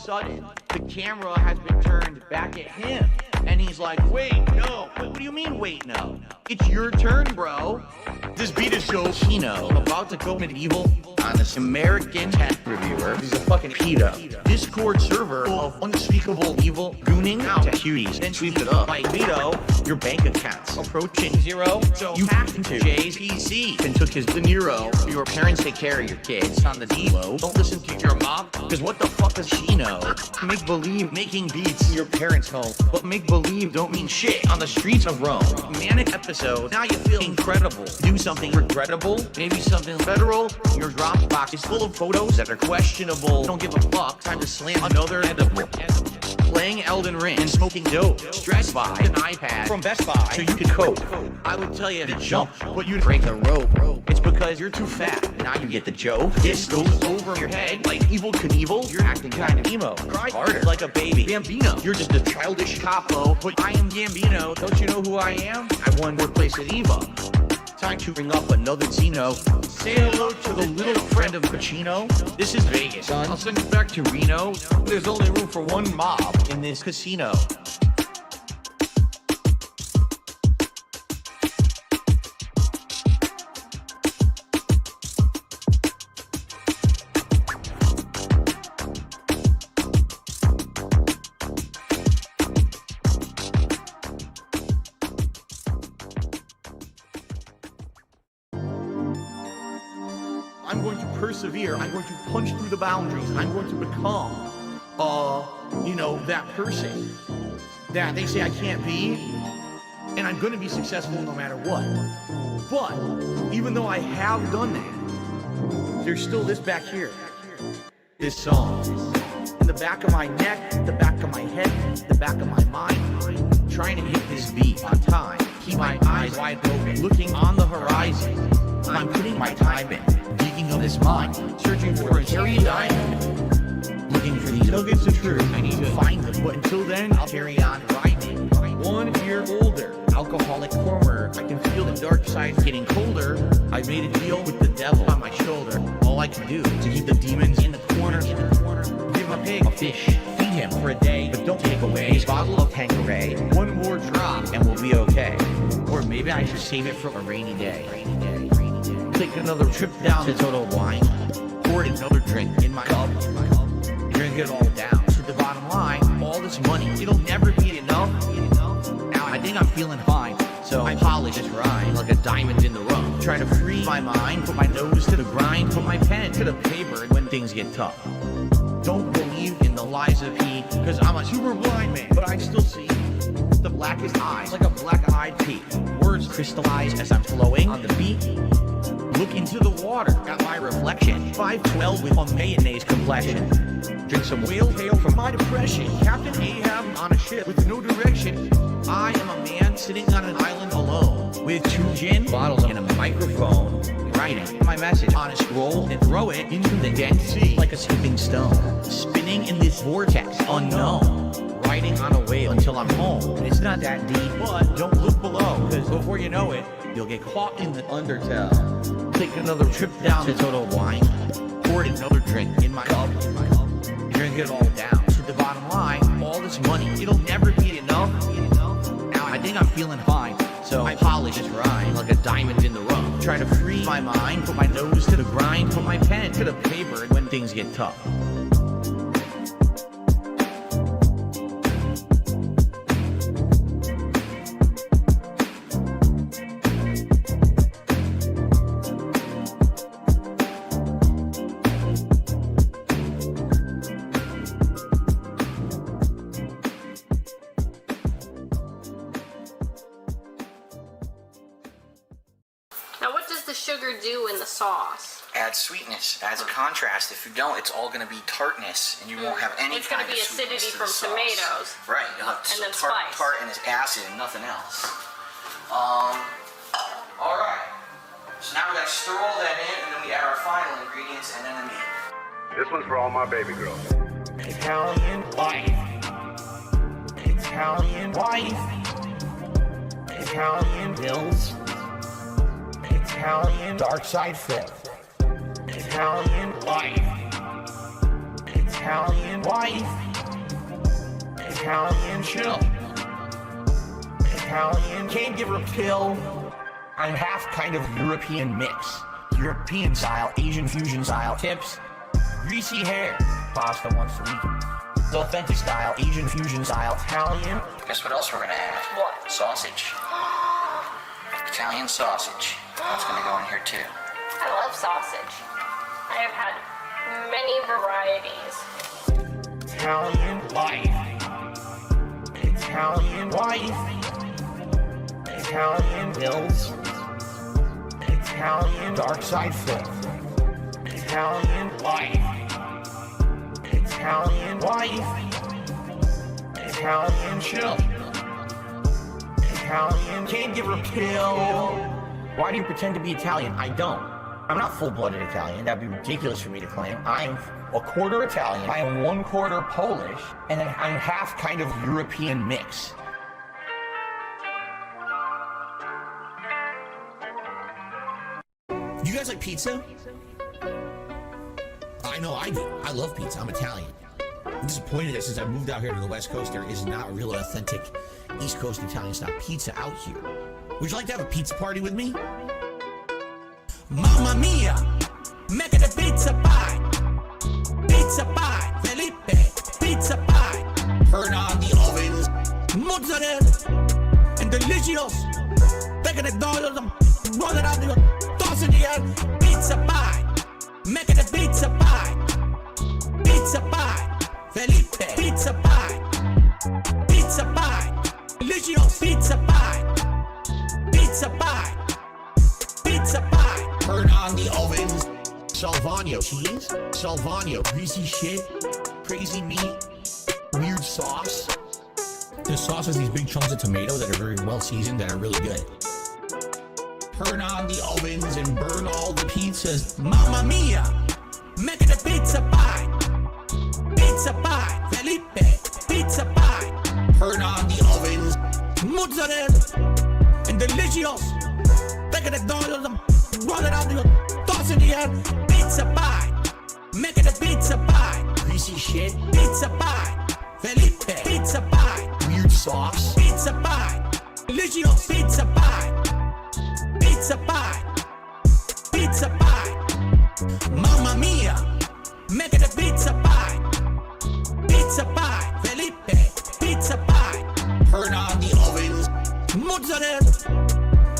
sudden, the camera has been turned back at him. And he's like, wait, no. What do you mean, wait, no? It's your turn, bro. This beat is so Chino. I'm about to go medieval on this American tech reviewer. He's a fucking pedo. Discord server of unspeakable evil gooning out to cuties. Then sweep it up. Like Vito, your bank account's approaching zero. So you hacked into Jay's PC and took his De Niro. Your parents take care of your kids on the D-Lo. Don't listen to your mom, because what the fuck does she know? Make believe making beats in your parents' home. But make believe don't mean shit on the streets of Rome. Manic episode, now you feel incredible. Do something regrettable, maybe something federal. Your Dropbox is full of photos that are questionable. Don't give a fuck, time to slam another edible. Playing Elden Ring and smoking dope. Stressed by an iPad from Best Buy so you could cope. I would tell you to jump, but you'd break the rope. It's because you're too fat. Now you get the joke. This goes over your head like Evel Knievel. You're acting kind of emo. Cry harder like a baby. Bambino, you're just a childish capo. But I am Gambino. Don't you know who I am? I won fourth place at Evo. Time to bring up another Zeno. Say hello to the little friend of Pacino. This is Vegas, son. I'll send you back to Reno. There's only room for one mob in this casino. I'm going to persevere. I'm going to punch through the boundaries. I'm going to become, that person that they say I can't be. And I'm going to be successful no matter what. But even though I have done that, there's still this back here. This song. In the back of my neck, the back of my head, the back of my mind. Trying to hit this beat on time. Keep my eyes wide open, looking on the horizon. I'm putting my time in. Digging up this mine, searching for a cherry diamond. Looking for these nuggets of truth, I need to find them. But until then, I'll carry on grinding. 1 year older, alcoholic former. I can feel the dark side getting colder. I made a deal with the devil on my shoulder. All I can do to keep the demons in the corner. Give a pig a fish, feed him for a day, but don't take away his bottle of Tanqueray. One more drop and we'll be okay. Or maybe I should save it for a rainy day. Take another trip down to Total Wine. Poured another drink in my cup. Drink it all down to the bottom line. All this money, it'll never be enough. Now I think I'm feeling fine, so I polish this rhyme like a diamond in the rough. Try to free my mind, put my nose to the grind, put my pen to the paper when things get tough. Don't believe in the lies of he, cause I'm a super blind man, but I still see the blackest eyes like a black-eyed pea. Words crystallize as I'm flowing on the beat. Look into the water, got my reflection. 5'12" with a mayonnaise complexion. Drink some whale tail from my depression. Captain Ahab on a ship with no direction. I am a man sitting on an island alone with 2 gin bottles and a microphone. Writing my message on a scroll and throw it into the Dead Sea like a skipping stone. Spinning in this vortex unknown. Riding on a whale until I'm home. It's not that deep, but don't look below, cause before you know it, you'll get caught in the undertow. Take another trip down to Total Wine. Poured another drink in my cup. Drink it all down to the bottom line. All this money, it'll never be enough. Now I think I'm feeling fine, so I polish this rhyme like a diamond in the rough. Try to free my mind, put my nose to the grind, put my pen to the paper when things get tough. Now what does the sugar do in the sauce? Adds sweetness, adds a contrast. If you don't, it's all going to be tartness, and you won't have any It's going kind to be of sweetness acidity to from the sauce. tomatoes. Right, you'll have And then tart, spice. tart and it's acid and nothing else. Alright. So now we got to stir all that in, and then we add our final ingredients, and then the meat. This one's for all my baby girls. Italian wife. Italian wife. Italian bills. Italian dark side flip. Italian wife. Italian wife, Italian chill, Italian can't give her a pill. I'm half kind of European mix. European style, Asian fusion style, tips, greasy hair, pasta once a week. The authentic style, Asian fusion style, Italian. Guess what else we're gonna add? What? Sausage. Italian sausage. That's gonna go in here too. I love sausage. I have had many varieties. Italian wife, Italian wife, Italian bills, Italian dark side flip, Italian wife, Italian wife, Italian chill, Italian can't give her a pill. Why do you pretend to be Italian? I don't. I'm not full-blooded Italian. That'd be ridiculous for me to claim. I'm a quarter Italian, I am 1/4 Polish, and then I'm half kind of European mix. You guys like pizza? I know I do. I love pizza. I'm Italian. I'm disappointed that since I moved out here to the West Coast, there is not a real authentic East Coast Italian style pizza out here. Would you like to have a pizza party with me? Mamma mia, make it a pizza pie. Pizza pie, Felipe, pizza pie. Turn on the ovens, mozzarella, and delicious. Taking the dollars and roll it out the toss in the air. Pizza pie, make it a pizza pie. Pizza pie, Felipe, pizza pie. Pizza pie, delicious pizza pie. Pizza pie, pizza pie. Turn on the ovens. Salvano cheese, Salvano greasy shit, crazy meat, weird sauce. The sauce has these big chunks of tomato that are very well seasoned, that are really good. Turn on the ovens and burn all the pizzas. Mamma mia, make it a pizza pie. Pizza pie, Felipe, pizza pie. Turn on the ovens, mozzarella, and delicious. Take the dollars and roll it out the toss in the air. Pizza pie, make it a pizza pie. Greasy shit, pizza pie. Felipe, pizza pie. Weird sauce, pizza pie. Delicious pizza pie. Pizza pie, pizza pie. Mamma mia, make it a pizza pie. Pizza pie, Felipe, pizza pie. Turn on the ovens, mozzarella,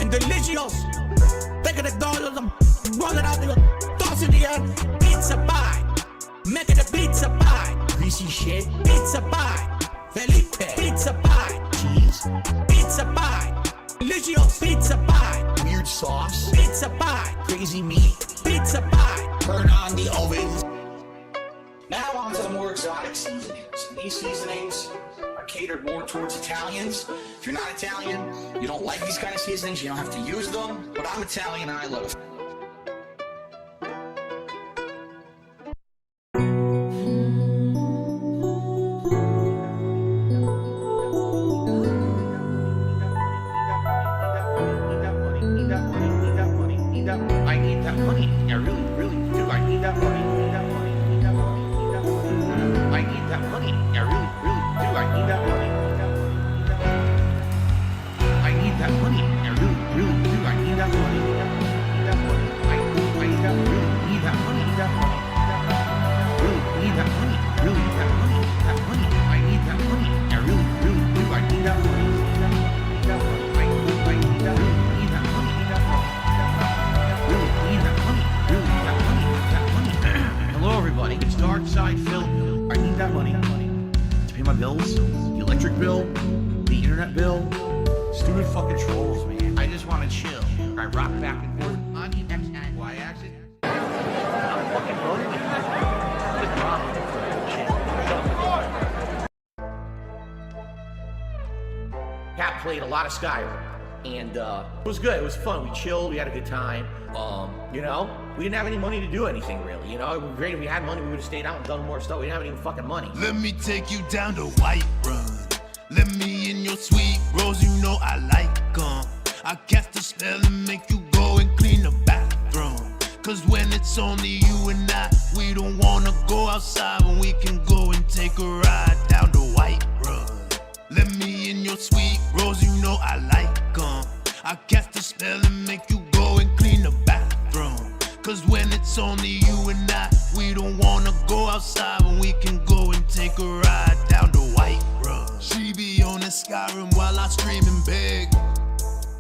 and delicious. Take the dollars and roll it out the toss in the air. Pizza pie, make it a pizza pie. Greasy shit, pizza pie. Felipe, pizza pie. Cheese, pizza pie. Delicious pizza pie. Weird sauce, pizza pie. Crazy meat, pizza pie. Turn on the ovens. Now on to the more exotic seasonings. These seasonings are catered more towards Italians. If you're not Italian, you don't like these kind of seasonings, you don't have to use them. But I'm Italian and I love it. I need that money. I really, really do. I need that money. I need that money. I really, really do. I need that money. I need that money. I really, really do. I need that money. I really need that money. Really need that money. Really need that money. That money. I need that money. I really, really do. I need that money. I need that money. Hello everybody, it's Dark Side Phil. I need that money to pay my bills, the electric bill, the internet bill, stupid fucking trolls, man. I just want to chill. I rock back and forth. I need that time. Why accident? I'm fucking voting with you. Good problem. Cat played a lot of Skyrim. And it was good. It was fun. We chilled. We had a good time. You know, we didn't have any money to do anything really. You know, it would be great if we had money. We would have stayed out and done more stuff. We didn't have any fucking money. Let me take you down to White Run. Let me in your sweet rolls. You know I like 'em. I cast a spell and make you go and clean the bathroom. Cause when it's only you and I, we don't wanna go outside when we can go and take a ride down the White Run. Let me in your sweet rose, you know I like 'em. I cast a spell and make you go and clean the bathroom. Cause when it's only you and I, we don't wanna go outside when we can go and take a ride down the White Run. She be on the Skyrim while I stream and beg.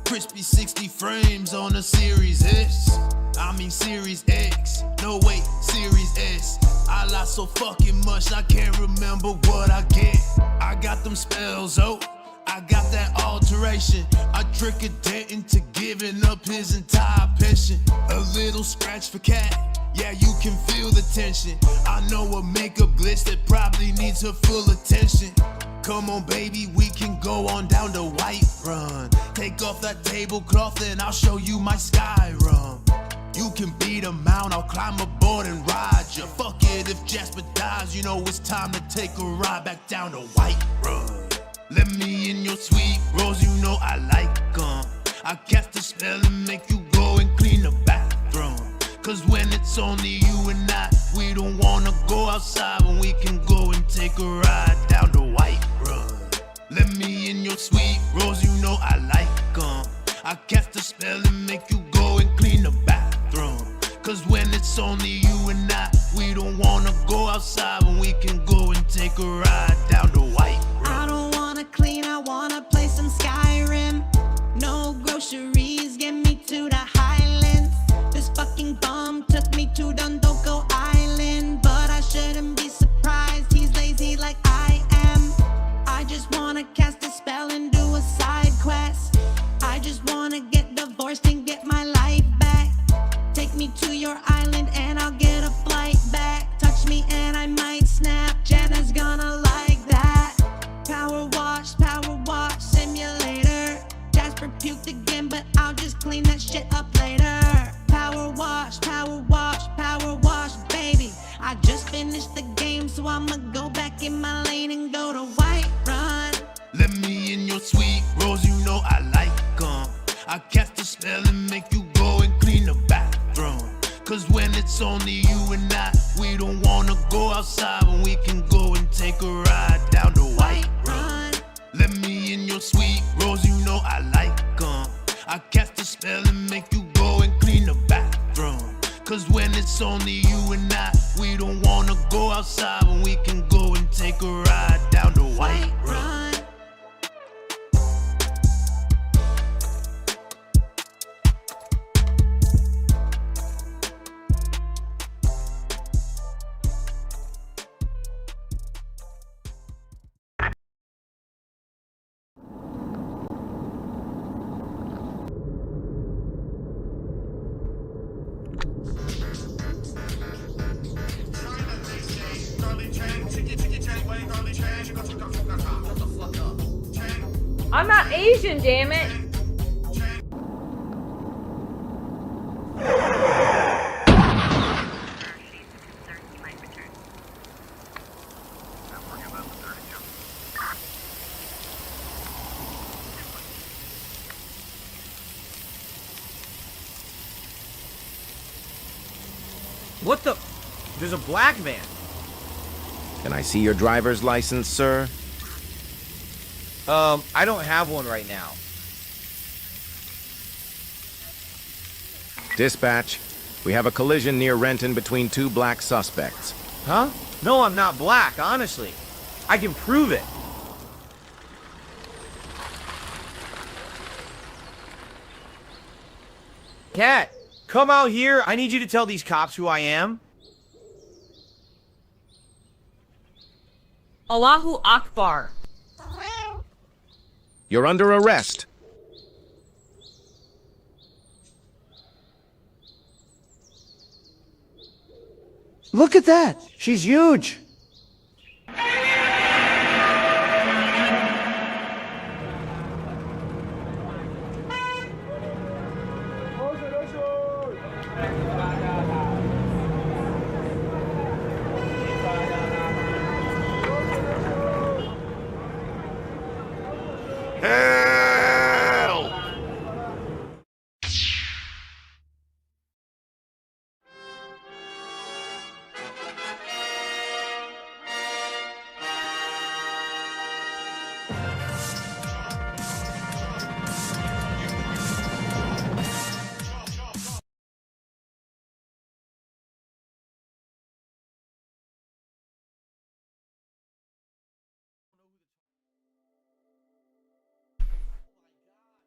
Crispy 60 frames on a Series S. I mean Series X. No wait, Series S. I lost so fucking much I can't remember what I get. I got them spells, oh, I got that alteration. I trick a dent into giving up his entire pension. A little scratch for cat, yeah, you can feel the tension. I know a makeup glitch that probably needs her full attention. Come on, baby, we can go on down the White Run. Take off that tablecloth and I'll show you my Skyrim. You can beat a mount, I'll climb aboard and ride ya. Fuck it if Jasper dies, you know it's time to take a ride back down the White Run. Let me in your sweet rose, you know I like 'em. I cast a spell and make you go and clean the bathroom. Cause when it's only you and I, we don't wanna go outside when we can go and take a ride down the White Run. Let me in your sweet rose, you know I like 'em. I cast a spell and make you go and clean the bathroom. Cause when it's only you and I, we don't wanna go outside when we can go and take a ride down the White Run. I don't wanna clean, I wanna play some Skyrim. No groceries, get me to the Highlands. This fucking bum took me to Dondoko Island, but I shouldn't be surprised, he's lazy like I am. I just wanna cast a spell and do a side quest. I just wanna get divorced and get my life back. Take me to your island and I'll get a flight back. Touch me and I might snap, Jenna's gonna like that. Power wash simulator. Jasper puked again, but I'll just clean that shit up later. Power wash, baby. I just finished the game, so I'ma go back in my lane and go to White Run. Let me in your sweet rose, you know I like 'em. I cast a spell and make you go and clean the bathroom. Cause when it's only you and I, we don't wanna go outside when we can go and take a ride down the White Run. Let me in your sweet rose, you know I like 'em. I cast a spell and make you go and clean the bathroom. Cause when it's only you and I, we don't wanna go outside when we can go and take a ride down the White Run. I'm not Asian, damn it. What the? There's a black van. Can I see your driver's license, sir? I don't have one right now. Dispatch, we have a collision near Renton between two black suspects. Huh? No, I'm not black, honestly. I can prove it. Cat, come out here. I need you to tell these cops who I am. Allahu Akbar. You're under arrest. Look at that. She's huge.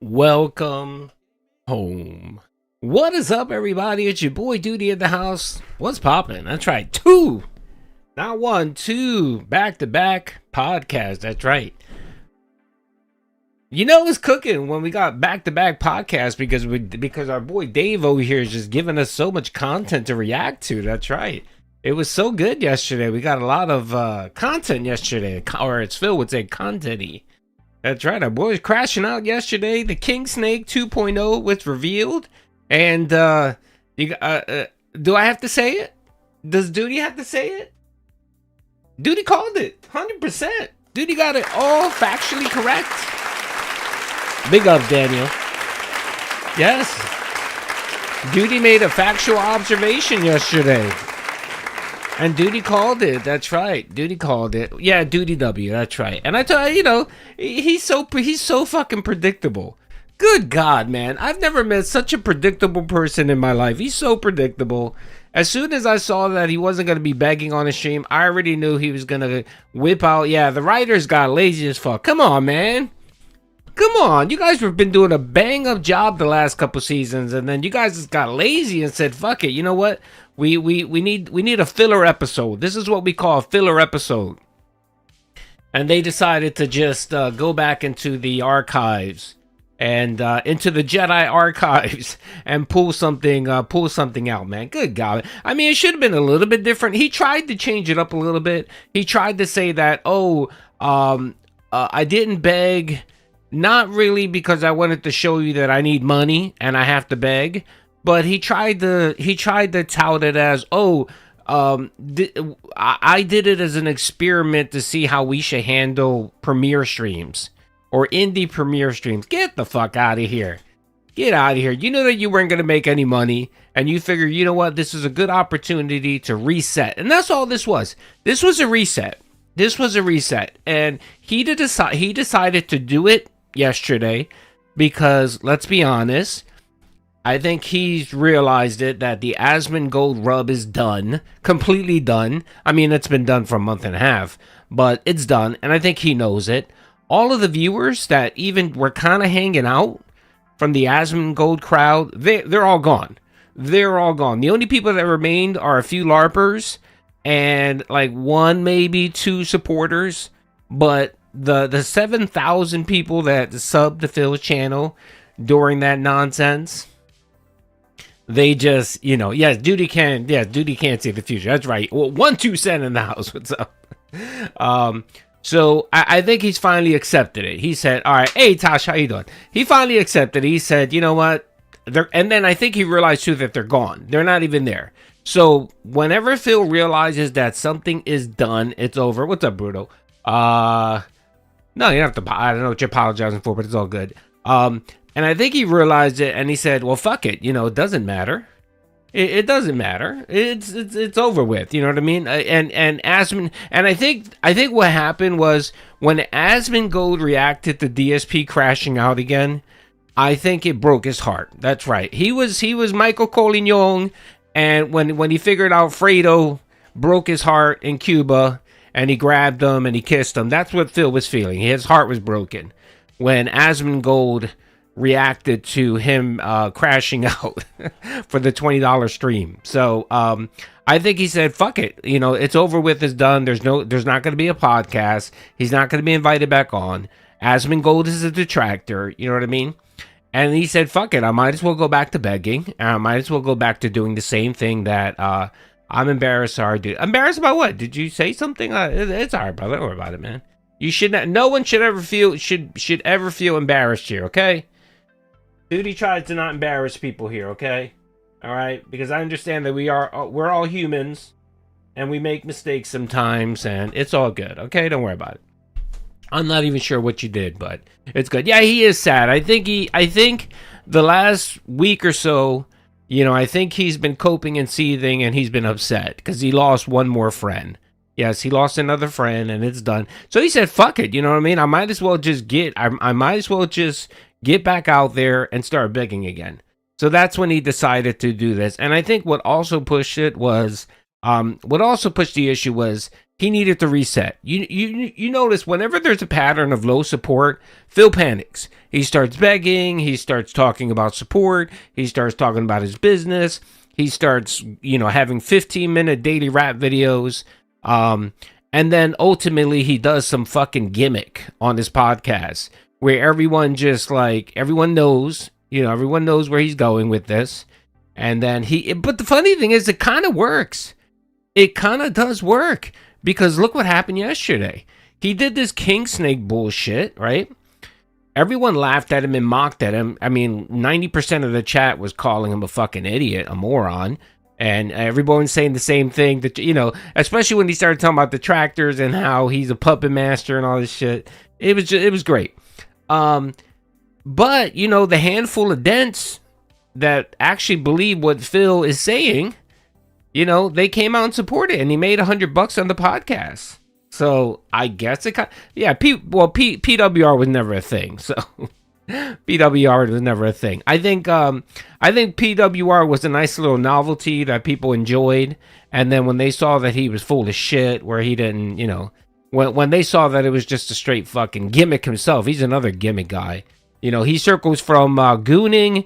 Welcome home. What is up, everybody? It's your boy Doody in the house. What's poppin'? That's right. 2, not 1, 2 back-to-back podcasts. That's right. You know it's cooking when we got back-to-back podcasts because our boy Dave over here is just giving us so much content to react to. That's right. It was so good yesterday. We got a lot of content yesterday, or as Phil would say, content-y. That's right. Our boy was crashing out yesterday. The King Snake 2.0 was revealed. And do I have to say it? Does Doody have to say it? Doody called it 100%. Doody got it all factually correct. Big up, Daniel. Yes. Doody made a factual observation yesterday. And Doody called it. That's right. Doody called it. Yeah, Doody W. That's right. And I tell you, he's so fucking predictable. Good God, man. I've never met such a predictable person in my life. He's so predictable. As soon as I saw that he wasn't going to be begging on his stream, I already knew he was going to whip out. Yeah, the writers got lazy as fuck. Come on, man. Come on. You guys have been doing a bang-up job the last couple seasons, and then you guys just got lazy and said, fuck it. You know what? We need a filler episode. This is what we call a filler episode. And they decided to just go back into the archives and into the Jedi archives and pull something out, man. Good God. I mean, it should have been a little bit different. He tried to change it up a little bit. He tried to say that, I didn't beg, not really because I wanted to show you that I need money and I have to beg, but he tried to tout it as, I did it as an experiment to see how we should handle premiere streams or indie premiere streams. Get the fuck out of here. Get out of here. You know that you weren't going to make any money, and you figure, you know what, this is a good opportunity to reset. And that's all this was. This was a reset. And he decided to do it yesterday because, let's be honest, I think he's realized that the Asmongold rub is done, completely done. I mean, it's been done for a month and a half, but it's done, and I think he knows it. All of the viewers that even were kind of hanging out from the Asmongold crowd, they're all gone. They're all gone. The only people that remained are a few LARPers and like 1, maybe 2 supporters, but the 7,000 people that subbed to Phil's channel during that nonsense, they just, yes, Doody can't see the future. That's right. Well, 1-2 in the house. What's up? So I think he's finally accepted it. He said, all right, hey, Tosh, how you doing? He finally accepted it. He said, you know what? And then I think he realized, too, that they're gone. They're not even there. So whenever Phil realizes that something is done, it's over. What's up, Bruto? No, you don't have to. I don't know what you're apologizing for, but it's all good. And I think he realized it, and he said, well, fuck it. It doesn't matter. It doesn't matter. It's over with. You know what I mean? And Asmon, and I think what happened was when Asmongold reacted to DSP crashing out again, I think it broke his heart. That's right. He was Michael Colignon, and when he figured out Fredo broke his heart in Cuba, and he grabbed him and he kissed him, that's what Phil was feeling. His heart was broken when Asmongold reacted to him crashing out for the $20 stream. So I think he said, fuck it, it's over with, it's done. There's not going to be a podcast. He's not going to be invited back on. Asmongold is a detractor, you know what I mean? And he said, fuck it, I might as well go back to begging. I might as well go back to doing the same thing that I'm embarrassed. Sorry, dude. Embarrassed about what? Did you say something? It's all right, brother. Don't worry about it, man. You should not. No one should ever feel embarrassed here. Okay. Doody tried to not embarrass people here. Okay. All right. Because I understand that we're all humans, and we make mistakes sometimes, and it's all good. Okay. Don't worry about it. I'm not even sure what you did, but it's good. Yeah, he is sad. I think the last week or so, I think he's been coping and seething, and he's been upset because he lost one more friend. Yes, he lost another friend, and it's done. So he said, fuck it, you know what I mean? I might as well just get back out there and start begging again. So that's when he decided to do this. And I think what also pushed the issue was He needed to reset. You notice whenever there's a pattern of low support, Phil panics. He starts begging. He starts talking about support. He starts talking about his business. He starts, having 15-minute daily rap videos. And then ultimately he does some fucking gimmick on his podcast where everyone knows, everyone knows where he's going with this. And then but the funny thing is it kind of works. It kind of does work. Because look what happened yesterday. He did this king snake bullshit, right? Everyone laughed at him and mocked at him. I mean, 90% of the chat was calling him a fucking idiot, a moron. And everyone's saying the same thing, that especially when he started talking about the tractors and how he's a puppet master and all this shit. It was great. But, the handful of dents that actually believe what Phil is saying, they came out and supported it, and he made $100 on the podcast. So I guess PWR was never a thing. So PWR was never a thing. I think PWR was a nice little novelty that people enjoyed. And then when they saw that he was full of shit, where he didn't, when they saw that it was just a straight fucking gimmick himself, he's another gimmick guy. He circles from gooning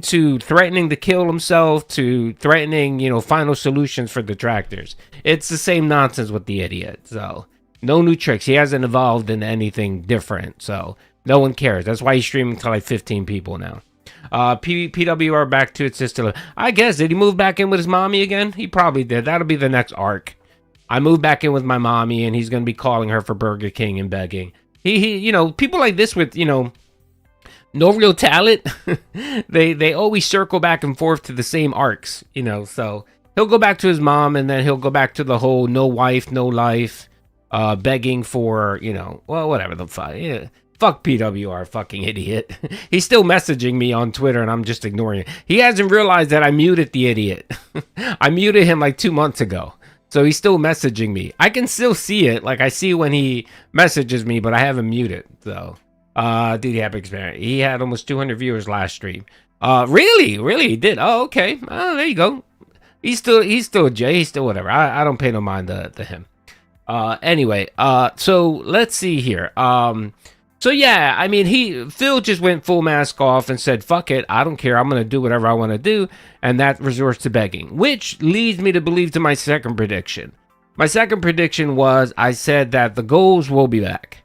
to threatening to kill himself to threatening, final solutions for detractors. It's the same nonsense with the idiot. So no new tricks. He hasn't evolved into anything different. So no one cares. That's why he's streaming to like 15 people now. PWR back to its sister. I guess, did he move back in with his mommy again? He probably did. That'll be the next arc. I moved back in with my mommy and he's going to be calling her for Burger King and begging. He people like this with, no real talent, they always circle back and forth to the same arcs, so he'll go back to his mom and then he'll go back to the whole no wife, no life, begging for, whatever the fuck. Yeah. Fuck PWR, fucking idiot. He's still messaging me on Twitter and I'm just ignoring it. He hasn't realized that I muted the idiot. I muted him like 2 months ago. So he's still messaging me. I can still see it. Like I see when he messages me, but I haven't muted, so. Doody Happy Experience. He had almost 200 viewers last stream. Really? He did. Oh, okay. Oh, there you go. He's still a J. He's still whatever. I don't pay no mind to him. Anyway, so let's see here. So yeah, I mean, Phil just went full mask off and said, fuck it, I don't care, I'm going to do whatever I want to do, and that resorts to begging, which leads me to believe to my second prediction. My second prediction was, I said that the goals will be back.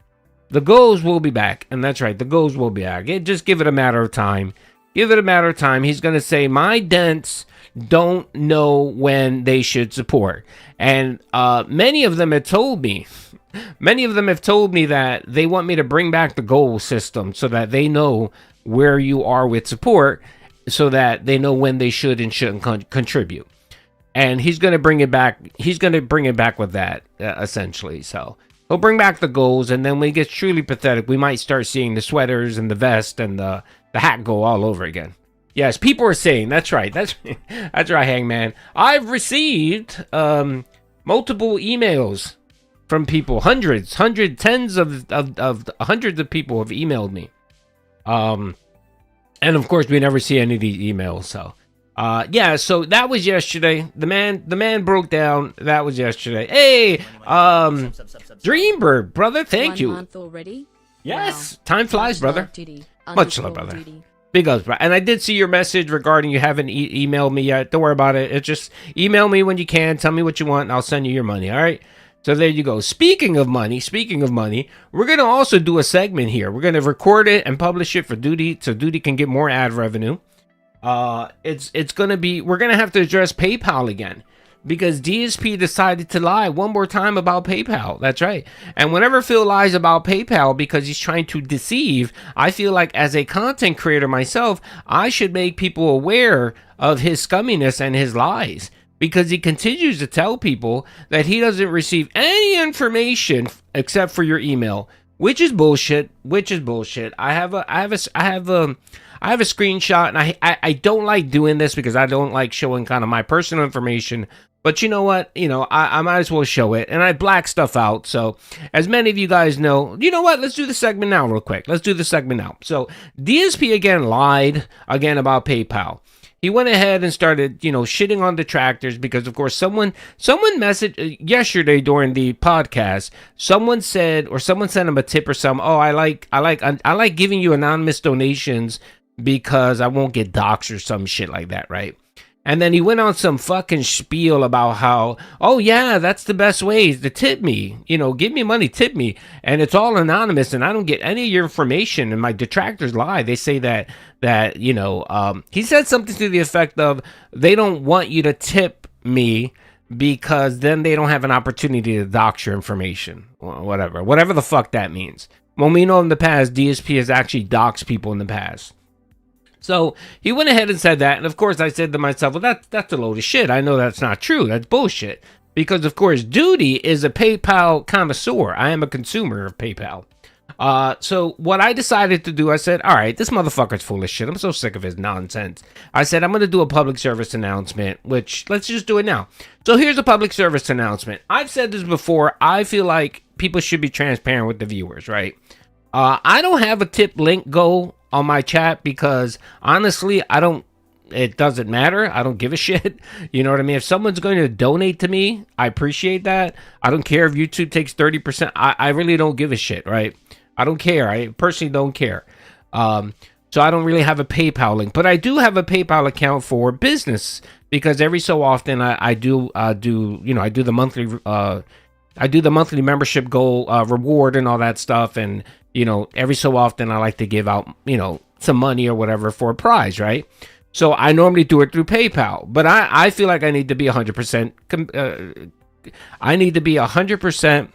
The goals will be back, and that's right, the goals will be back. Just give it a matter of time. Give it a matter of time. He's going to say, my dents don't know when they should support. And many of them have told me that they want me to bring back the goal system so that they know where you are with support, so that they know when they should and shouldn't contribute. And he's going to bring it back. He's going to bring it back with that, essentially. So he'll bring back the goals, and then when it gets truly pathetic, we might start seeing the sweaters and the vest and the hat go all over again. Yes, people are saying, that's right. That's right, Hangman. I've received multiple emails from people, tens of hundreds of people have emailed me. And of course we never see any of these emails. So, yeah, so that was yesterday. The man broke down. That was yesterday. Hey, Dreambird, brother, thank you. 1 month already? Yes, Wow. time flies, brother. Much love, brother. Big ups, bro. And I did see your message regarding you haven't emailed me yet. Don't worry about it. It's just email me when you can. Tell me what you want, and I'll send you your money. All right. So there you go. Speaking of money, we're going to also do a segment here. We're going to record it and publish it for Doody so Doody can get more ad revenue. It's going to be, we're going to have to address PayPal again because DSP decided to lie one more time about PayPal. That's right. And whenever Phil lies about PayPal because he's trying to deceive, I feel like as a content creator myself, I should make people aware of his scumminess and his lies. Because he continues to tell people that he doesn't receive any information except for your email, which is bullshit. I have a screenshot, and I don't like doing this because I don't like showing kind of my personal information But you know what? I might as well show it. And I black stuff out. So as many of you guys know, you know what? Let's do the segment now real quick. Let's do the segment now. So DSP again lied again about PayPal. He went ahead and started, shitting on detractors because, of course, someone messaged yesterday during the podcast. Someone sent him a tip or something. Oh, I like giving you anonymous donations because I won't get doxxed or some shit like that, right? And then he went on some fucking spiel about how, oh yeah, that's the best way is to tip me. Give me money, tip me. And it's all anonymous and I don't get any of your information. And my detractors lie. They say that he said something to the effect of they don't want you to tip me because then they don't have an opportunity to dox your information. Or whatever the fuck that means. When we know in the past, DSP has actually doxed people in the past. So he went ahead and said that. And of course, I said to myself, well, that's a load of shit. I know that's not true. That's bullshit. Because, of course, Doody is a PayPal connoisseur. I am a consumer of PayPal. So what I decided to do, I said, all right, this motherfucker's full of shit. I'm so sick of his nonsense. I said, I'm going to do a public service announcement, which let's just do it now. So here's a public service announcement. I've said this before. I feel like people should be transparent with the viewers, right? I don't have a tip link go on my chat because honestly, it doesn't matter. I don't give a shit. You know what I mean? If someone's going to donate to me, I appreciate that. I don't care if YouTube takes 30%. I really don't give a shit, right? I don't care. I personally don't care. So I don't really have a PayPal link, but I do have a PayPal account for business because every so often I do the monthly membership goal reward and all that stuff. And, every so often I like to give out, some money or whatever for a prize, right? So I normally do it through PayPal, but I feel like I need to be 100%. I need to be 100%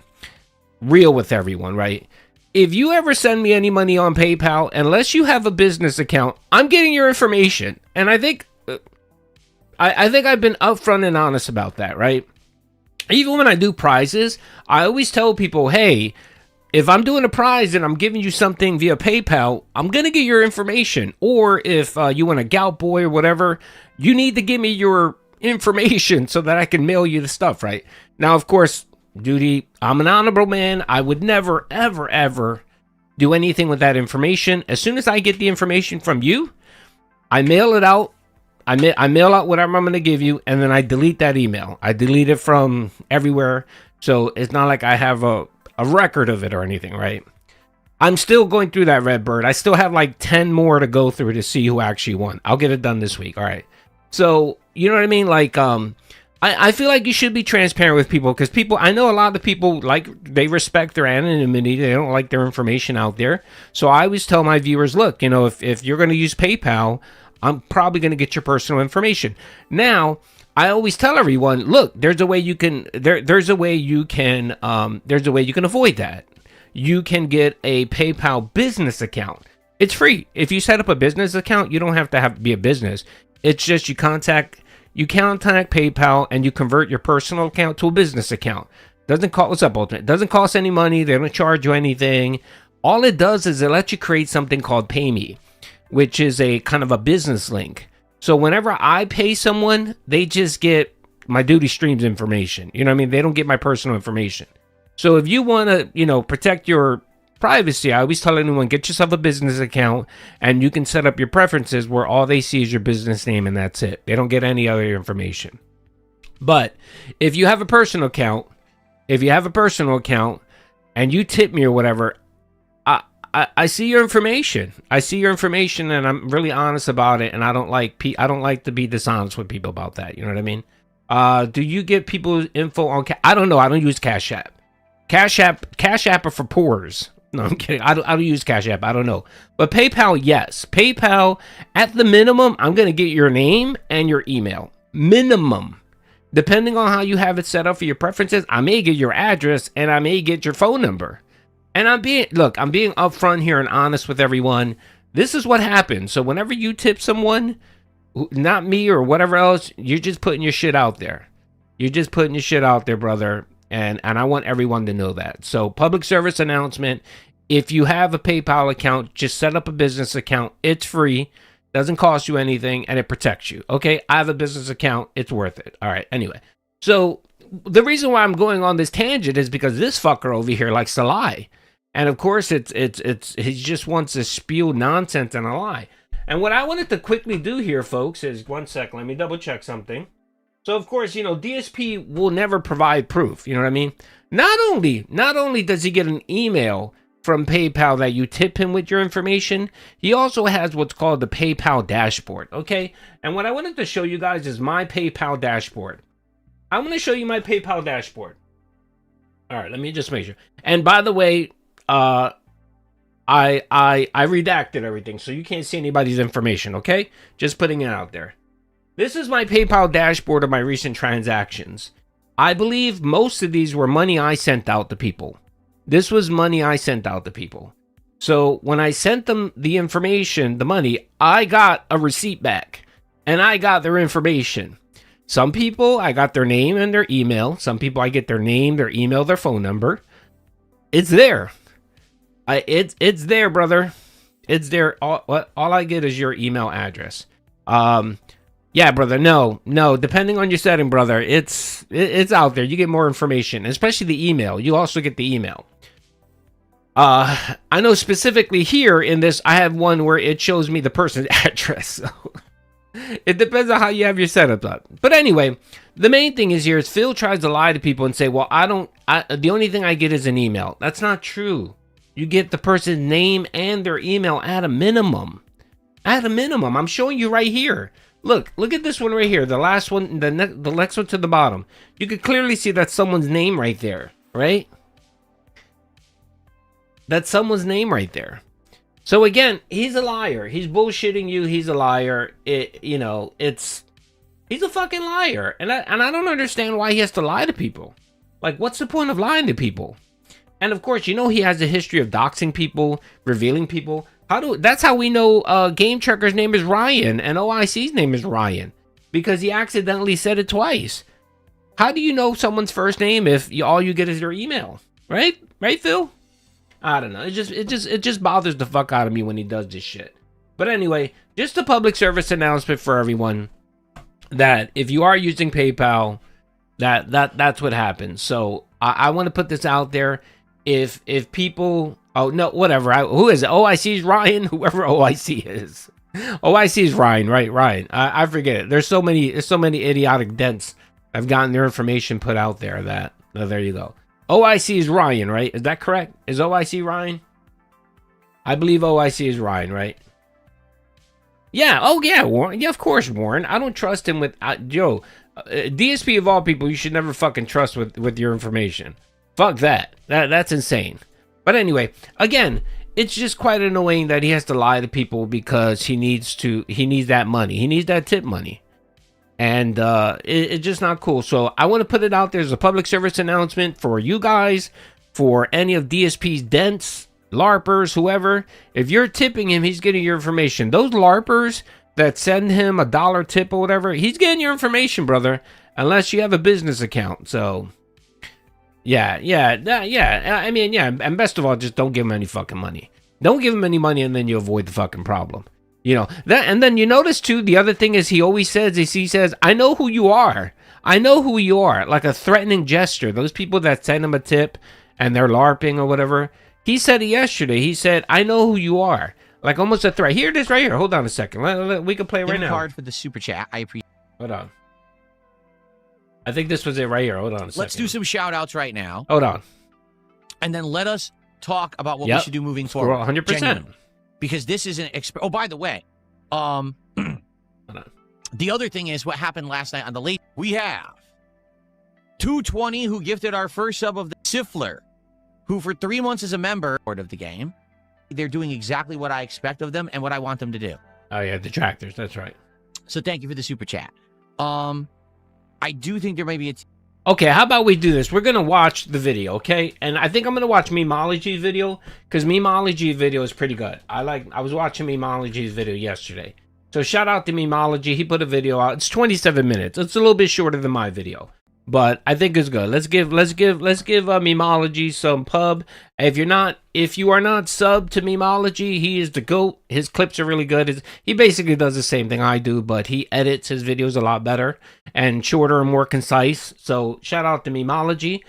real with everyone, right? If you ever send me any money on PayPal, unless you have a business account, I'm getting your information, and I think I've been upfront and honest about that, right? Even when I do prizes, I always tell people, hey, if I'm doing a prize and I'm giving you something via PayPal, I'm going to get your information. Or if you want a gout boy or whatever, you need to give me your information so that I can mail you the stuff, right? Now, of course, Doody, I'm an honorable man. I would never, ever, ever do anything with that information. As soon as I get the information from you, I mail it out. I mail out whatever I'm going to give you, and then I delete that email. I delete it from everywhere. So it's not like I have a record of it or anything, right? I'm still going through that Redbird. I still have like 10 more to go through to see who actually won. I'll get it done this week. All right. So, you know what I mean? Like, I feel like you should be transparent with people because I know a lot of people, they respect their anonymity. They don't like their information out there. So I always tell my viewers, look, if you're going to use PayPal, I'm probably going to get your personal information. Now, I always tell everyone, look, there's a way you can avoid that. You can get a PayPal business account. It's free. If you set up a business account, you don't have to be a business. It's just you contact PayPal and you convert your personal account to a business account. Doesn't cost Ultimate. Doesn't cost any money. They don't charge you anything. All it does is it lets you create something called Pay Me, which is a kind of a business link. So whenever I pay someone, they just get my Doody Streams information. You know what I mean? They don't get my personal information. So if you want to, protect your privacy, I always tell anyone, get yourself a business account and you can set up your preferences where all they see is your business name and that's it. They don't get any other information. But if you have a personal account, and you tip me or whatever, I see your information. And I'm really honest about it. And I don't like to be dishonest with people about that. You know what I mean? Do you get people's info on? I don't know. I don't use Cash App. Cash App are for poors. No, I'm kidding. I don't use Cash App. I don't know. But PayPal, yes. PayPal, at the minimum, I'm gonna get your name and your email. Minimum. Depending on how you have it set up for your preferences, I may get your address and I may get your phone number. And I'm being upfront here and honest with everyone. This is what happens. So whenever you tip someone, not me or whatever else, you're just putting your shit out there. You're just putting your shit out there, brother. And I want everyone to know that. So public service announcement. If you have a PayPal account, just set up a business account. It's free. Doesn't cost you anything and it protects you. Okay, I have a business account. It's worth it. All right. Anyway, So the reason why I'm going on this tangent is because this fucker over here likes to lie. And of course, it's he just wants to spew nonsense and a lie. And what I wanted to quickly do here, folks, is 1 second. Let me double check something. So of course, you know, DSP will never provide proof. You know what I mean? Not only does he get an email from PayPal that you tip him with your information, he also has what's called the PayPal dashboard. Okay, and what I wanted to show you guys is my PayPal dashboard. I'm going to show you my PayPal dashboard. All right, let me just make sure. And by the way, I redacted everything, so you can't see anybody's information, okay? Just putting it out there. This is my PayPal dashboard of my recent transactions. I believe most of these were money I sent out to people. This was money I sent out to people. So when I sent them the information, the money, I got a receipt back, and I got their information. Some people, I got their name and their email. Some people, I get their name, their email, their phone number. It's there. It's there, brother. It's there. All I get is your email address. Yeah, brother. No. Depending on your setting, brother, it's out there. You get more information, especially the email. You also get the email. I know specifically here in this, I have one where it shows me the person's address. So it depends on how you have your setup up. But anyway, the main thing is here is Phil tries to lie to people and say, well, the only thing I get is an email. That's not true. You get the person's name and their email at a minimum. At a minimum. I'm showing you right here. Look at this one right here. The last one, the next one to the bottom. You can clearly see that's someone's name right there, right? That's someone's name right there. So again, he's a liar. He's bullshitting you. He's a liar. He's a fucking liar. And I don't understand why he has to lie to people. Like, what's the point of lying to people? And of course, you know he has a history of doxing people, revealing people. That's how we know Game Checker's name is Ryan and OIC's name is Ryan, because he accidentally said it twice. How do you know someone's first name if all you get is their email? Right, Phil? I don't know. It just bothers the fuck out of me when he does this shit. But anyway, just a public service announcement for everyone that if you are using PayPal, that's what happens. So I want to put this out there. If people, oh no, whatever. Who is it? OIC is Ryan. Whoever OIC is, OIC is Ryan, right? Ryan. I forget it. There's so many idiotic dents I've gotten their information put out there that there you go. OIC is Ryan, right? Is that correct? Is OIC Ryan? I believe OIC is Ryan, right? Yeah. Oh yeah, Warren. Yeah, of course, Warren. I don't trust him with Joe. DSP of all people, you should never fucking trust with your information. Fuck that. That's insane. But anyway, again, it's just quite annoying that he has to lie to people because he needs that money. He needs that tip money. And it's just not cool. So I want to put it out there as a public service announcement for you guys, for any of DSP's dents, LARPers, whoever. If you're tipping him, he's getting your information. Those LARPers that send him $1 tip or whatever, he's getting your information, brother, unless you have a business account. So yeah. I mean, yeah, and best of all, just don't give him any fucking money. Don't give him any money, and then you avoid the fucking problem. You know that, and then you notice too. The other thing is he always says he says, "I know who you are. I know who you are," like a threatening gesture. Those people that send him a tip and they're LARPing or whatever. He said it yesterday. He said, "I know who you are," like almost a threat. Here it is right here. Hold on a second. We can play it right now. Card for the super chat. I appreciate. Hold on. I think this was it right here. Hold on a second. Let's do some shout outs right now. Hold on. And then let us talk about what we should do moving forward. 100%. Because this is an oh, by the way, the other thing is what happened last night on the late. We have 220 who gifted our first sub of the Siffler, who for 3 months is a member of the game. They're doing exactly what I expect of them and what I want them to do. Oh yeah, detractors. That's right. So thank you for the super chat. I do think there may be a. Okay, how about we do this? We're going to watch the video, okay? And I think I'm going to watch Memology's video, because Memology's video is pretty good. I was watching Memology's video yesterday. So shout out to Memology. He put a video out. It's 27 minutes. It's a little bit shorter than my video. but I think it's good. Let's give Memology some pub. If you are not subbed to Memology, he is the GOAT. His clips are really good. He basically does the same thing I do, but he edits his videos a lot better and shorter and more concise. So shout out to Memology.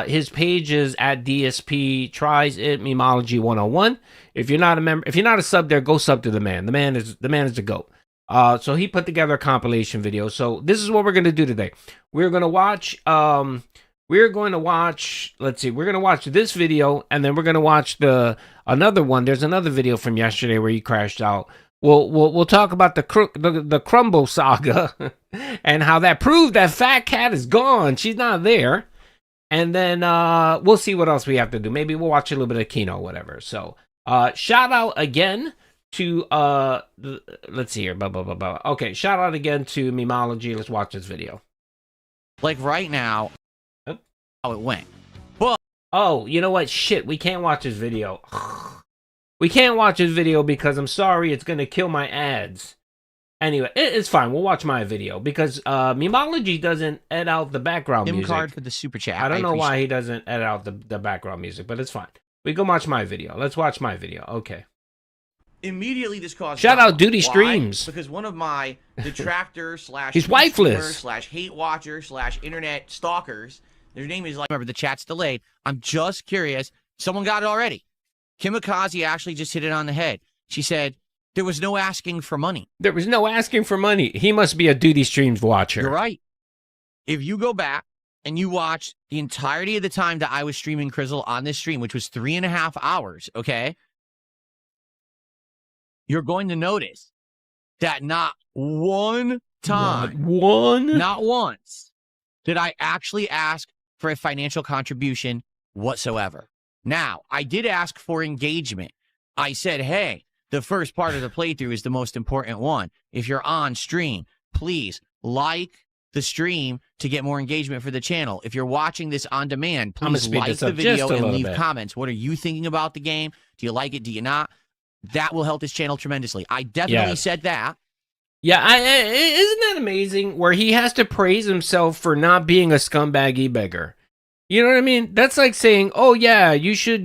His page is at DSP tries it Memology 101. If you're not a member, if you're not a sub there, go sub to the man. The man is the GOAT. So he put together a compilation video. So this is what we're gonna do today. We're gonna watch let's see, we're gonna watch this video, and then we're gonna watch another one. There's another video from yesterday where he crashed out. We'll talk about the Crumble saga and how that proved that Fat Cat is gone. She's not there. And then we'll see what else we have to do. Maybe we'll watch a little bit of Kino, whatever. So shout out again to let's see here. Okay, shout out again to Memology. Let's watch this video. Like right now, how it went. But oh, you know what? Shit, we can't watch this video. We can't watch this video because I'm sorry, it's gonna kill my ads. Anyway, it's fine. We'll watch my video because Memology doesn't edit out the background music. card for the super chat. I don't know why he doesn't edit out the background music, but it's fine. We go watch my video. Let's watch my video. Okay. Immediately, this caused shout out Doody Why? Streams Because one of my detractors / he's wifeless / hate watchers / internet stalkers. Their name is like. Remember, the chat's delayed. I'm just curious. Someone got it already. Kimikaze actually just hit it on the head. She said there was no asking for money. There was no asking for money. He must be a Doody Streams watcher. You're right. If you go back and you watch the entirety of the time that I was streaming Crizzle on this stream, which was 3.5 hours, okay, you're going to notice that not one time, not once, did I actually ask for a financial contribution whatsoever. Now, I did ask for engagement. I said, hey, the first part of the playthrough is the most important one. If you're on stream, please like the stream to get more engagement for the channel. If you're watching this on demand, please like the video and leave comments. What are you thinking about the game? Do you like it? Do you not? That will help this channel tremendously. I definitely said that. Yeah, isn't that amazing? Where he has to praise himself for not being a scumbag e-beggar. You know what I mean? That's like saying, "Oh yeah, you should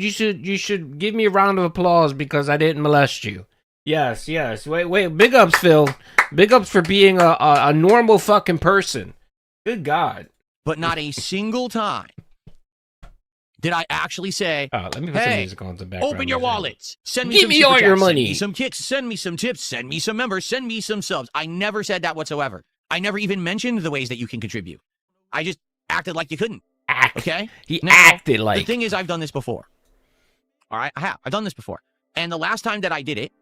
give me a round of applause because I didn't molest you." Yes. Wait. Big ups, Phil. Big ups for being a normal fucking person. Good God. But not a single time did I actually say, let me put some music on the background. Open your wallets. Send me Give some me all your money. Send me some kicks. Send me some tips. Send me some members. Send me some subs. I never said that whatsoever. I never even mentioned the ways that you can contribute. I just acted like you couldn't. Okay? He acted like. The thing is, I've done this before. All right? I have. I've done this before. And the last time that I did it,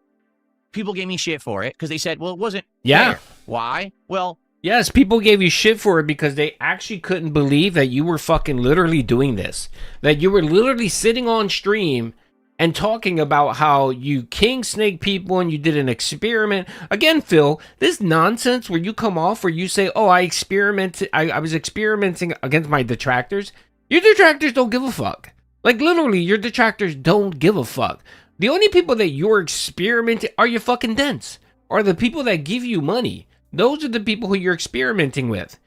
people gave me shit for it because they said, well, it wasn't fair. Why? Well, yes, people gave you shit for it because they actually couldn't believe that you were fucking literally doing this. That you were literally sitting on stream and talking about how you king snake people and you did an experiment. Again, Phil, this nonsense where you come off where you say, oh, I was experimenting against my detractors. Your detractors don't give a fuck. Like literally, your detractors don't give a fuck. The only people that you're experimenting are your fucking dents. Or the people that give you money. Those are the people who you're experimenting with.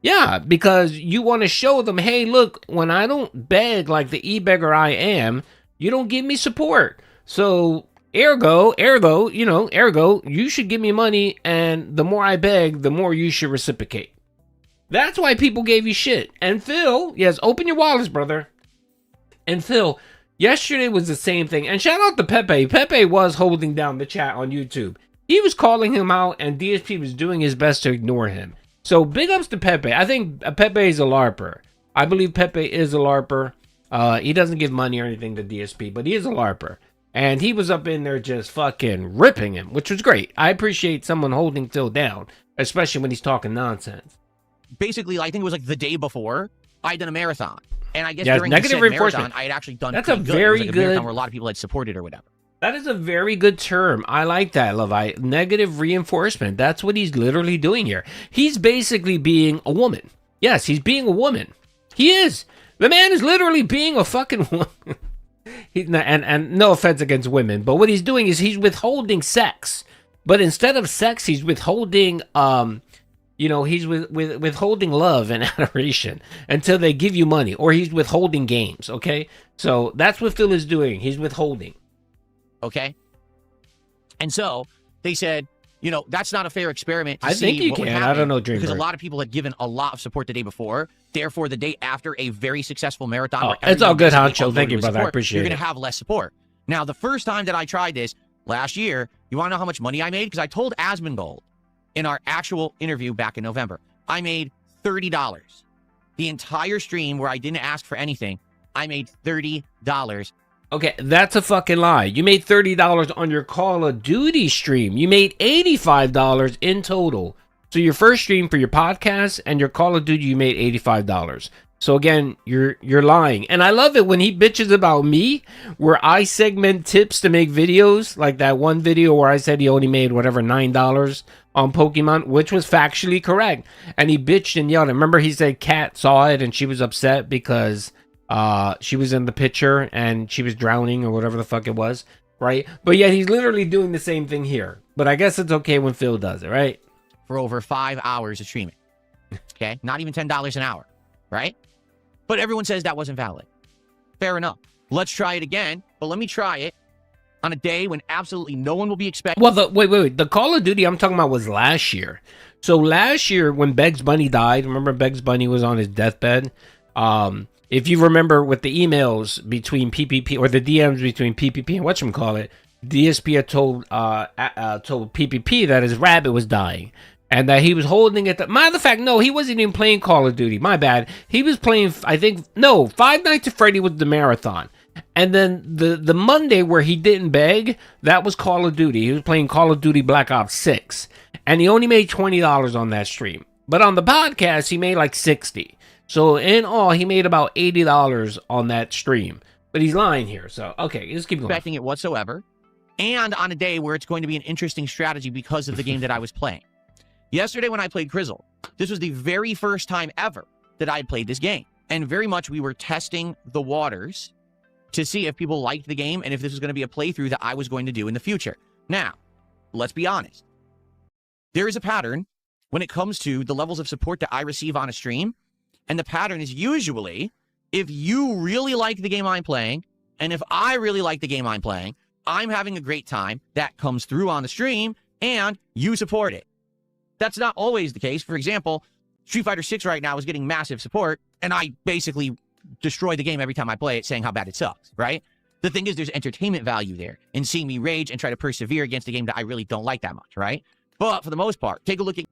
Yeah, because you want to show them, hey, look, when I don't beg like the e-beggar I am, you don't give me support. So, ergo, you should give me money, and the more I beg, the more you should reciprocate. That's why people gave you shit. And Phil, yes, open your wallets, brother. And Phil, yesterday was the same thing. And shout out to Pepe. Pepe was holding down the chat on YouTube. He was calling him out, and DSP was doing his best to ignore him. So big ups to Pepe. I think Pepe is a LARPer. I believe Pepe is a LARPer. He doesn't give money or anything to DSP, but he is a LARPer. And he was up in there just fucking ripping him, which was great. I appreciate someone holding Phil down, especially when he's talking nonsense. Basically, I think it was like the day before, I'd done a marathon. And I guess yeah, during negative the reinforcement marathon, I had actually done That's a good. very it was like good a marathon where a lot of people had supported or whatever. That is a very good term. I like that, Levi. Negative reinforcement. That's what he's literally doing here. He's basically being a woman. Yes, he's being a woman. He is. The man is literally being a fucking woman. And no offense against women, but what he's doing is he's withholding sex. But instead of sex, he's withholding you know, he's withholding love and adoration until they give you money, or he's withholding games. Okay, so that's what Phil is doing. He's withholding. Okay, and so they said, you know, that's not a fair experiment. To I think see you what would can. I happen, don't know, because a Dreamberg. lot of people had given a lot of support the day before. Therefore, the day after a very successful marathon, where It's all everyone good, basically Honcho. unloaded Thank you, with brother. I support, appreciate you're it. going to have less support. Now, the first time that I tried this last year, you want to know how much money I made? Because I told Asmongold in our actual interview back in November, I made $30. The entire stream where I didn't ask for anything, I made $30. Okay, that's a fucking lie. You made $30 on your Call of Duty stream. You made $85 in total. So your first stream for your podcast and your Call of Duty, you made $85. So again, you're lying. And I love it when he bitches about me, where I segment tips to make videos, like that one video where I said he only made whatever $9 on Pokemon, which was factually correct. And he bitched and yelled. Remember, he said Kat saw it and she was upset because she was in the picture and she was drowning or whatever the fuck it was, right? But yet he's literally doing the same thing here. But I guess it's okay when Phil does it, right? For over 5 hours of streaming. Okay, not even $10 an hour, right? But everyone says that wasn't valid. Fair enough. Let's try it again, but let me try it on a day when absolutely no one will be expecting. Well, wait. The Call of Duty I'm talking about was last year. So last year when Bugs Bunny died, remember Bugs Bunny was on his deathbed? If you remember with the emails between PPP, or the DMs between PPP and whatchamacallit, DSP had told PPP that his rabbit was dying. And that he was holding it. Matter of fact, no, he wasn't even playing Call of Duty. My bad. He was playing, Five Nights at Freddy was the marathon. And then the Monday where he didn't beg, that was Call of Duty. He was playing Call of Duty Black Ops 6. And he only made $20 on that stream. But on the podcast, he made like $60. So in all, he made about $80 on that stream. But he's lying here. So, okay, just keep going. Expecting it whatsoever. And on a day where it's going to be an interesting strategy because of the game that I was playing. Yesterday when I played Crizzle, this was the very first time ever that I had played this game. And very much we were testing the waters to see if people liked the game and if this was going to be a playthrough that I was going to do in the future. Now, let's be honest. There is a pattern when it comes to the levels of support that I receive on a stream. And the pattern is usually, if you really like the game I'm playing, and if I really like the game I'm playing, I'm having a great time, that comes through on the stream, and you support it. That's not always the case. For example, Street Fighter 6 right now is getting massive support, and I basically destroy the game every time I play it, saying how bad it sucks, right? The thing is, there's entertainment value there in seeing me rage and try to persevere against a game that I really don't like that much, right? But for the most part, take a look at...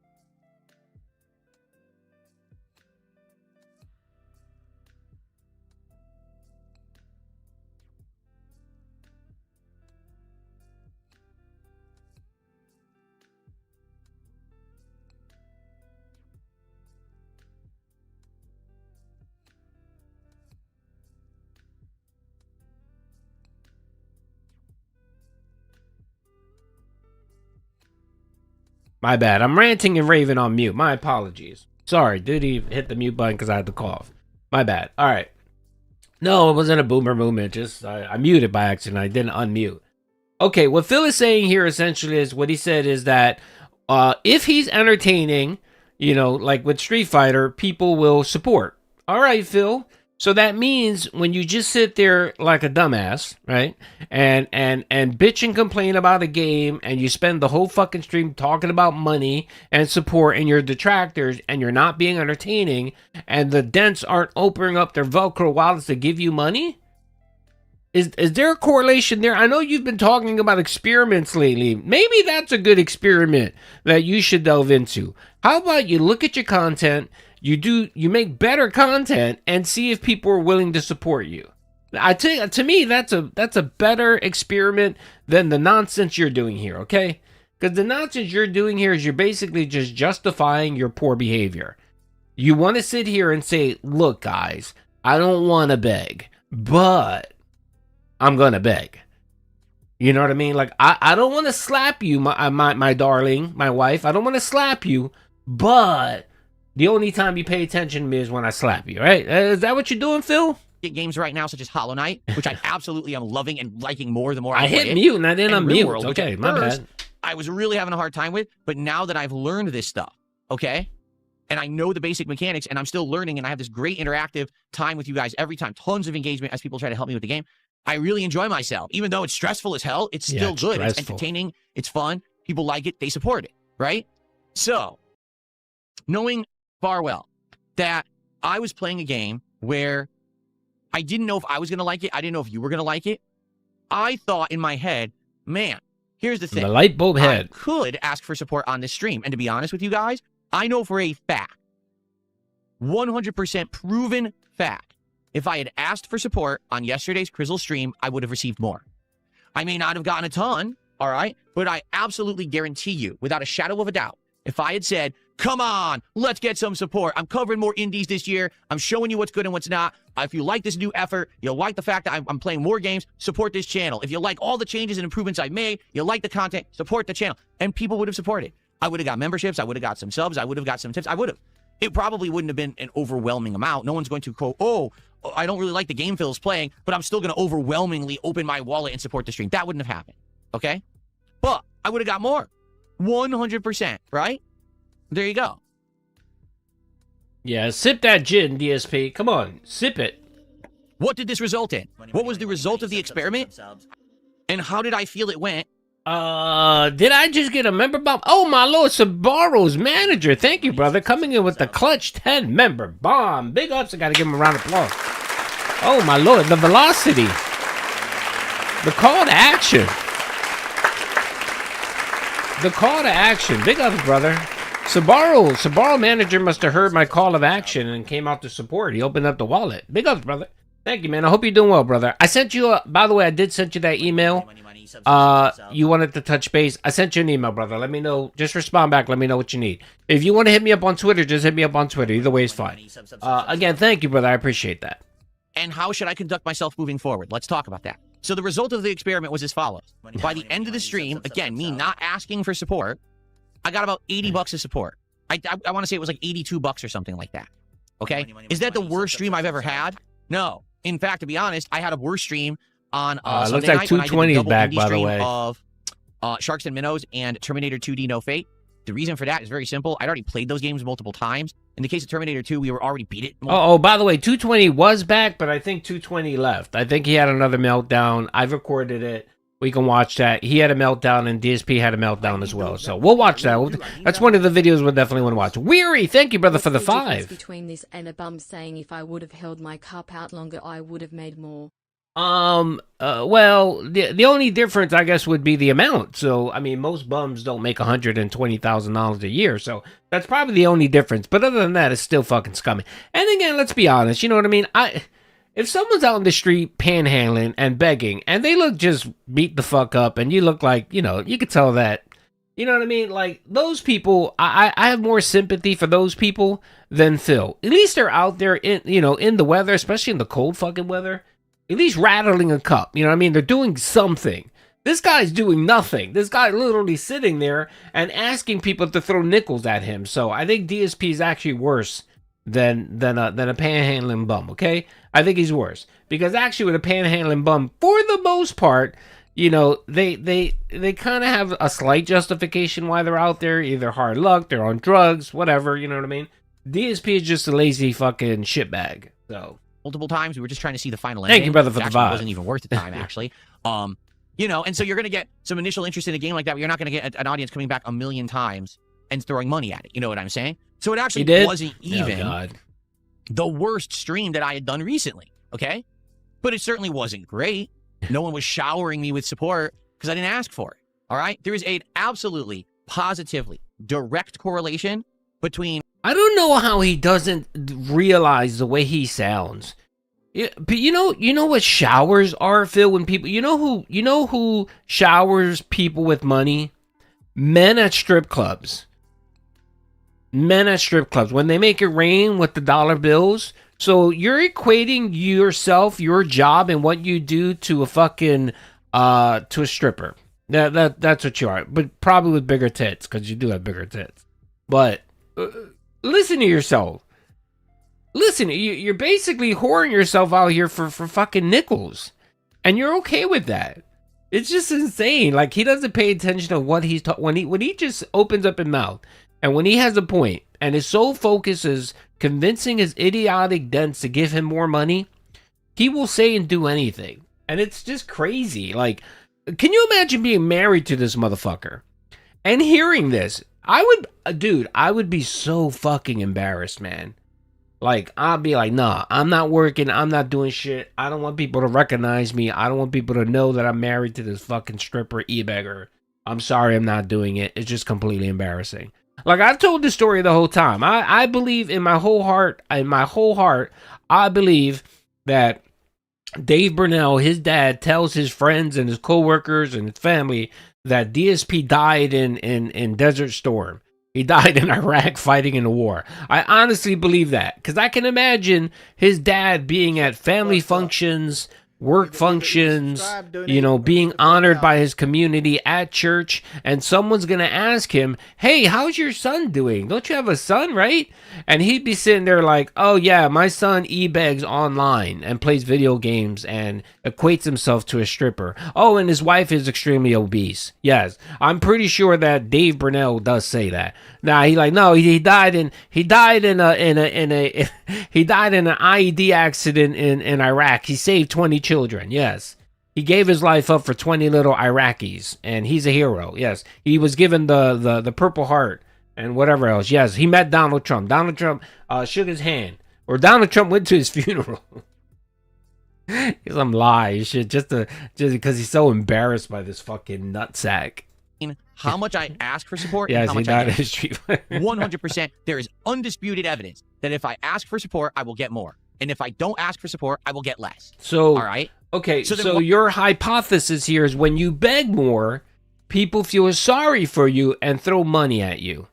My bad. I'm ranting and raving on mute. My apologies. Sorry, Doody hit the mute button because I had to cough. My bad. All right. No, it wasn't a boomer movement. Just I muted by accident. I didn't unmute. Okay, what Phil is saying here essentially is what he said is that if he's entertaining, you know, like with Street Fighter, people will support. All right, Phil. So that means when you just sit there like a dumbass, right, and bitch and complain about a game, and you spend the whole fucking stream talking about money and support and your detractors, and you're not being entertaining, and the dents aren't opening up their Velcro wallets to give you money? Is there a correlation there? I know you've been talking about experiments lately. Maybe that's a good experiment that you should delve into. How about you look at your content, you make better content, and see if people are willing to support you. To me, that's a better experiment than the nonsense you're doing here, okay? Because the nonsense you're doing here is you're basically just justifying your poor behavior. You want to sit here and say, look, guys, I don't want to beg, but I'm going to beg. You know what I mean? Like, I don't want to slap you, my darling, my wife. I don't want to slap you, but the only time you pay attention to me is when I slap you, right? Is that what you're doing, Phil? Games right now, such as Hollow Knight, which I absolutely am loving and liking more the more I play hit it. mute and I didn't And unmute. RimWorld, which Okay, at my first bad. I was really having a hard time with, but now that I've learned this stuff, okay? And I know the basic mechanics, and I'm still learning, and I have this great interactive time with you guys every time. Tons of engagement as people try to help me with the game. I really enjoy myself. Even though it's stressful as hell, it's still good. Stressful. It's entertaining. It's fun. People like it. They support it, right? So, knowing far well that I was playing a game where I didn't know if I was going to like it. I didn't know if you were going to like it. I thought in my head, man, here's the thing. The light bulb head. I could ask for support on this stream. And to be honest with you guys, I know for a fact, 100% proven fact, if I had asked for support on yesterday's Crizzle stream, I would have received more. I may not have gotten a ton, all right? But I absolutely guarantee you, without a shadow of a doubt, if I had said, come on, let's get some support. I'm covering more indies this year. I'm showing you what's good and what's not. If you like this new effort, you'll like the fact that I'm playing more games, support this channel. If you like all the changes and improvements I've made, you like the content, support the channel. And people would have supported. I would have got memberships. I would have got some subs. I would have got some tips. I would have. It probably wouldn't have been an overwhelming amount. No one's going to go, oh, I don't really like the game Phil's playing, but I'm still going to overwhelmingly open my wallet and support the stream. That wouldn't have happened, okay? But I would have got more. 100%, right? There you go. Yeah, sip that gin, DSP. Come on, sip it. What did this result in? What was the result of the experiment? And how did I feel it went? Did I just get a member bomb? Oh, my lord, Sabaro's manager. Thank you, brother. Coming in with the clutch 10 member bomb. Big ups. I got to give him a round of applause. Oh, my lord, the velocity. The call to action. The call to action. Big ups, brother. Sabaro manager must have heard my call of action and came out to support. He opened up the wallet. Big ups, brother. Thank you, man. I hope you're doing well, brother. I sent you by the way, I did send you that email. You wanted to touch base. I sent you an email, brother. Let me know. Just respond back. Let me know what you need. If you want to hit me up on Twitter, just hit me up on Twitter. Either way is fine. Again, thank you, brother. I appreciate that. And how should I conduct myself moving forward? Let's talk about that. So the result of the experiment was as follows. By the end of the stream, again, me not asking for support, I got about 80 bucks of support. I want to say it was like 82 bucks or something like that. Okay? Is that the worst stream I've ever had? No. In fact, to be honest, I had a worse stream on Sunday looks like night when I did 220 the is back, by the stream way. Of Sharks and Minnows and Terminator 2D No Fate. The reason for that is very simple. I'd already played those games multiple times. In the case of Terminator 2, we were already beat it. Oh, by the way, 220 was back, but I think 220 left. I think he had another meltdown. I've recorded it. We can watch that. He had a meltdown, and DSP had a meltdown as well. So we'll watch that. That's one of the videos we'll definitely want to watch. Weary, thank you, brother, for the 5. Between this and a bum saying if I would have held my cup out longer, I would have made more. Well, the only difference, I guess, would be the amount. So, I mean, most bums don't make $120,000 a year. So that's probably the only difference. But other than that, it's still fucking scummy. And again, let's be honest. You know what I mean? If someone's out in the street panhandling and begging, and they look just beat the fuck up, and you look like, you know, you could tell that, you know what I mean? Like, those people, I have more sympathy for those people than Phil. At least they're out there in, you know, in the weather, especially in the cold fucking weather. At least rattling a cup. You know what I mean? They're doing something. This guy's doing nothing. This guy literally sitting there and asking people to throw nickels at him. So I think DSP is actually worse than a panhandling bum, okay? I think he's worse. Because actually with a panhandling bum, for the most part, you know, they kind of have a slight justification why they're out there. Either hard luck, they're on drugs, whatever, you know what I mean? DSP is just a lazy fucking shitbag. So multiple times. We were just trying to see the final ending. Thank you, brother, for the vibe. It wasn't even worth the time, actually. You know, and so you're going to get some initial interest in a game like that, but you're not going to get an audience coming back a million times and throwing money at it. You know what I'm saying? So it actually wasn't even the worst stream that I had done recently, okay? But it certainly wasn't great. No one was showering me with support because I didn't ask for it, all right? There is an absolutely, positively direct correlation between... I don't know how he doesn't realize the way he sounds. But you know what showers are, Phil? When people, you know who showers people with money? Men at strip clubs. Men at strip clubs when they make it rain with the dollar bills. So you're equating yourself, your job, and what you do to a fucking to a stripper. That's what you are, but probably with bigger tits because you do have bigger tits. But listen to yourself. Listen, you're basically whoring yourself out here for fucking nickels. And you're okay with that. It's just insane. Like, he doesn't pay attention to what he's when he just opens up his mouth And when he has a point, and his sole focus is convincing his idiotic dents to give him more money, he will say and do anything. And it's just crazy. Like, can you imagine being married to this motherfucker and hearing this? I would be so fucking embarrassed, man. Like, I'll be like, nah, I'm not working. I'm not doing shit. I don't want people to recognize me. I don't want people to know that I'm married to this fucking stripper e-beggar. I'm sorry I'm not doing it. It's just completely embarrassing. Like, I've told this story the whole time. I believe in my whole heart, I believe that Dave Burnell, his dad, tells his friends and his co-workers and his family that DSP died in Desert Storm. He died in Iraq fighting in the war. I honestly believe that, because I can imagine his dad being at family functions, work functions, you know, being honored by his community at church, and someone's going to ask him, hey, how's your son doing? Don't you have a son, right? And he'd be sitting there like, oh yeah, my son e-begs online and plays video games and equates himself to a stripper. Oh, and his wife is extremely obese. Yes, I'm pretty sure that Dave Burnell does say that. Now he like, no, he died in an IED accident in Iraq. He saved 20 children. Yes. He gave his life up for 20 little Iraqis, and he's a hero. Yes. He was given the Purple Heart and whatever else. Yes. He met Donald Trump. Donald Trump shook his hand, or Donald Trump went to his funeral. Some lie shit just because he's so embarrassed by this fucking nutsack. How much I ask for support, yes, and how much I get. 100%. There is undisputed evidence that if I ask for support, I will get more. And if I don't ask for support, I will get less. So, all right. Okay, so your hypothesis here is when you beg more, people feel sorry for you and throw money at you.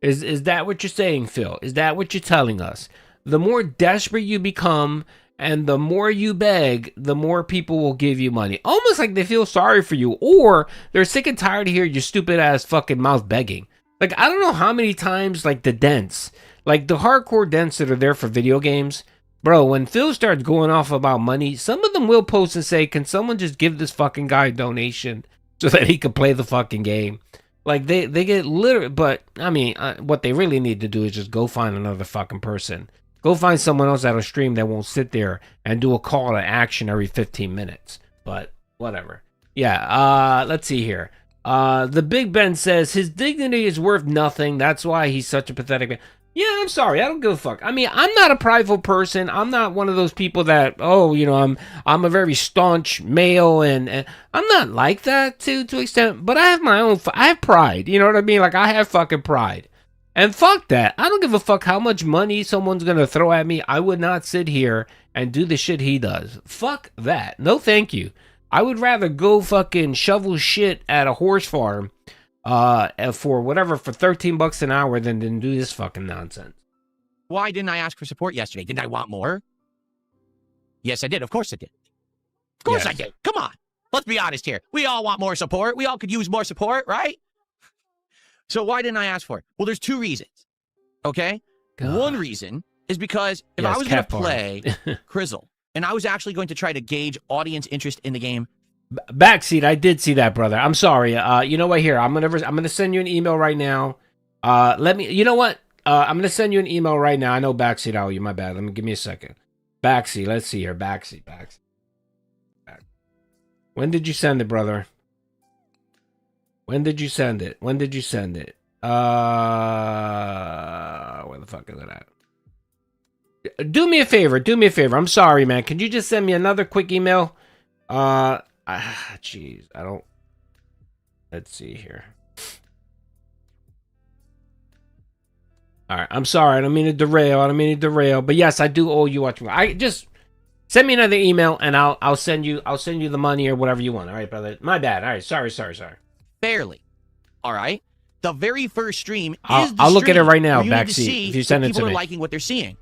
Is that what you're saying, Phil? Is that what you're telling us? The more desperate you become and the more you beg, the more people will give you money. Almost like they feel sorry for you, or they're sick and tired of hearing your stupid ass fucking mouth begging. Like, I don't know how many times, like, the dents, like the hardcore dents that are there for video games, bro, when Phil starts going off about money, some of them will post and say, can someone just give this fucking guy a donation so that he can play the fucking game? Like, they get literally, but, I mean, what they really need to do is just go find another fucking person. Go find someone else that'll stream that won't sit there and do a call to action every 15 minutes. But, whatever. Yeah, let's see here. The Big Ben says, his dignity is worth nothing. That's why he's such a pathetic man. Yeah, I'm sorry. I don't give a fuck. I mean, I'm not a prideful person. I'm not one of those people that, oh, you know, I'm a very staunch male, and I'm not like that to an extent. But I have my own. I have pride. You know what I mean? Like, I have fucking pride. And fuck that. I don't give a fuck how much money someone's gonna throw at me. I would not sit here and do the shit he does. Fuck that. No, thank you. I would rather go fucking shovel shit at a horse farm for whatever, for $13 an hour than do this fucking nonsense. Why didn't I ask for support yesterday? Didn't I want more? Yes, I did. Of course I did. Of course I did. Come on. Let's be honest here. We all want more support. We all could use more support, right? So why didn't I ask for it? Well, there's two reasons. Okay? God. One reason is because if I was going to play Crizzle, and I was actually going to try to gauge audience interest in the game. Backseat, I did see that, brother. I'm sorry. You know what? Here, I'm gonna send you an email right now. You know what? I'm gonna send you an email right now. I know Backseat, I owe you. My bad. Give me a second. Backseat, let's see here. Backseat. When did you send it, brother? When did you send it? Where the fuck is it at? Do me a favor. I'm sorry, man. Can you just send me another quick email? Jeez, I don't. Let's see here. All right, I'm sorry. I don't mean to derail. But yes, I do owe you watching. I just send me another email, and I'll send you the money or whatever you want. All right, brother. My bad. All right, sorry. Fairly. All right. The very first stream is I'll look at it right now, Backseat. If you send it to me. People are liking what they're seeing.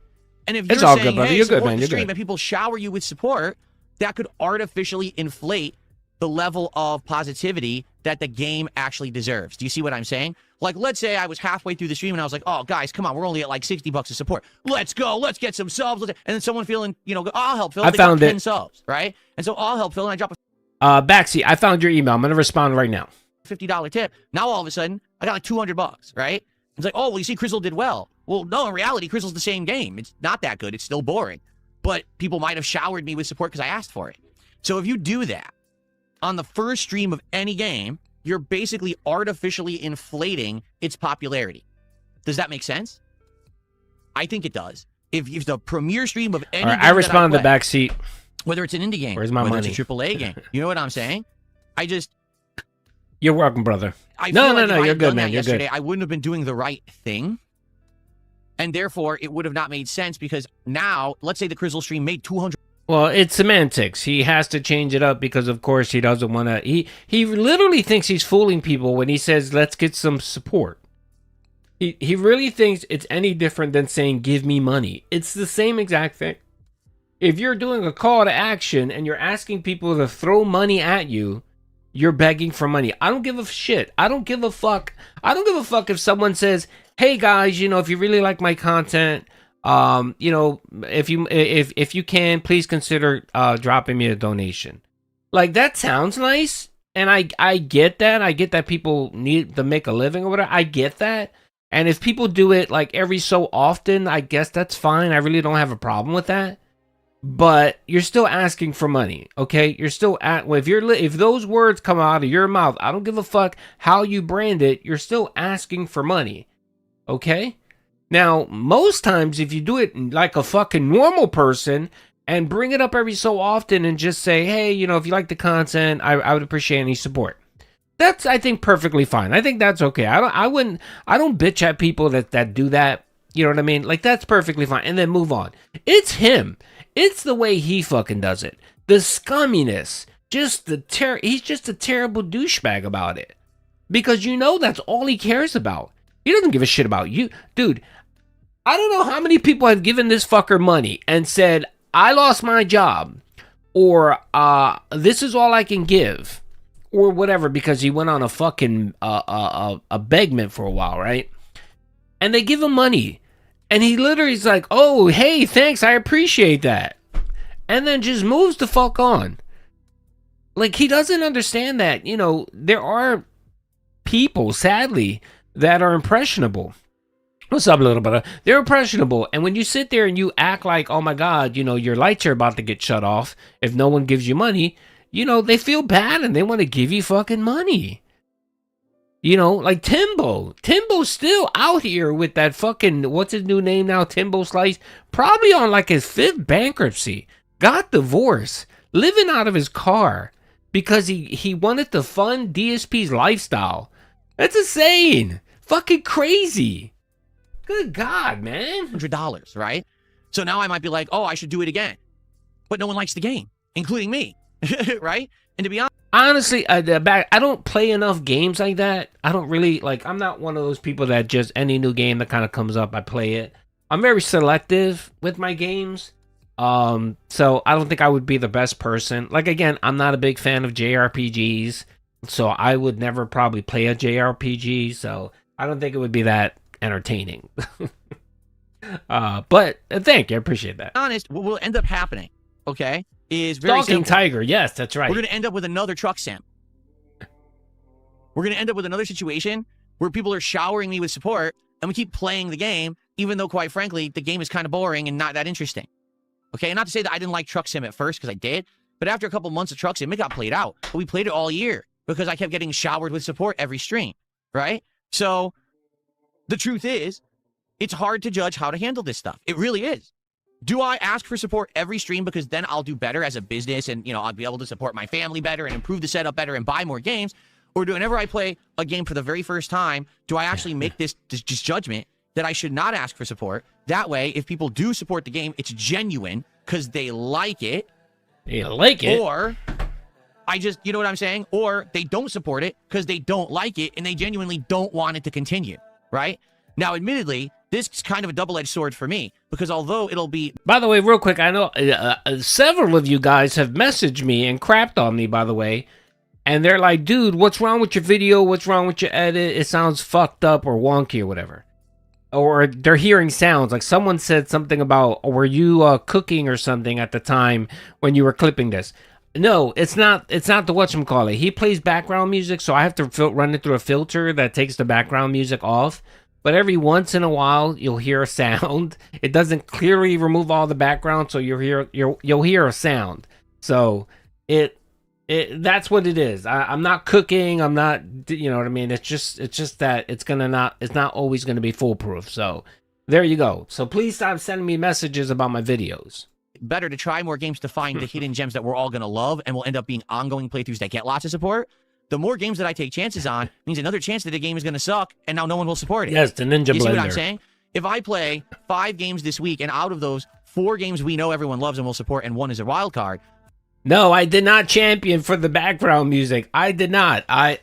And if you're it's all saying, good, brother. Hey, You're good, man. You're stream, good. and people shower you with support, that could artificially inflate the level of positivity that the game actually deserves. Do you see what I'm saying? Like, let's say I was halfway through the stream and I was like, oh, guys, come on, we're only at like $60 of support. Let's go. Let's get some subs. And then someone feeling, you know, I'll help Phil. I found 10 subs, right? And so I'll help Phil, and I drop a Backseat, I found your email. I'm going to respond right now. $50 tip. Now all of a sudden, I got like $200, right? It's like, oh, well, you see, Crystal did well. Well, no, in reality, Crystal's the same game. It's not that good. It's still boring. But people might have showered me with support because I asked for it. So if you do that on the first stream of any game, you're basically artificially inflating its popularity. Does that make sense? I think it does. If the premiere stream of any game I respond that I to the back seat. whether it's an indie game, Where's my whether money? it's a AAA game, you know what I'm saying? You're welcome, brother. I No, feel no, like no, if I you're had good, done man. that You're yesterday, good. I wouldn't have been doing the right thing. And therefore, it would have not made sense because now, let's say the Crystal stream made 200. Well, it's semantics. He has to change it up because, of course, he doesn't want to. He literally thinks he's fooling people when he says, "Let's get some support." He really thinks it's any different than saying, "Give me money." It's the same exact thing. If you're doing a call to action and you're asking people to throw money at you, you're begging for money. I don't give a shit. I don't give a fuck. I don't give a fuck if someone says, "Hey guys, you know, if you really like my content, you know, if you can, please consider dropping me a donation." Like, that sounds nice, and I get that. I get that people need to make a living or whatever. I get that. And if people do it like every so often, I guess that's fine. I really don't have a problem with that. But you're still asking for money, okay? You're still at, well, if those words come out of your mouth, I don't give a fuck how you brand it. You're still asking for money, okay? Now, most times, if you do it like a fucking normal person and bring it up every so often and just say, hey, you know, if you like the content, I would appreciate any support. That's, I think, perfectly fine. I think that's okay. I don't bitch at people that do that. You know what I mean? Like, that's perfectly fine. And then move on. It's him. It's the way he fucking does it. The scumminess. He's just a terrible douchebag about it. Because you know that's all he cares about. He doesn't give a shit about you. Dude, I don't know how many people have given this fucker money and said, I lost my job. Or, this is all I can give. Or whatever, because he went on a fucking, a begment for a while, right? And they give him money. And he literally is like, oh, hey, thanks, I appreciate that. And then just moves the fuck on. Like, he doesn't understand that, you know, there are people, sadly, that are impressionable. What's up, little brother? They're impressionable. And when you sit there and you act like, oh my God, you know, your lights are about to get shut off if no one gives you money, you know, they feel bad and they want to give you fucking money. You know, like Timbo. Timbo's still out here with that fucking, what's his new name now? Timbo Slice. Probably on like his 5th bankruptcy. Got divorced. Living out of his car. Because he wanted to fund DSP's lifestyle. That's insane. Fucking crazy. Good God, man. $100, right? So now I might be like, oh, I should do it again. But no one likes the game, including me. Right? And to be honest, honestly, I don't play enough games like that. I don't really, like, I'm not one of those people that just any new game that kind of comes up, I play it. I'm very selective with my games. So I don't think I would be the best person. Like, again, I'm not a big fan of JRPGs, so I would never probably play a JRPG, so I don't think it would be that entertaining. But thank you, I appreciate that. Honest, what will end up happening, okay, is very Stalking simple. Tiger, yes, that's right. We're going to end up with another truck sim. We're going to end up with another situation where people are showering me with support and we keep playing the game, even though, quite frankly, the game is kind of boring and not that interesting. Okay, and not to say that I didn't like truck sim at first, because I did, but after a couple months of truck sim, it got played out. But we played it all year because I kept getting showered with support every stream, right? So the truth is, it's hard to judge how to handle this stuff. It really is. Do I ask for support every stream because then I'll do better as a business and, you know, I'll be able to support my family better and improve the setup better and buy more games? Or do whenever I play a game for the very first time, do I actually make this just judgment that I should not ask for support? That way, if people do support the game, it's genuine because they like it. They like it. Or I just, you know what I'm saying? Or they don't support it because they don't like it and they genuinely don't want it to continue, right? Now, admittedly, this is kind of a double-edged sword for me, because although it'll be... By the way, real quick, I know several of you guys have messaged me and crapped on me, by the way, and they're like, dude, what's wrong with your video? What's wrong with your edit? It sounds fucked up or wonky or whatever. Or they're hearing sounds, like someone said something about, were you cooking or something at the time when you were clipping this? No, it's not the whatchamacallit. He plays background music, so I have to run it through a filter that takes the background music off. but every once in a while you'll hear a sound. It doesn't clearly remove all the background, so you'll hear a sound. So that's what it is. I'm not cooking. I'm not, you know what I mean? It's just that it's not always gonna be foolproof. So there you go. So please stop sending me messages about my videos. Better to try more games to find the hidden gems that we're all going to love and will end up being ongoing playthroughs that get lots of support. The more games that I take chances on means another chance that the game is going to suck and now no one will support it. Yes, the Ninja Blender. You see what I'm saying? If I play 5 games this week and out of those 4 games we know everyone loves and will support and 1 is a wild card. No, I did not champion for the background music. I did not. I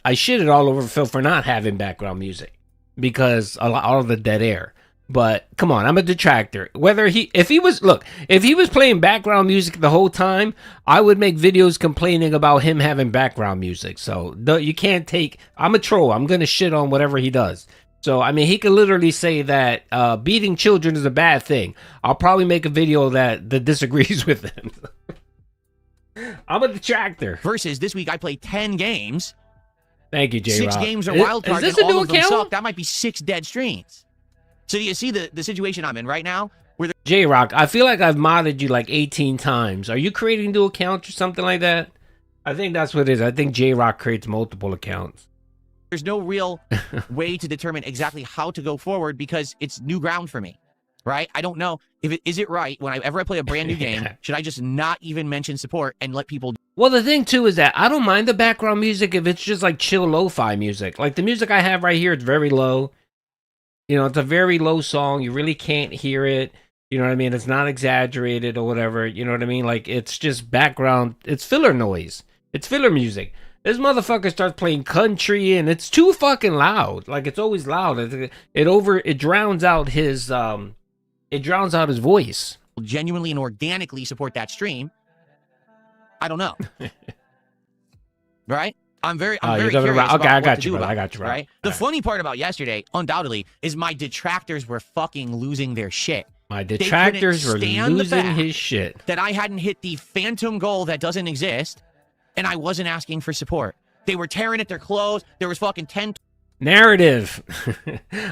shitted all over Phil for not having background music because all of the dead air. But come on, I'm a detractor. If he was playing background music the whole time, I would make videos complaining about him having background music. So you can't take. I'm a troll. I'm gonna shit on whatever he does. So I mean, he could literally say that beating children is a bad thing. I'll probably make a video that disagrees with him. I'm a detractor. Versus this week, I played 10 games. Thank you, J. 6 games are wild cards, Is this and a new all of them account? suck. That might be 6 dead streams. So do you see the situation I'm in right now? Where J-Rock, I feel like I've modded you like 18 times. Are you creating new accounts or something like that? I think that's what it is. I think J-Rock creates multiple accounts. there's no real way to determine exactly how to go forward because it's new ground for me, right? I don't know if is it right whenever I play a brand new game, should I just not even mention support and let people... Well, the thing, too, is that I don't mind the background music if it's just, like, chill lo-fi music. Like, the music I have right here, it's very low. You know, it's a very low song. You really can't hear it. You know what I mean? It's not exaggerated or whatever. You know what I mean? Like, it's just background. It's filler noise. It's filler music. This motherfucker starts playing country, and it's too fucking loud. Like, it's always loud. It drowns out his, voice. Genuinely and organically support that stream. I don't know. Right? I'm very curious about okay, I what got to you, do bro. about I got you, it, bro. right? The funny part about yesterday, undoubtedly, is my detractors were fucking losing their shit. My detractors were losing his shit. That I hadn't hit the phantom goal that doesn't exist, and I wasn't asking for support. They were tearing at their clothes. There was fucking 10... Narrative.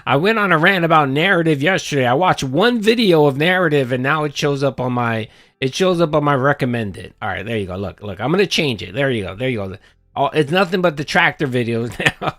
I went on a rant about narrative yesterday. I watched one video of narrative, and now it shows up on my recommended. All right, there you go. Look. I'm gonna change it. There you go. Oh, it's nothing but detractor videos now.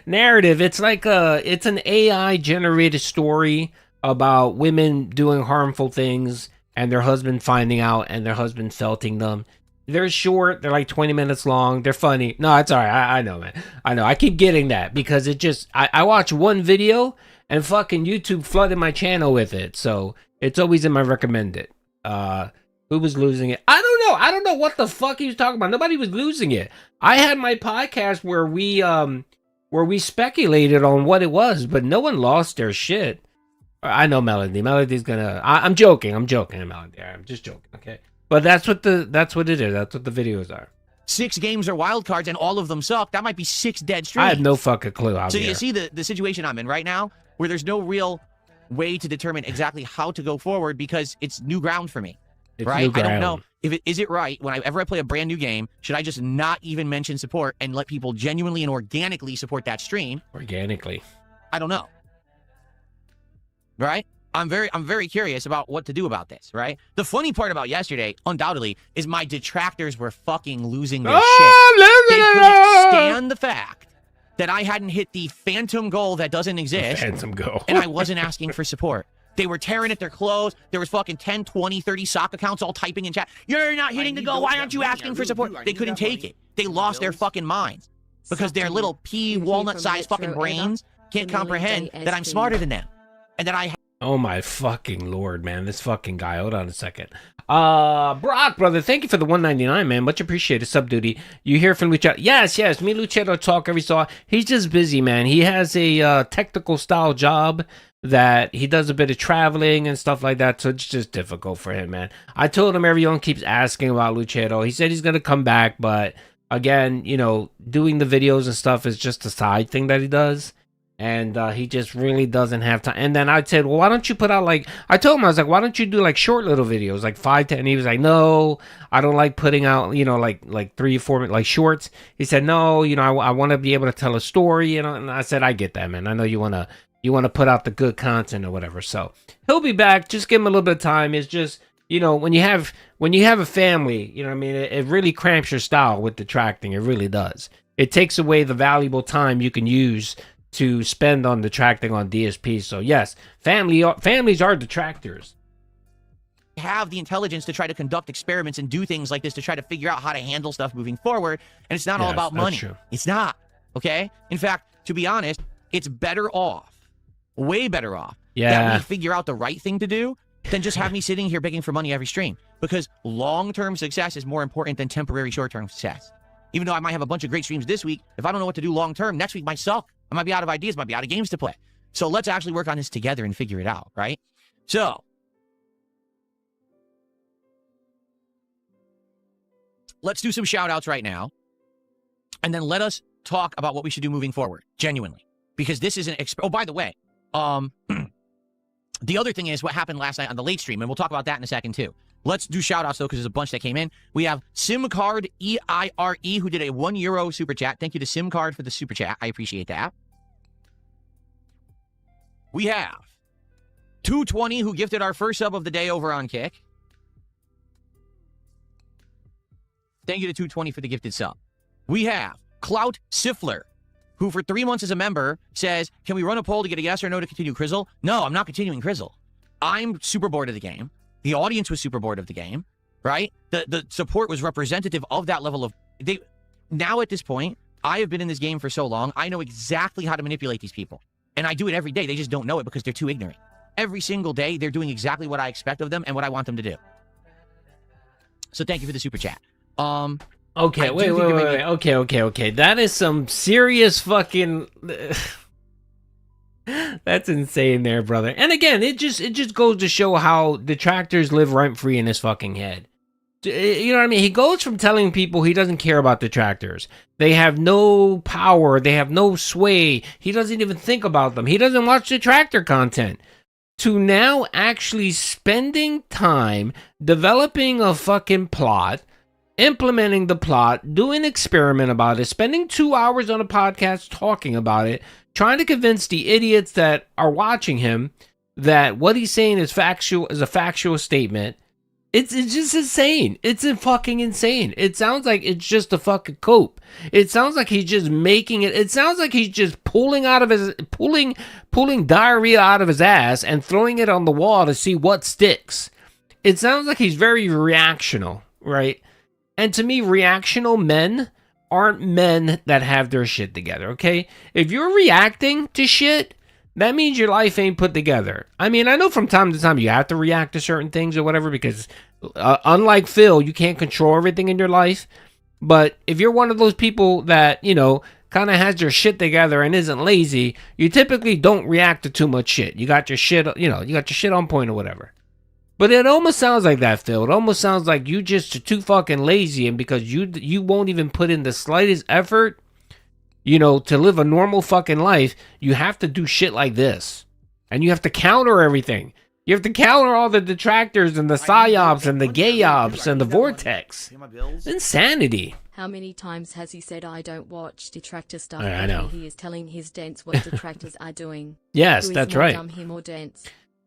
Narrative. It's like it's an AI generated story about women doing harmful things and their husband finding out and their husband felting them. They're short. They're like 20 minutes long. They're funny. No, it's all right. I know, man. I know. I keep getting that because it just... I watch one video and fucking YouTube flooded my channel with it. So it's always in my recommended. Who was losing it? I don't know. I don't know what the fuck he was talking about. Nobody was losing it. I had my podcast where we speculated on what it was, but no one lost their shit. I know Melody. Melody's gonna... I'm joking, Melody. I'm just joking, okay? But that's what it is. That's what the videos are. 6 games are wild cards and all of them suck. That might be 6 dead streams. I have no fucking clue. So you see the situation I'm in right now, where there's no real way to determine exactly how to go forward because it's new ground for me. It's right? new ground. I don't know if is it right whenever I play a brand new game, should I just not even mention support and let people genuinely and organically support that stream? Organically. I don't know. Right? I'm very curious about what to do about this, right? The funny part about yesterday, undoubtedly, is my detractors were fucking losing their shit. They couldn't stand the fact that I hadn't hit the phantom goal that doesn't exist. Phantom goal. And I wasn't asking for support. They were tearing at their clothes. There was fucking 10, 20, 30 sock accounts all typing in chat. You're not hitting the goal. Why aren't you asking for support? They couldn't take it. They lost their fucking minds because their little pea walnut-sized fucking brains can't comprehend that I'm smarter than them and that I... Oh my fucking lord, man. This fucking guy. Hold on a second. Brock, brother, thank you for the 199, man. Much appreciated. Sub Doody. You hear from Luchero? Yes. Me and Luchero talk every so often. He's just busy, man. He has a technical style job that he does a bit of traveling and stuff like that, so it's just difficult for him, man. I told him everyone keeps asking about Luchero. He said he's gonna come back, but again, you know, doing the videos and stuff is just a side thing that he does. And he just really doesn't have time. And then I said, well, why don't you put out like, I told him, I was like, why don't you do like short little videos, like 5 to, and he was like, no, I don't like putting out, you know, like 3 or 4 like shorts. He said, no, you know, I want to be able to tell a story, you know. And I said, I get that, man. I know you want to put out the good content or whatever. So he'll be back. Just give him a little bit of time. It's just, you know, when you have a family, you know what I mean, it really cramps your style with detracting. It really does. It takes away the valuable time you can use to spend on detracting on DSP. So yes, families are detractors. Have the intelligence to try to conduct experiments and do things like this to try to figure out how to handle stuff moving forward. And it's not all about money. True. It's not. Okay? In fact, to be honest, it's better off, way better off, that we figure out the right thing to do than just have me sitting here begging for money every stream. Because long-term success is more important than temporary short-term success. Even though I might have a bunch of great streams this week, if I don't know what to do long-term, next week might suck. I might be out of ideas, might be out of games to play. So let's actually work on this together and figure it out, right? So, let's do some shout-outs right now. And then let us talk about what we should do moving forward, genuinely. Because this is an... Oh, by the way, the other thing is what happened last night on the late stream, and we'll talk about that in a second, too. Let's do shout-outs, though, because there's a bunch that came in. We have SimCard EIRE, who did a €1 super chat. Thank you to SimCard for the super chat. I appreciate that. We have 220, who gifted our first sub of the day over on Kick. Thank you to 220 for the gifted sub. We have Clout Siffler, who for 3 months as a member says, can we run a poll to get a yes or no to continue Crizzle? No, I'm not continuing Crizzle. I'm super bored of the game. The audience was super bored of the game, right? The support was representative of that level of... Now at this point, I have been in this game for so long, I know exactly how to manipulate these people. And I do it every day. They just don't know it because they're too ignorant. Every single day, they're doing exactly what I expect of them and what I want them to do. So thank you for the super chat. Okay, wait. Okay. That is some serious fucking... That's insane there, brother. And again, it just goes to show how detractors live rent-free in his fucking head. You know what I mean? He goes from telling people he doesn't care about detractors. They have no power. They have no sway. He doesn't even think about them. He doesn't watch detractor content. To now actually spending time developing a fucking plot, implementing the plot, doing an experiment about it, spending 2 hours on a podcast talking about it, trying to convince the idiots that are watching him that what he's saying is a factual statement. It's just insane. It's fucking insane. It sounds like it's just a fucking cope. It sounds like he's just making it. It sounds like he's just pulling diarrhea out of his ass and throwing it on the wall to see what sticks. It sounds like he's very reactional, right? And to me, reactional men aren't men that have their shit together, okay? If you're reacting to shit, that means your life ain't put together. I mean, I know from time to time you have to react to certain things or whatever because unlike Phil, you can't control everything in your life. But if you're one of those people that, you know, kind of has their shit together and isn't lazy, you typically don't react to too much shit. You got your shit, you got your shit on point or whatever. But it almost sounds like that, Phil. It almost sounds like you just are too fucking lazy, and because you won't even put in the slightest effort, to live a normal fucking life, you have to do shit like this. And you have to counter everything. You have to counter all the detractors and the psyops and the gayops and the vortex. Insanity. How many times has he said I don't watch detractor stuff? I know. He is telling his dents what detractors are doing. Yes, Who is that's more right. Dumb, him or dents?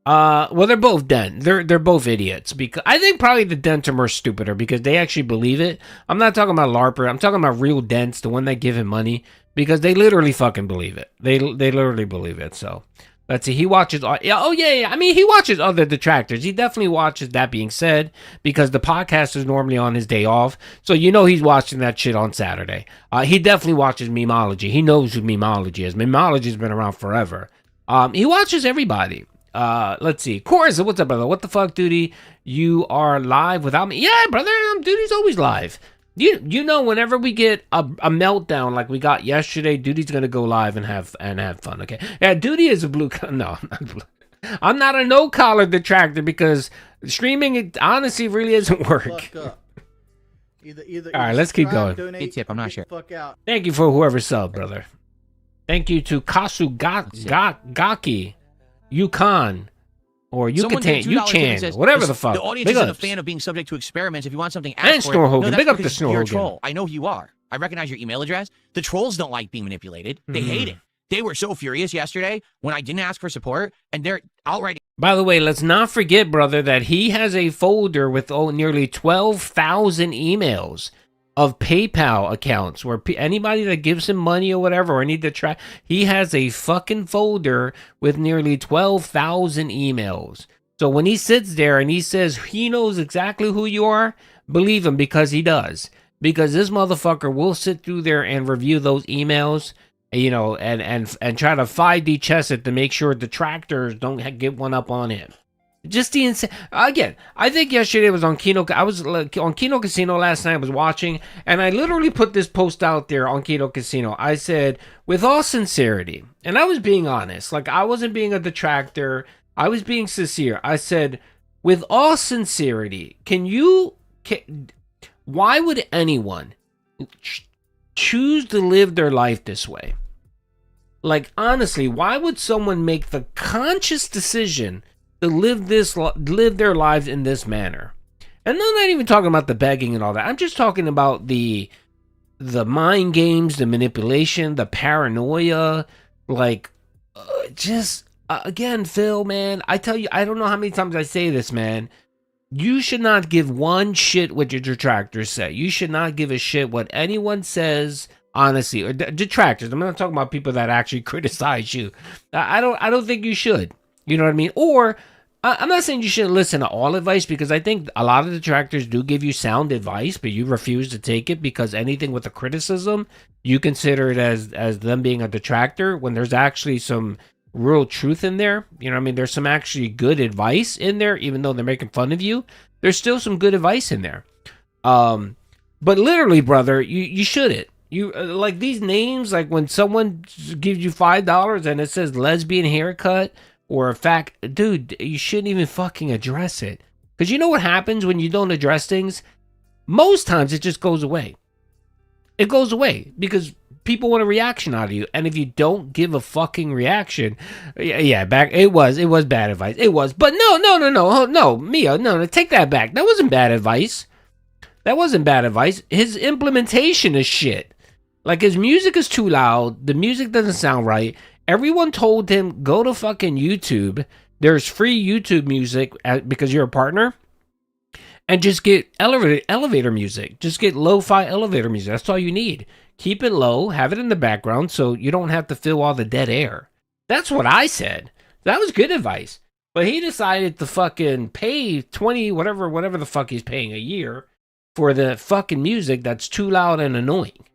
Well, they're both dent. They're both idiots. Because I think probably the dents are more stupider because they actually believe it. I'm not talking about LARPer. I'm talking about real dents, the one that give him money, because they literally fucking believe it. They literally believe it. So let's see. He watches. Yeah. I mean, he watches other detractors. He definitely watches. That being said, because the podcast is normally on his day off, so he's watching that shit on Saturday. He definitely watches Memology. He knows who Memology is. Memology's been around forever. He watches everybody. Let's see. Chorus, what's up, brother? What the fuck, Doody? You are live without me? Yeah, brother. Doody's always live. Whenever we get a meltdown like we got yesterday, Doody's gonna go live and have fun. Okay. Yeah, Doody is a blue. No, I'm not blue. I'm not a no collar detractor because streaming it honestly really doesn't work. Either all right, let's keep going. Donate, hey, tip. I'm not sure. Fuck out. Thank you for whoever subbed, brother. Thank you to Gaki, Yukon, or Yucatan, Yuchan, whatever the fuck. The audience Big isn't a ups. fan of being subject to experiments. If you want something, And ask for it. Snore Hogan. No, that's Big up to because Snore you're a Hogan. troll. I know who you are. I recognize your email address. The trolls don't like being manipulated. They hate it. They were so furious yesterday when I didn't ask for support, and they're outright. By the way, let's not forget, brother, that he has a folder with nearly 12,000 emails of PayPal accounts where anybody that gives him money or whatever, or need to try, he has a fucking folder with nearly 12,000 emails. So when he sits there and he says he knows exactly who you are, believe him, because he does. Because this motherfucker will sit through there and review those emails, you know, and try to 5D chess it to make sure detractors don't get one up on him. Just the insane. Again, I think yesterday was on Kino. I was on Kino Casino last night. I was watching, and I literally put this post out there on Kino Casino. I said, with all sincerity, and I was being honest. Like, I wasn't being a detractor. I was being sincere. I said, with all sincerity, why would anyone choose to live their life this way? Like, honestly, why would someone make the conscious decision to live their lives in this manner? And I'm not even talking about the begging and all that. I'm just talking about the mind games, the manipulation, the paranoia. Like, again, Phil, man, I tell you, I don't know how many times I say this, man. You should not give one shit what your detractors say. You should not give a shit what anyone says, honestly. Or detractors. I'm not talking about people that actually criticize you. I don't think you should. You know what I mean? Or, I'm not saying you shouldn't listen to all advice, because I think a lot of detractors do give you sound advice, but you refuse to take it because anything with a criticism, you consider it as them being a detractor, when there's actually some real truth in there. You know what I mean? There's some actually good advice in there, even though they're making fun of you. There's still some good advice in there. But literally, brother, you shouldn't. You like these names, like when someone gives you $5 and it says lesbian haircut, or a fact, dude, you shouldn't even fucking address it. Because you know what happens when you don't address things? Most times it just goes away. It goes away because people want a reaction out of you. And if you don't give a fucking reaction, it was bad advice. It was. But no, Mia, no, take that back. That wasn't bad advice. That wasn't bad advice. His implementation is shit. Like, his music is too loud. The music doesn't sound right. Everyone told him, go to fucking YouTube. There's free YouTube music because you're a partner. And just get elevator music. Just get lo-fi elevator music. That's all you need. Keep it low. Have it in the background so you don't have to fill all the dead air. That's what I said. That was good advice. But he decided to fucking pay 20, whatever the fuck he's paying a year for the fucking music that's too loud and annoying.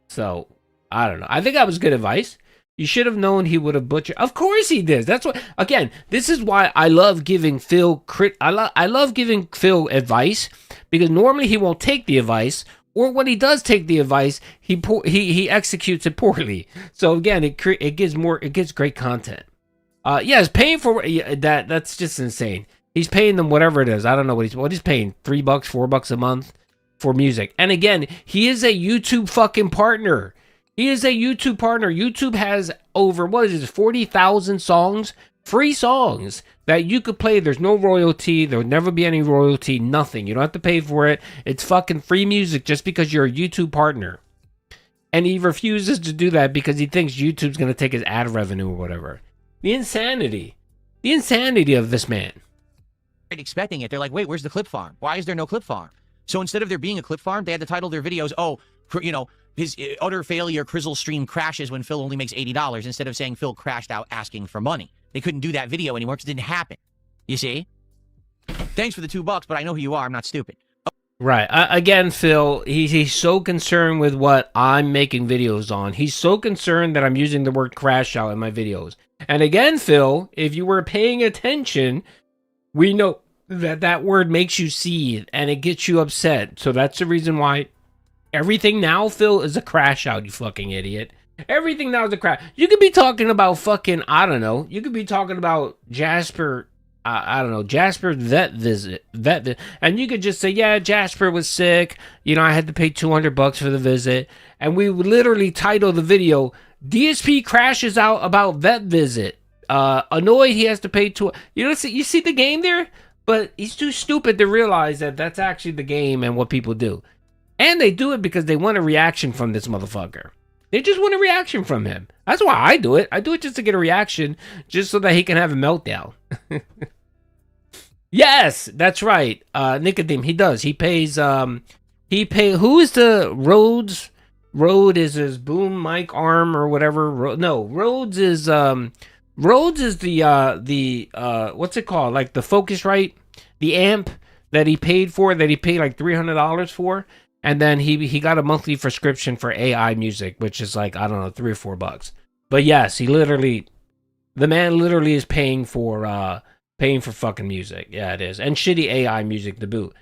So, I don't know. I think that was good advice. You should have known he would have butchered. Of course he did. That's what. Again, this is why I love giving Phil I love giving Phil advice, because normally he won't take the advice, or when he does take the advice, he executes it poorly. So again, it gives great content. Yes, paying for that's just insane. He's paying them whatever it is. I don't know what he's paying, $3, $4 a month for music. And again, he is a YouTube fucking partner. He is a YouTube partner. YouTube has over, 40,000 songs, free songs that you could play. There's no royalty. There'll never be any royalty, nothing. You don't have to pay for it. It's fucking free music just because you're a YouTube partner. And he refuses to do that because he thinks YouTube's going to take his ad revenue or whatever. The insanity of this man. Expecting it. They're like, wait, where's the clip farm? Why is there no clip farm? So instead of there being a clip farm, they had to title their videos, his utter failure Crizzle stream crashes when Phil only makes $80, instead of saying Phil crashed out asking for money. They couldn't do that video anymore because it didn't happen. You see? Thanks for the $2, but I know who you are. I'm not stupid. Right. Again, Phil, he's so concerned with what I'm making videos on. He's so concerned that I'm using the word crash out in my videos. And again, Phil, if you were paying attention, we know that word makes you seethe and it gets you upset. So that's the reason why everything now, Phil, is a crash out, you fucking idiot. Everything now is a crash. You could be talking about fucking, I don't know. You could be talking about Jasper, Jasper's vet visit. And you could just say, yeah, Jasper was sick. I had to pay $200 for the visit. And we would literally title the video, DSP crashes out about vet visit. Annoyed he has to pay to. You see the game there, but he's too stupid to realize that that's actually the game and what people do. And they do it because they want a reaction from this motherfucker. They just want a reaction from him. That's why I do it. I do it just to get a reaction, just so that he can have a meltdown. Yes, that's right. Nicodeme, he does. He pays. Who is the Rhodes? Rode is his boom mic arm or whatever. Rhodes is the what's it called? Like the Focusrite, the amp that he paid for, that he paid like $300 for, and then he got a monthly subscription for AI music, which is like, I don't know, $3 or $4. But yes, the man literally is paying for fucking music. Yeah, it is, and shitty AI music to boot.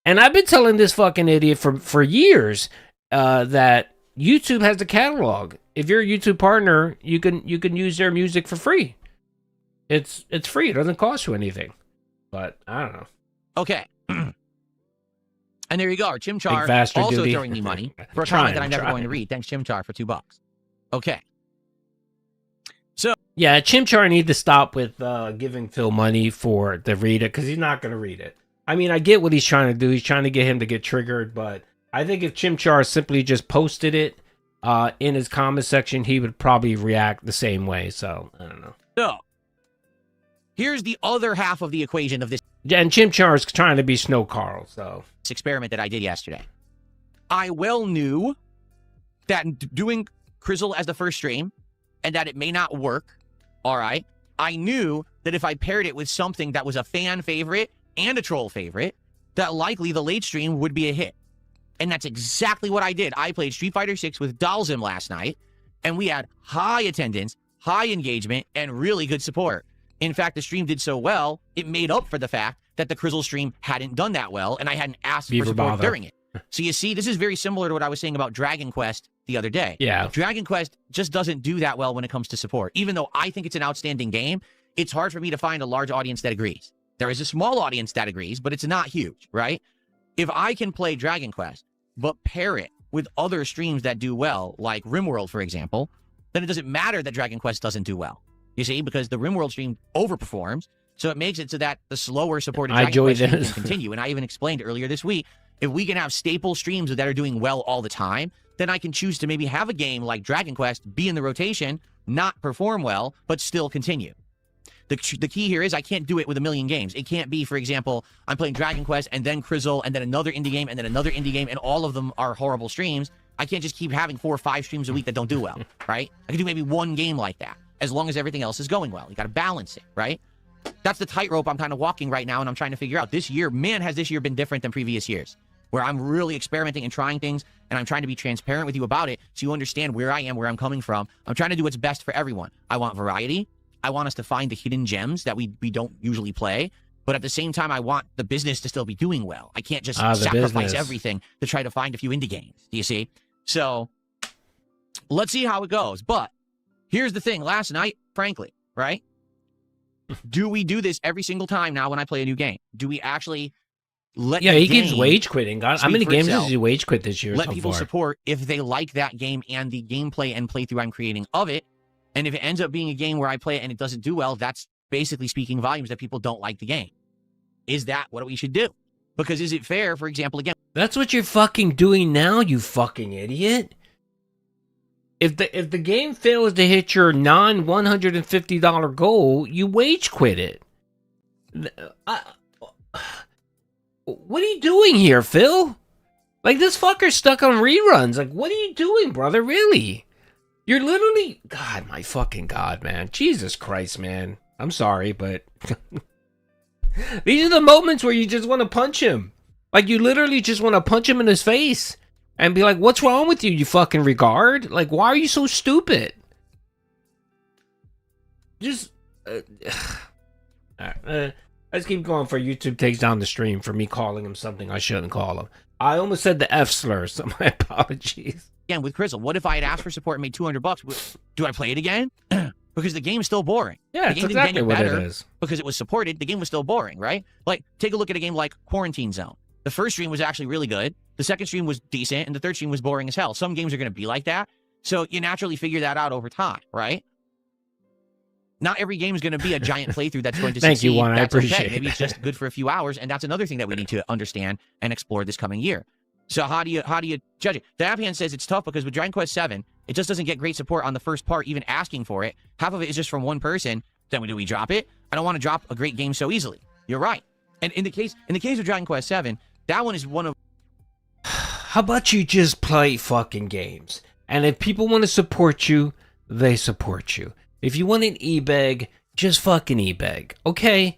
And I've been telling this fucking idiot for years that YouTube has the catalog. If you're a YouTube partner, you can use their music for free. It's free. It doesn't cost you anything. But I don't know. Okay. And there you go. Chimchar faster, also Doody. throwing me money for a comment that I'm never going to read. Thanks, Chimchar, for $2. Okay. So yeah, Chimchar need to stop with giving Phil money to read it, because he's not going to read it. I mean, I get what he's trying to do. He's trying to get him to get triggered, but I think if Chimchar simply just posted it in his comment section, he would probably react the same way. So, I don't know. So, here's the other half of the equation of this. And Chimchar is trying to be Snow Carl, so. This experiment that I did yesterday. I well knew that doing Crizzle as the first stream and that it may not work, all right? I knew that if I paired it with something that was a fan favorite and a troll favorite, that likely the late stream would be a hit. And that's exactly what I did. I played Street Fighter 6 with Dalzim last night, and we had high attendance, high engagement, and really good support. In fact, the stream did so well, it made up for the fact that the Crizzle stream hadn't done that well, and I hadn't asked for support during it. So you see, this is very similar to what I was saying about Dragon Quest the other day. Yeah. Dragon Quest just doesn't do that well when it comes to support. Even though I think it's an outstanding game, it's hard for me to find a large audience that agrees. There is a small audience that agrees, but it's not huge, right? If I can play Dragon Quest, but pair it with other streams that do well, like RimWorld, for example, then it doesn't matter that Dragon Quest doesn't do well. You see, because the RimWorld stream overperforms, so it makes it so that the slower supported Dragon Quest stream can continue. And I even explained earlier this week, if we can have staple streams that are doing well all the time, then I can choose to maybe have a game like Dragon Quest be in the rotation, not perform well, but still continue. The key here is I can't do it with a million games. It can't be, for example, I'm playing Dragon Quest and then Crizzle and then another indie game and then another indie game, and all of them are horrible streams. I can't just keep having 4 or 5 streams a week that don't do well, right? I can do maybe one game like that, as long as everything else is going well. You got to balance it, right? That's the tightrope I'm kind of walking right now, and I'm trying to figure out. This year, man, has this year been different than previous years, where I'm really experimenting and trying things, and I'm trying to be transparent with you about it so you understand where I am, where I'm coming from. I'm trying to do what's best for everyone. I want variety. I want us to find the hidden gems that we don't usually play, but at the same time, I want the business to still be doing well. I can't just sacrifice everything to try to find a few indie games. Do you see? So let's see how it goes. But here's the thing. Last night, frankly, right? Do we do this every single time now when I play a new game? Do we actually let he keeps wage quitting. God, how many games has he wage quit this year? Let people support if they like that game and the gameplay and playthrough I'm creating of it. And if it ends up being a game where I play it and it doesn't do well, that's basically speaking volumes that people don't like the game. Is that what we should do? Because is it fair, for example, again... That's what you're fucking doing now, you fucking idiot. If the game fails to hit your non-$150 goal, you wage quit it. What are you doing here, Phil? Like, this fucker's stuck on reruns. Like, what are you doing, brother? Really? You're literally... God, my fucking God, man. Jesus Christ, man. I'm sorry, but... These are the moments where you just want to punch him. Like, you literally just want to punch him in his face and be like, what's wrong with you, you fucking regard? Like, why are you so stupid? Just... let's keep going for YouTube takes down the stream for me calling him something I shouldn't call him. I almost said the F slur, so my apologies. Again, with Crizzle, what if I had asked for support and made $200? Do I play it again? Because the game is still boring. Yeah, the game that's exactly what it is. Because it was supported, the game was still boring, right? Like, take a look at a game like Quarantine Zone. The first stream was actually really good. The second stream was decent, and the third stream was boring as hell. Some games are going to be like that. So you naturally figure that out over time, right? Not every game is going to be a giant playthrough that's going to Thank succeed. you, Juan. I That's appreciate okay. Maybe it's just good for a few hours, and that's another thing that we need to understand and explore this coming year. So how do you judge it? The Appian says it's tough because with Dragon Quest 7, it just doesn't get great support on the first part, even asking for it. Half of it is just from one person. Then do we drop it? I don't want to drop a great game so easily. You're right. And in the case of Dragon Quest 7, that one is one of. How about you just play fucking games? And if people want to support you, they support you. If you want an e-bag, just fucking e-bag, okay?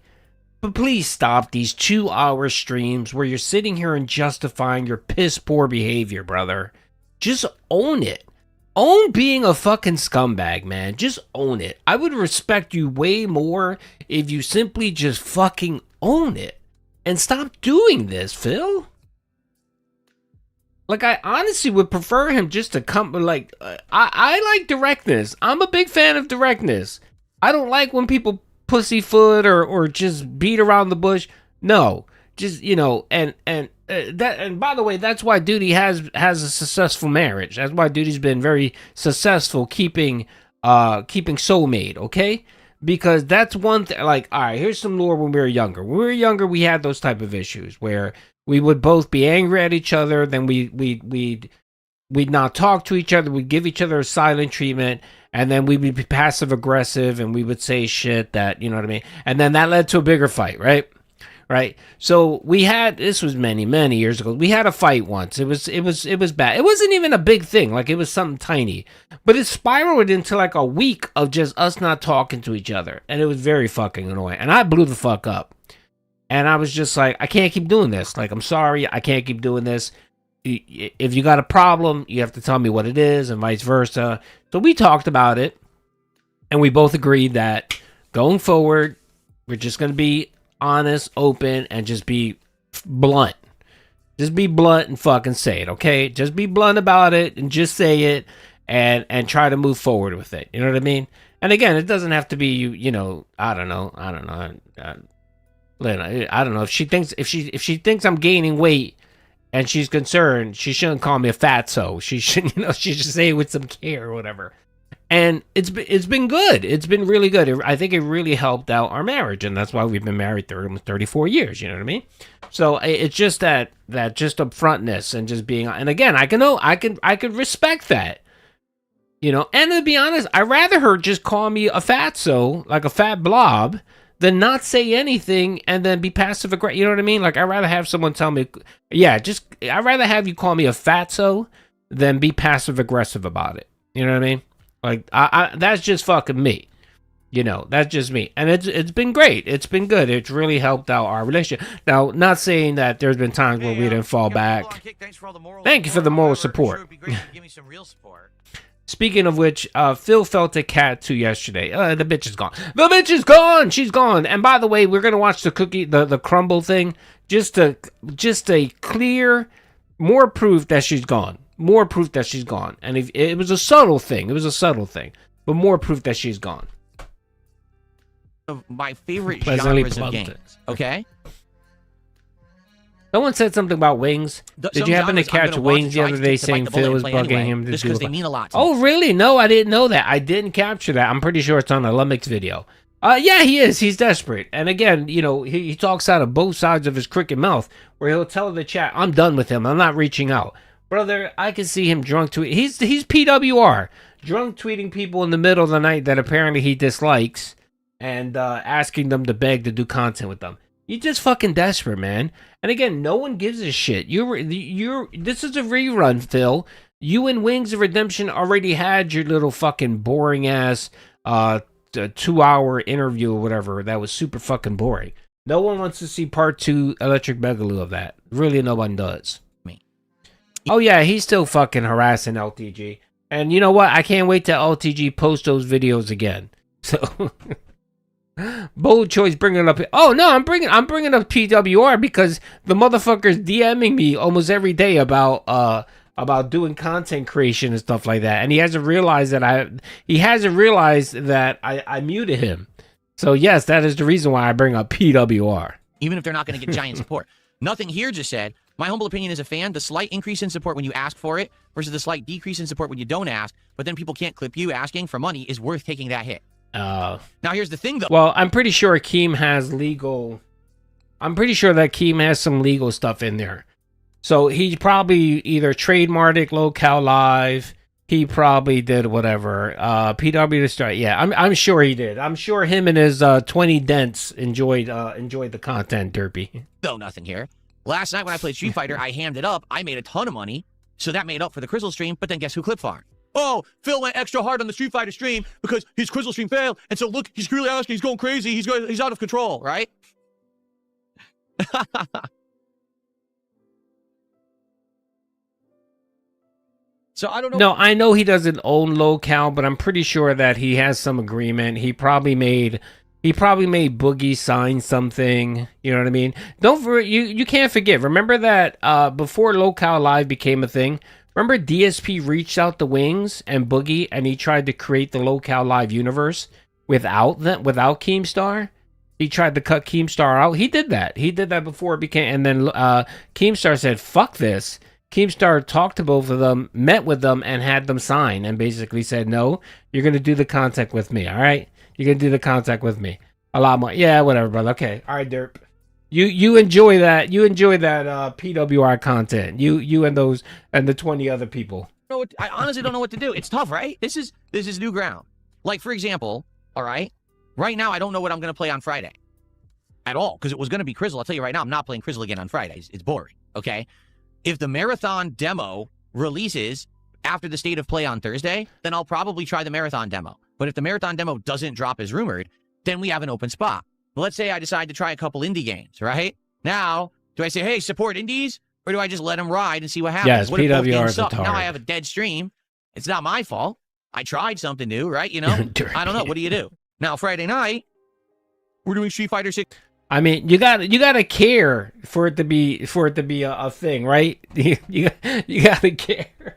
But please stop these 2-hour streams where you're sitting here and justifying your piss poor behavior, brother. Just own it. Own being a fucking scumbag, man. Just own it. I would respect you way more if you simply just fucking own it. And stop doing this, Phil. Like, I honestly would prefer him just to come, like, I like directness. I'm a big fan of directness. I don't like when people pussyfoot or just beat around the bush. No, just, you know, and by the way, that's why Doody has a successful marriage. That's why Doody's been very successful keeping soulmate, okay? Because that's one thing. Like, all right, here's some lore. When we were younger, we had those type of issues where we would both be angry at each other, then we'd not talk to each other, we'd give each other a silent treatment, and then we would be passive aggressive, and we would say shit that, you know what I mean? And then that led to a bigger fight, right? Right? So we had, this was many years ago, we had a fight once. It was bad. It wasn't even a big thing, like it was something tiny. But it spiraled into like a week of just us not talking to each other. And it was very fucking annoying. And I blew the fuck up. And I was just like, I can't keep doing this. Like, I'm sorry, I can't keep doing this. If you got a problem, you have to tell me what it is, and vice versa. So we talked about it, and we both agreed that going forward, we're just going to be honest, open, and just be blunt. Just be blunt and fucking say it, okay? Just be blunt about it and just say it and try to move forward with it. You know what I mean? And again, it doesn't have to be, you know, I don't know. I don't know if she thinks I'm gaining weight and she's concerned, she shouldn't call me a fatso. She should, you know, she should say it with some care or whatever. And it's been good. It's been really good. I think it really helped out our marriage, and that's why we've been married 34 years. You know what I mean? So it's just that just upfrontness and just being. And again, I can respect that. You know, and to be honest, I'd rather her just call me a fatso, like a fat blob, than not say anything and then be passive aggressive. You know what I mean? Like, I'd rather have someone tell me, I'd rather have you call me a fatso than be passive aggressive about it. You know what I mean? Like, I that's just fucking me. You know, that's just me. And it's been great. It's been good. It's really helped out our relationship. Now, not saying that there's been times where we didn't fall back. Thank you for the moral support. Speaking of which, Phil felt a cat too yesterday. The bitch is gone. The bitch is gone. She's gone. And by the way, we're gonna watch the cookie, the crumble thing, just a clear, more proof that she's gone. More proof that she's gone. And if it was a subtle thing, but more proof that she's gone. Of my favorite genres of games. Okay. Someone said something about wings. Did you happen to catch Wings the other day saying Phil was bugging him to do because they mean a lot. Oh, really? No, I didn't know that. I didn't capture that. I'm pretty sure it's on a Lumix video. Yeah, he is. He's desperate. And again, you know, he talks out of both sides of his crooked mouth, where he'll tell the chat, I'm done with him. I'm not reaching out. Brother, I can see him drunk tweet. He's PWR. Drunk tweeting people in the middle of the night that apparently he dislikes and asking them to beg to do content with them. You're just fucking desperate, man. And again, no one gives a shit. This is a rerun, Phil. You and Wings of Redemption already had your little fucking boring ass 2-hour interview or whatever. That was super fucking boring. No one wants to see part 2 Electric Begaloo of that. Really, no one does. Me. Oh yeah, he's still fucking harassing LTG. And you know what? I can't wait till LTG post those videos again. So. Bold choice bringing it up. Oh no, I'm bringing up PWR because the motherfucker's DMing me almost every day about doing content creation and stuff like that, and he hasn't realized that I muted him. So yes, that is the reason why I bring up PWR. Even if they're not going to get giant support. Nothing here just said My humble opinion as a fan, the slight increase in support when you ask for it versus the slight decrease in support when you don't ask, but then people can't clip you asking for money is worth taking that hit. Now, here's the thing, though. Well, I'm pretty sure Keem has legal... I'm pretty sure that Keem has some legal stuff in there. So he probably either trademarked it, Locale Live. He probably did whatever. PW to start. Yeah, I'm sure he did. I'm sure him and his 20 dents enjoyed the content, Derpy. Though nothing here. Last night when I played Street Fighter, I hammed it up. I made a ton of money, so that made up for the Crystal stream. But then guess who clip farmed? Oh, Phil went extra hard on the Street Fighter stream because his Crystal stream failed, and so look, he's really asking, he's going crazy, he's out of control, right? So I don't know. No, I know he doesn't own Locale, but I'm pretty sure that he has some agreement. He probably made Boogie sign something. You know what I mean? You can't forget. Remember that before Locale Live became a thing. Remember DSP reached out to Wings and Boogie, and he tried to create the Locale Live universe without Keemstar. He tried to cut Keemstar out. He did that. He did that before it became. And then Keemstar said, "Fuck this." Keemstar talked to both of them, met with them, and had them sign, and basically said, "No, you're gonna do the contact with me. All right, you're gonna do the contact with me. A lot more. Yeah, whatever, brother. Okay, all right, Derp. You enjoy that. You enjoy that PWR content. You and those and the 20 other people. I honestly don't know what to do. It's tough, right? This is new ground. Like, for example, all right, right now I don't know what I'm gonna play on Friday at all because it was gonna be Crizzle. I'll tell you right now, I'm not playing Crizzle again on Fridays. It's boring. Okay. If the Marathon demo releases after the State of Play on Thursday, then I'll probably try the Marathon demo. But if the Marathon demo doesn't drop as rumored, then we have an open spot. But let's say I decide to try a couple indie games, right? Now, do I say, hey, support indies? Or do I just let them ride and see what happens? Yes, what if both PWR games is suck? a Now I have a dead stream. It's not my fault. I tried something new, right? You know? I don't know. What do you do? Now, Friday night, we're doing Street Fighter 6. I mean, you gotta care for it to be a thing, right? you gotta care.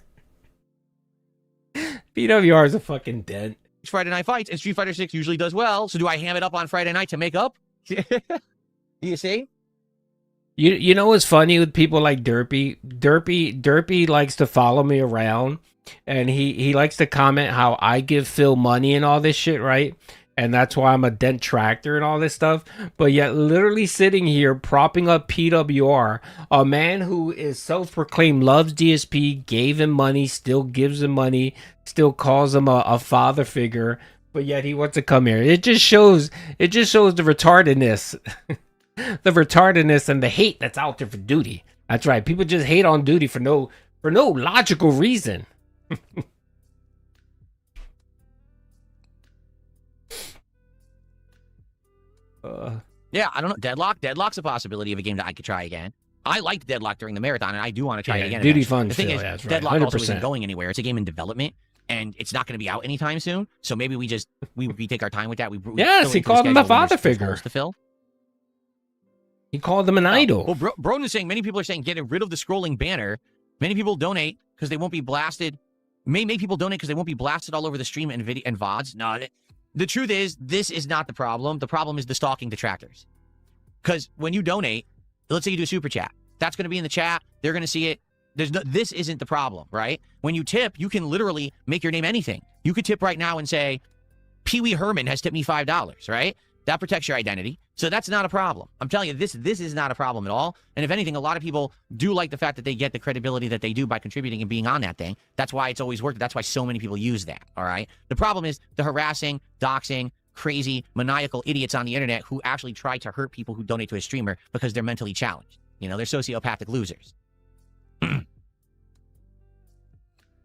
PWR is a fucking dent. Friday night fights, and Street Fighter 6 usually does well. So do I ham it up on Friday night to make up? You see? You know what's funny with people like Derpy? Derpy likes to follow me around, and he likes to comment how I give Phil money and all this shit, right? And that's why I'm a dent tractor and all this stuff. But yet literally sitting here propping up PWR, a man who is self-proclaimed loves DSP, gave him money, still gives him money, still calls him a father figure, but yet he wants to come here. It just shows the retardedness. The retardedness and the hate that's out there for Doody. That's right. People just hate on Doody for no logical reason. Yeah, I don't know. Deadlock's a possibility of a game that I could try again. I liked Deadlock during the marathon, and I do want to try it again. Duty fun. The thing is, right. Deadlock also isn't going anywhere. It's a game in development, and it's not going to be out anytime soon. So maybe we take our time with that. Yes, he called him a father figure to fill. He called him an idol. Well, Broden is saying many people are saying getting rid of the scrolling banner. Many people donate because they won't be blasted. Many people donate because they won't be blasted all over the stream and video and VODs. No, the truth is, this is not the problem. The problem is the stalking detractors. Because when you donate, let's say you do a super chat, that's going to be in the chat. They're going to see it. This isn't the problem, right? When you tip, you can literally make your name anything. You could tip right now and say, Pee Wee Herman has tipped me $5, right? That protects your identity. So that's not a problem. I'm telling you, this is not a problem at all. And if anything, a lot of people do like the fact that they get the credibility that they do by contributing and being on that thing. That's why it's always worked. That's why so many people use that, all right? The problem is the harassing, doxing, crazy, maniacal idiots on the internet who actually try to hurt people who donate to a streamer because they're mentally challenged. You know, they're sociopathic losers.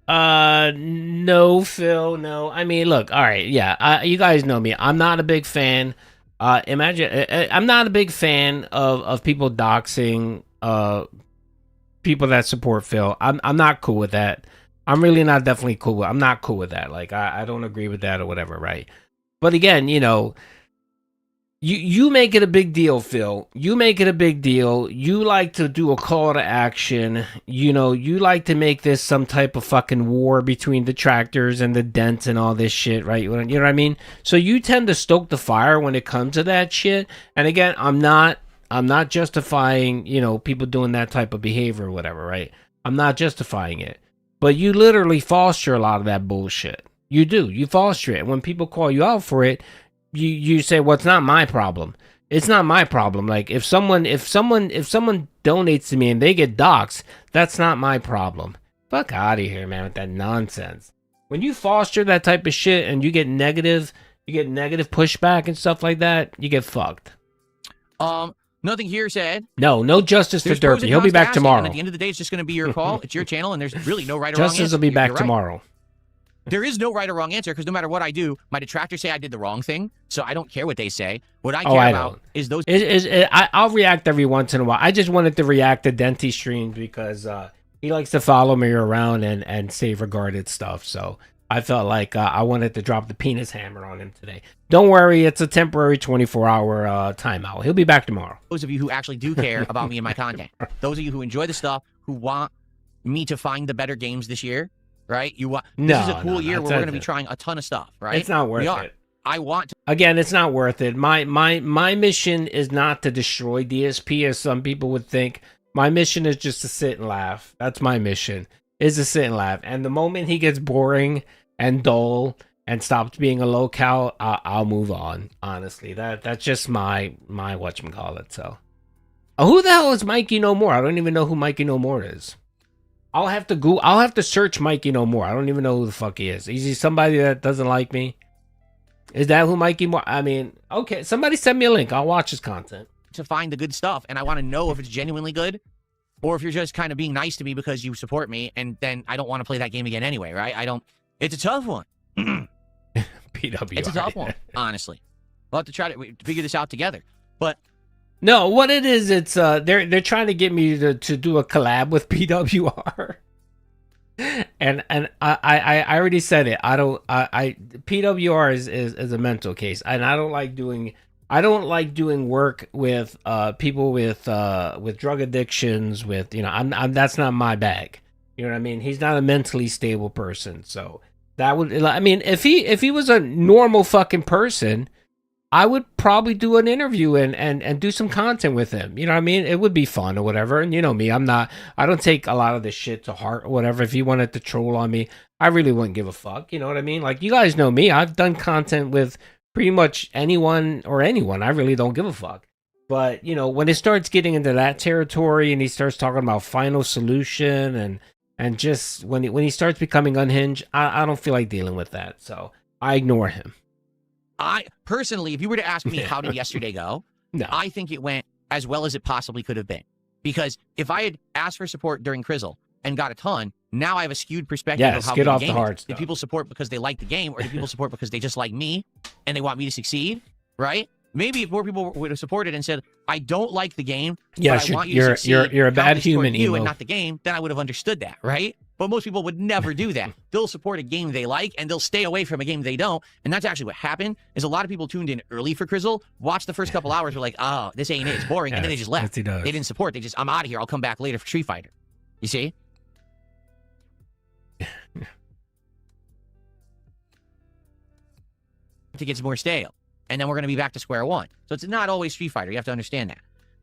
No, Phil, no. I mean, look, all right, yeah, you guys know me. I'm not a big fan. I'm not a big fan of people doxing people that support Phil. I'm not cool with that. I'm really not definitely cool with. I'm not cool with that. Like I don't agree with that or whatever, right? But again, you know, you make it a big deal, Phil. You make it a big deal. You like to do a call to action. You know, you like to make this some type of fucking war between the tractors and the dents and all this shit, right? You know what I mean? So you tend to stoke the fire when it comes to that shit. And again, I'm not I'm not justifying, you know, people doing that type of behavior or whatever, right? I'm not justifying it. But you literally foster a lot of that bullshit. You do. You foster it. When people call you out for it, you say, well, it's not my problem. It's not my problem. Like if someone donates to me and they get doxxed, that's not my problem. Fuck out of here, man, with that nonsense. When you foster that type of shit and you get negative pushback and stuff like that, you get fucked. Nothing here said. No justice for Derpy. He'll be back tomorrow. And at the end of the day, it's just going to be your call. It's your channel, and there's really no right or wrong answer. Justice will be back right. tomorrow. There is no right or wrong answer because no matter what I do, my detractors say I did the wrong thing, so I don't care what they say. What I care about is those. I'll react every once in a while. I just wanted to react to Denty streams because he likes to follow me around and say regarded stuff. So I felt like I wanted to drop the penis hammer on him today. Don't worry, it's a temporary 24-hour timeout. He'll be back tomorrow. Those of you who actually do care about me and my content, those of you who enjoy the stuff, who want me to find the better games this year. Right? This is a cool year where we're going to be trying a ton of stuff, right? It's not worth it. I want to. Again, it's not worth it. My mission is not to destroy DSP as some people would think. My mission is just to sit and laugh. That's my mission, is to sit and laugh. And the moment he gets boring and dull and stops being a locale, I'll move on. Honestly, that's just my whatchamacallit. So, who the hell is Mikey No More? I don't even know who Mikey No More is. I'll have to search Mikey No More. I don't even know who the fuck he is. Is he somebody that doesn't like me? Is that who Mikey More? I mean, okay, somebody send me a link. I'll watch his content. To find the good stuff, and I want to know if it's genuinely good, or if you're just kind of being nice to me because you support me, and then I don't want to play that game again anyway, right? It's a tough one. PWR. It's a tough one, honestly. We'll have to try to figure this out together. But no, what it is, it's they're trying to get me to do a collab with PWR, and I already said it. PWR is a mental case, and I don't like doing work with people with drug addictions, with, you know, I'm that's not my bag. You know what I mean? He's not a mentally stable person, so that would, I mean, if he was a normal fucking person, I would probably do an interview and do some content with him. You know what I mean? It would be fun or whatever. And you know me, I don't take a lot of this shit to heart or whatever. If he wanted to troll on me, I really wouldn't give a fuck. You know what I mean? Like, you guys know me. I've done content with pretty much anyone. I really don't give a fuck. But, you know, when it starts getting into that territory and he starts talking about final solution and just when he starts becoming unhinged, I don't feel like dealing with that. So I ignore him. I personally, if you were to ask me how did yesterday go, no. I think it went as well as it possibly could have been. Because if I had asked for support during Crizzle and got a ton, now I have a skewed perspective of how get good off the the game hard is. stuff. Do people support because they like the game, or do people support because they just like me and they want me to succeed? Right? Maybe if more people would have supported and said, I don't like the game, yes, but I want you to succeed, you're a bad human, you and not the game, then I would have understood that, right? But most people would never do that. They'll support a game they like, and they'll stay away from a game they don't. And that's actually what happened, is a lot of people tuned in early for Crizzle, watched the first couple hours, were like, oh, this ain't it, it's boring, and then they just left. They didn't support. They just, I'm out of here, I'll come back later for Street Fighter. You see? It gets more stale. And then we're going to be back to square one. So it's not always Street Fighter. You have to understand that.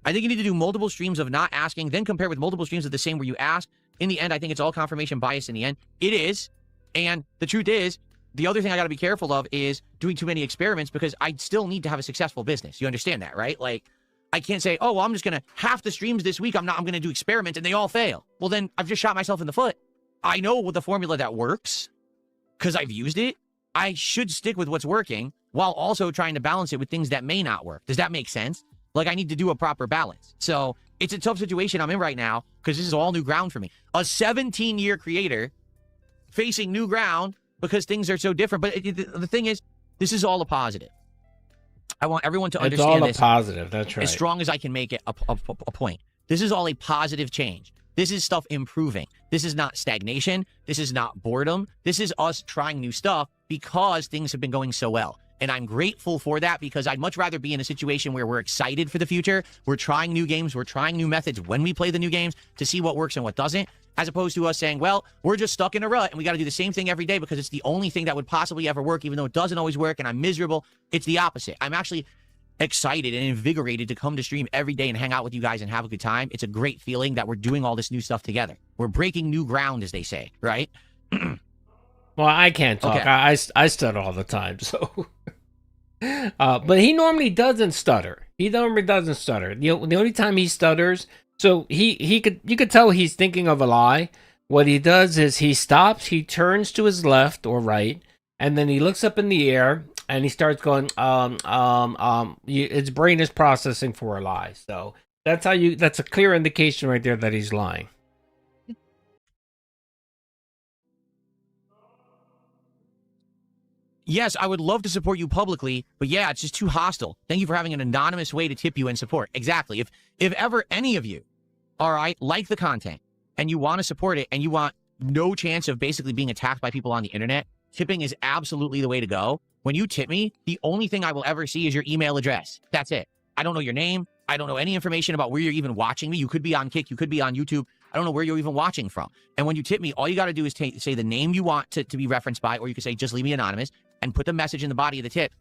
I think you need to do multiple streams of not asking, then compare with multiple streams of the same where you ask. In the end, I think it's all confirmation bias in the end. It is. And the truth is, the other thing I got to be careful of is doing too many experiments, because I still need to have a successful business. You understand that, right? Like, I can't say, oh, well, I'm just going to, half the streams this week, I'm going to do experiments and they all fail. Well, then I've just shot myself in the foot. I know the formula that works because I've used it. I should stick with what's working while also trying to balance it with things that may not work. Does that make sense? Like, I need to do a proper balance. So it's a tough situation I'm in right now because this is all new ground for me. A 17-year creator facing new ground because things are so different. But the thing is, this is all a positive. I want everyone to understand this. It's all a positive. That's right. As strong as I can make it a point. This is all a positive change. This is stuff improving. This is not stagnation. This is not boredom. This is us trying new stuff because things have been going so well. And I'm grateful for that, because I'd much rather be in a situation where we're excited for the future. We're trying new games. We're trying new methods when we play the new games to see what works and what doesn't, as opposed to us saying, well, we're just stuck in a rut and we got to do the same thing every day because it's the only thing that would possibly ever work, even though it doesn't always work and I'm miserable. It's the opposite. I'm actually excited and invigorated to come to stream every day and hang out with you guys and have a good time. It's a great feeling that we're doing all this new stuff together. We're breaking new ground, as they say, right? Well, I can't talk. Okay. I stutter all the time, so. But he normally doesn't stutter. He normally doesn't stutter. The only time he stutters, so you could tell he's thinking of a lie. What he does is he stops, he turns to his left or right, and then he looks up in the air and he starts going, his brain is processing for a lie. So that's a clear indication right there that he's lying. Yes, I would love to support you publicly, but yeah, it's just too hostile. Thank you for having an anonymous way to tip you and support. Exactly. If ever any of you, all right, like the content and you want to support it and you want no chance of basically being attacked by people on the internet, tipping is absolutely the way to go. When you tip me, the only thing I will ever see is your email address. That's it. I don't know your name. I don't know any information about where you're even watching me. You could be on Kick. You could be on YouTube. I don't know where you're even watching from. And when you tip me, all you got to do is say the name you want to be referenced by, or you can say, just leave me anonymous and put the message in the body of the tip.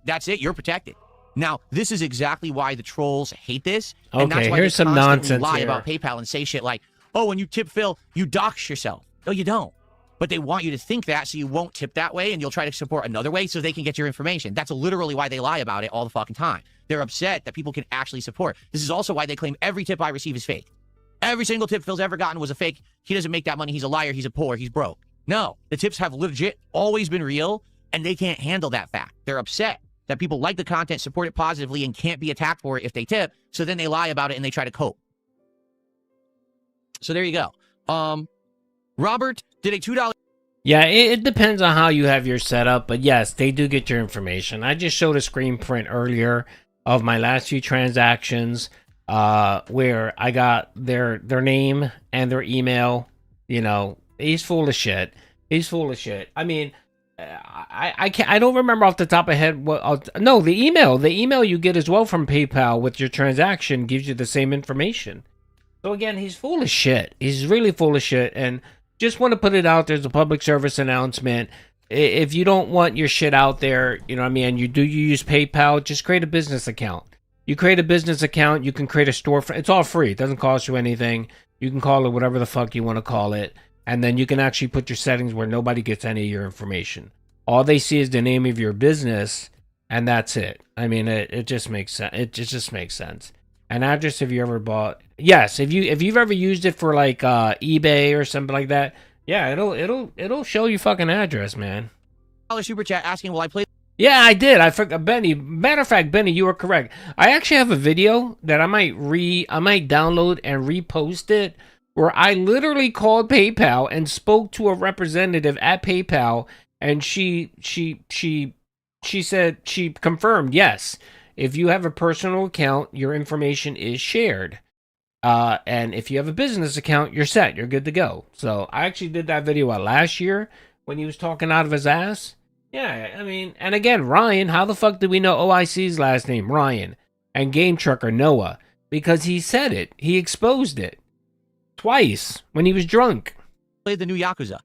That's it. You're protected. Now, this is exactly why the trolls hate this. And that's Okay, why here's they some constantly nonsense lie here. about PayPal and say shit like, oh, when you tip Phil, you dox yourself. No, you don't. But they want you to think that so you won't tip that way and you'll try to support another way so they can get your information. That's literally why they lie about it all the fucking time. They're upset that people can actually support. This is also why they claim every tip I receive is fake. Every single tip Phil's ever gotten was a fake. He doesn't make that money. He's a liar. He's a poor. He's broke. No, the tips have legit always been real, and they can't handle that fact. They're upset that people like the content, support it positively, and can't be attacked for it if they tip. So then they lie about it and they try to cope. So there you go. Robert did a $2. Yeah, it depends on how you have your setup, but yes, they do get your information. I just showed a screen print earlier of my last few transactions, where I got their name and their email. You know, he's full of shit. He's full of shit. I mean, I don't remember off the top of my head no, the email you get as well from PayPal with your transaction gives you the same information. So again, he's full of shit. He's really full of shit, and just want to put it out there as a public service announcement. If you don't want your shit out there, you know what I mean, and you use PayPal, just create a business account. You create a business account, you can create a storefront. It's all free. It doesn't cost you anything. You can call it whatever the fuck you want to call it. And then you can actually put your settings where nobody gets any of your information. All they see is the name of your business, and that's it. I mean, it just makes sense. It just makes sense. An address, if you ever bought, yes, if you've ever used it for like eBay or something like that, yeah, it'll show you fucking address, man. Super chat asking, will I play? Yeah, I did. I forgot, Benny. Matter of fact, Benny, you were correct. I actually have a video that I might download and repost it, where I literally called PayPal and spoke to a representative at PayPal, and she said, she confirmed, yes, if you have a personal account, your information is shared. And if you have a business account, you're set. You're good to go. So I actually did that video last year when he was talking out of his ass. Yeah, I mean, and again, Ryan, how the fuck did we know OIC's last name? Ryan. And Game Trucker Noah. Because he said it. He exposed it. Twice. When he was drunk. Play the new Yakuza.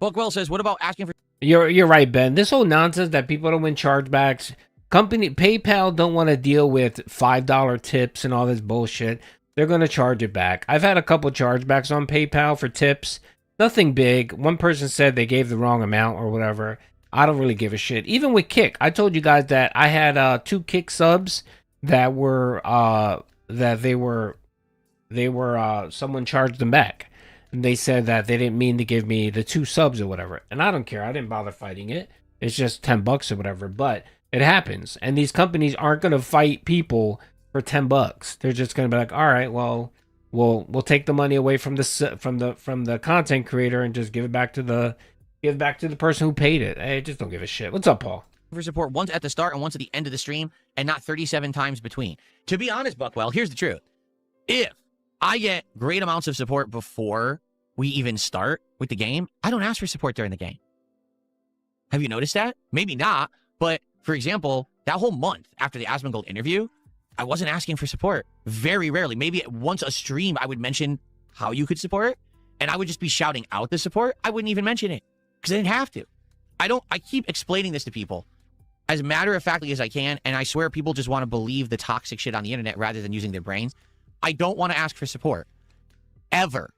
Bookwell says, what about asking for... You're right, Ben. This whole nonsense that people don't win chargebacks. PayPal don't want to deal with $5 tips and all this bullshit. They're going to charge it back. I've had a couple chargebacks on PayPal for tips. Nothing big. One person said they gave the wrong amount or whatever. I don't really give a shit. Even with Kick, I told you guys that I had 2 Kick subs that were someone charged them back. And they said that they didn't mean to give me the 2 subs or whatever. And I don't care. I didn't bother fighting it. It's just $10 or whatever. But it happens. And these companies aren't going to fight people for $10. They're just going to be like, all right, well, we'll take the money away from the content creator and just give it back to the person who paid it. I just don't give a shit. What's up, Paul? For support once at the start and once at the end of the stream, and not 37 times between. To be honest, Buckwell, here's the truth. If I get great amounts of support before we even start with the game, I don't ask for support during the game. Have you noticed that? Maybe not, but for example, that whole month after the Asmongold interview, I wasn't asking for support. Very rarely. Maybe once a stream, I would mention how you could support, and I would just be shouting out the support. I wouldn't even mention it because I didn't have to. I keep explaining this to people as matter-of-factly as I can, and I swear people just want to believe the toxic shit on the internet rather than using their brains. I don't want to ask for support. Ever.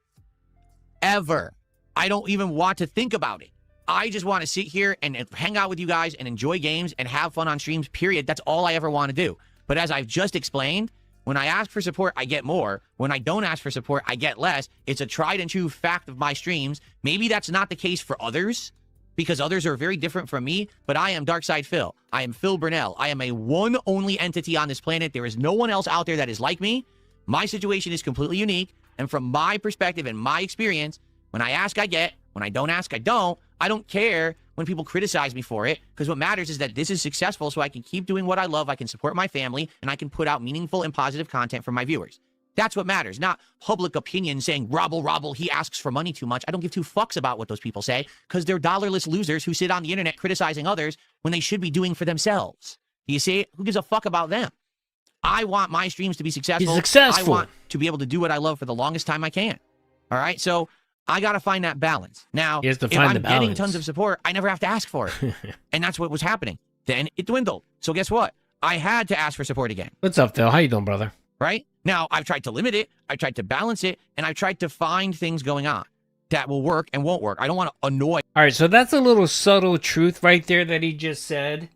Ever. I don't even want to think about it. I just want to sit here and hang out with you guys and enjoy games and have fun on streams, period. That's all I ever want to do. But as I've just explained, when I ask for support, I get more. When I don't ask for support, I get less. It's a tried and true fact of my streams. Maybe that's not the case for others, because others are very different from me, but I am Darkside Phil. I am Phil Burnell. I am a one only entity on this planet. There is no one else out there that is like me. My situation is completely unique, and from my perspective and my experience, when I ask, I get. When I don't ask, I don't. I don't care when people criticize me for it, because what matters is that this is successful so I can keep doing what I love, I can support my family, and I can put out meaningful and positive content for my viewers. That's what matters, not public opinion saying, Robble, he asks for money too much. I don't give two fucks about what those people say, because they're dollarless losers who sit on the internet criticizing others when they should be doing for themselves. Do you see it? Who gives a fuck about them? I want my streams to be successful. I want to be able to do what I love for the longest time I can. All right? So I got to find that balance. Now, if I'm getting tons of support, I never have to ask for it. And that's what was happening. Then it dwindled. So guess what? I had to ask for support again. What's up, Phil? How you doing, brother? Right? Now, I've tried to limit it. I've tried to balance it. And I've tried to find things going on that will work and won't work. I don't want to annoy. All right, so that's a little subtle truth right there that he just said.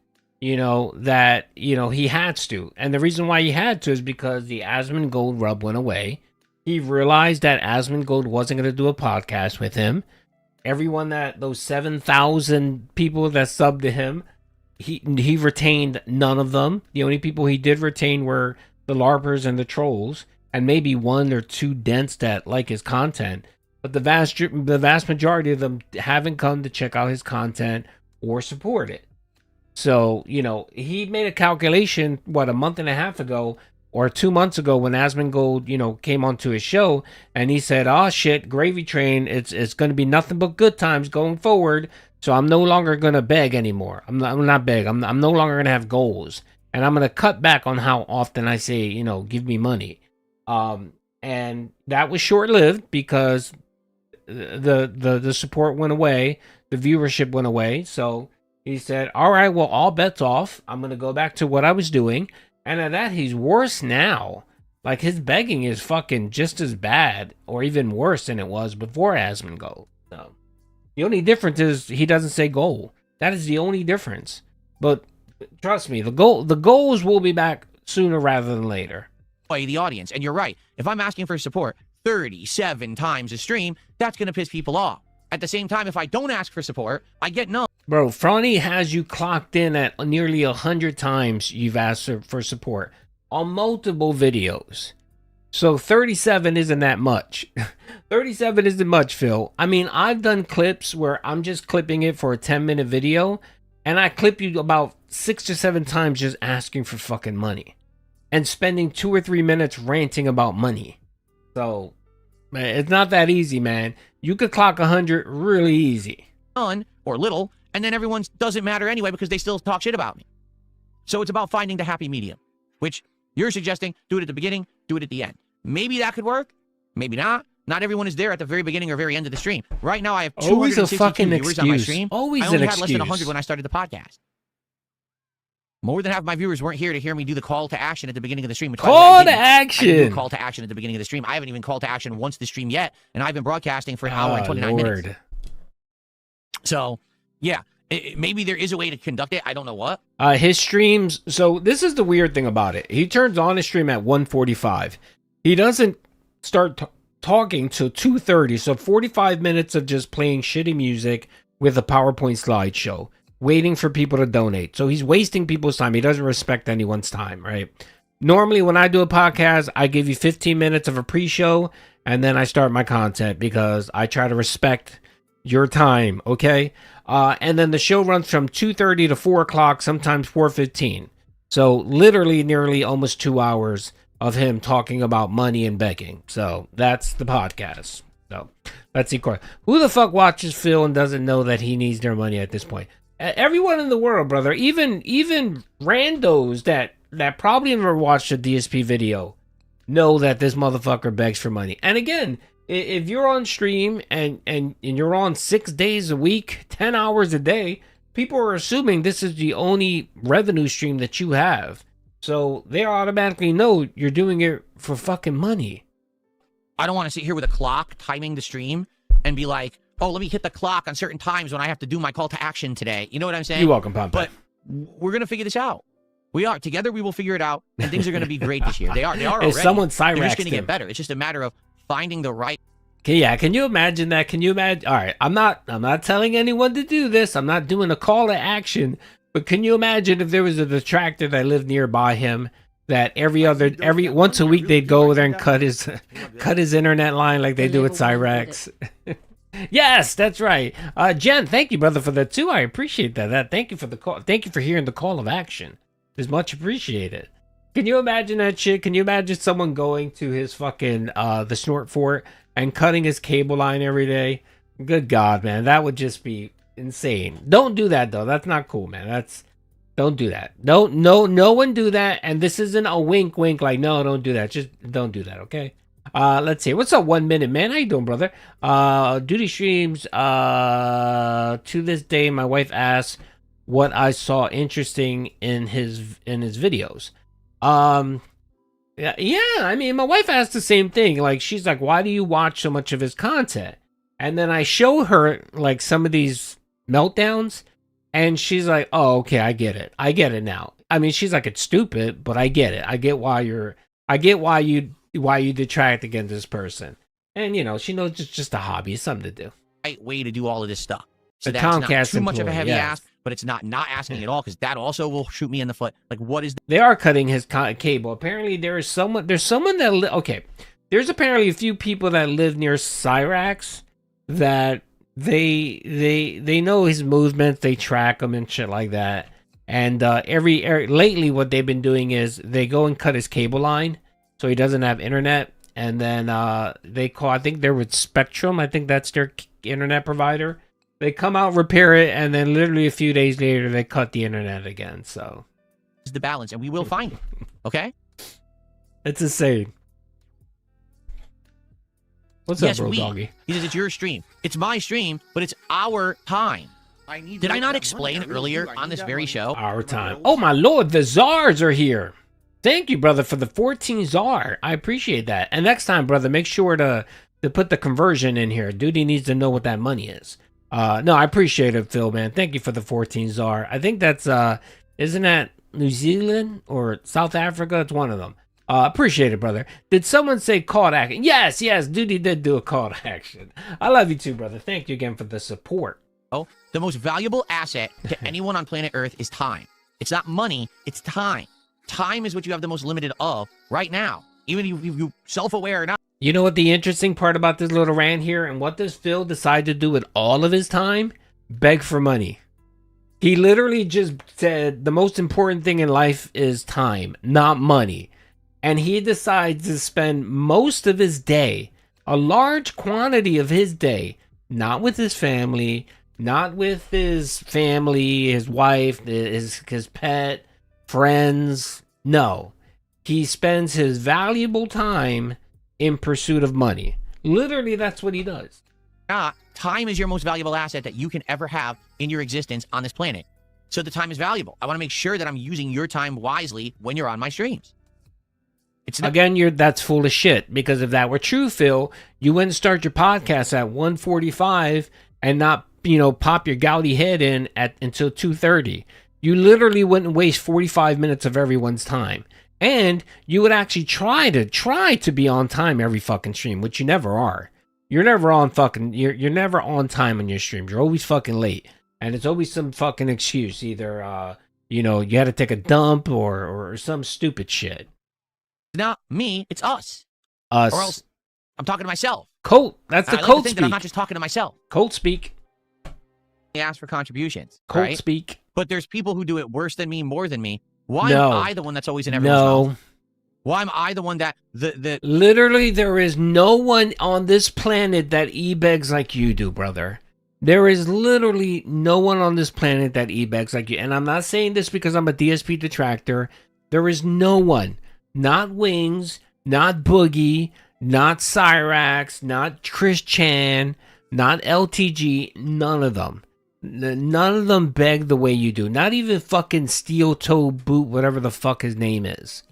You know, that, you know, he had to. And the reason why he had to is because the Asmongold rub went away. He realized that Asmongold wasn't going to do a podcast with him. Everyone those 7,000 people that subbed to him, he retained none of them. The only people he did retain were the LARPers and the trolls, and maybe one or two dents that like his content. But the vast majority of them haven't come to check out his content or support it. So, you know, he made a calculation, a month and a half ago, or 2 months ago when Asmongold, you know, came onto his show, and he said, oh shit, gravy train, it's going to be nothing but good times going forward, so I'm no longer going to beg anymore. I'm not beg. I'm no longer going to have goals, and I'm going to cut back on how often I say, you know, give me money. And that was short-lived because the support went away, the viewership went away, so he said, all right, well, all bets off. I'm going to go back to what I was doing. And at that, he's worse now. Like, his begging is fucking just as bad or even worse than it was before Asmongold. So, the only difference is he doesn't say goal. That is the only difference. But trust me, the goals will be back sooner rather than later. The audience. And you're right. If I'm asking for support 37 times a stream, that's going to piss people off. At the same time, if I don't ask for support, I get none. Bro, Franny has you clocked in at nearly 100 times you've asked for support on multiple videos. So 37 isn't that much. 37 isn't much, Phil. I mean, I've done clips where I'm just clipping it for a 10-minute video, and I clip you about 6 or 7 times just asking for fucking money and spending 2 or 3 minutes ranting about money. So, man, it's not that easy, man. You could clock 100 really easy. None or little. And then everyone doesn't matter anyway because they still talk shit about me. So it's about finding the happy medium, which you're suggesting do it at the beginning, do it at the end. Maybe that could work. Maybe not. Not everyone is there at the very beginning or very end of the stream. Right now, I have 262 viewers on my stream. Always I only an had less than excuse. 100 when I started the podcast. More than half of my viewers weren't here to hear me do the call to action at the beginning of the stream. Call to I action! didn't do a call to action at the beginning of the stream. I haven't even called to action once the stream yet, and I've been broadcasting for an hour and 29 minutes. So, yeah. Maybe there is a way to conduct it. I don't know what. His streams. So this is the weird thing about it. He turns on his stream at 1:45. He doesn't start talking till 2:30. So 45 minutes of just playing shitty music with a PowerPoint slideshow, waiting for people to donate. So he's wasting people's time. He doesn't respect anyone's time, right? Normally, when I do a podcast, I give you 15 minutes of a pre-show, and then I start my content because I try to respect your time, okay? And then the show runs from 2:30 to 4 o'clock, sometimes 4:15. So literally nearly almost 2 hours of him talking about money and begging. So that's the podcast. So let's see. Who the fuck watches Phil and doesn't know that he needs their money at this point? Everyone in the world, brother. Even randos that probably never watched a DSP video know that this motherfucker begs for money. And again, if you're on stream and you're on 6 days a week, 10 hours a day, people are assuming this is the only revenue stream that you have. So they automatically know you're doing it for fucking money. I don't want to sit here with a clock timing the stream and be like, oh, let me hit the clock on certain times when I have to do my call to action today. You know what I'm saying? You're welcome, Pump. But we're going to figure this out. We are. Together we will figure it out, and things are going to be great this year. They are already. Someone They're just going to him. get better. It's just a matter of finding the right... Yeah, can you imagine that? Can you imagine? All right, I'm not telling anyone to do this. I'm not doing a call to action. But can you imagine if there was a detractor that lived nearby him that every once a week they'd go there and cut his internet line like they do with Cyrax? Yes, that's right. Jen, thank you, brother, for that too. I appreciate that. Thank you for the call. Thank you for hearing the call of action. It's much appreciated. Can you imagine that shit? Can you imagine someone going to his fucking the snort fort and cutting his cable line every day? Good God, man, that would just be insane. Don't do that though. That's not cool, man. Don't do that. No one do that. And this isn't a wink like, no, don't do that. Just don't do that, okay? Let's see. What's up, 1 minute, man? How you doing, brother? Doody streams. To this day, my wife asks what I saw interesting in his videos. Yeah, I mean, my wife asked the same thing. Like, she's like, why do you watch so much of his content? And then I show her like some of these meltdowns, and she's like, oh, okay, I get it now. I mean, she's like, it's stupid, but I get it. I get why you detract against this person. And you know, she knows it's just a hobby. It's something to do. Right way to do all of this stuff. So The that's not Comcast too much of a employee, heavy yes. ask, but it's not asking at all, because that also will shoot me in the foot. Like, what is They are cutting his cable. Apparently, there's someone that okay. There's apparently a few people that live near Cyrax that they know his movements. They track him and shit like that. And lately, what they've been doing is they go and cut his cable line so he doesn't have internet. And then they call. I think they're with Spectrum. I think that's their internet provider. They come out, repair it, and then literally a few days later, they cut the internet again. So the balance? And we will find it. Okay? it's insane. What's up, bro, doggy? He says it's your stream. It's my stream, but it's our time. Did I not explain earlier on this very show? Our time. Oh my lord, the czars are here. Thank you, brother, for the 14 czar. I appreciate that. And next time, brother, make sure to put the conversion in here. Doody needs to know what that money is. No, I appreciate it, Phil, man. Thank you for the 14 czar. I think that's isn't that New Zealand or South Africa? It's one of them. Appreciate it, brother. Did someone say call to action? Yes, Doody did do a call to action. I love you too, brother. Thank you again for the support. Oh, the most valuable asset to anyone on planet Earth is time. It's not money, it's time. Time is what you have the most limited of right now. Even if you self-aware or not. You know what the interesting part about this little rant here, and what does Phil decide to do with all of his time? Beg for money. He literally just said the most important thing in life is time, not money. And he decides to spend most of his day, a large quantity of his day, not with his family, not with his wife, his pet, friends. No. He spends his valuable time in pursuit of money. Literally, that's what he does. Time is your most valuable asset that you can ever have in your existence on this planet. So the time is valuable. I want to make sure that I'm using your time wisely when you're on my streams. Again, that's full of shit, because if that were true, Phil, you wouldn't start your podcast at 1:45 and not, pop your gouty head in until 2:30. You literally wouldn't waste 45 minutes of everyone's time. And you would actually try to be on time every fucking stream, which you never are. You're never on you're never on time on your streams. You're always fucking late. And it's always some fucking excuse. Either, you had to take a dump or some stupid shit. It's not me, it's us. Us. Or else I'm talking to myself. Colt. That's the Colt speak. That I'm not just talking to myself. Colt speak. They ask for contributions. Colt right? speak. But there's people who do it worse than me, more than me. Why No. am I the one that's always in everyone's mouth? Why am I the one that Literally, there is no one on this planet that e-begs like you do, brother. There is literally no one on this planet that e-begs like you. And I'm not saying this because I'm a DSP detractor. There is no one. Not Wings, not Boogie, not Cyrax, not Chris Chan, not LTG, none of them. None of them beg the way you do. Not even fucking Steel Toe Boot, whatever the fuck his name is.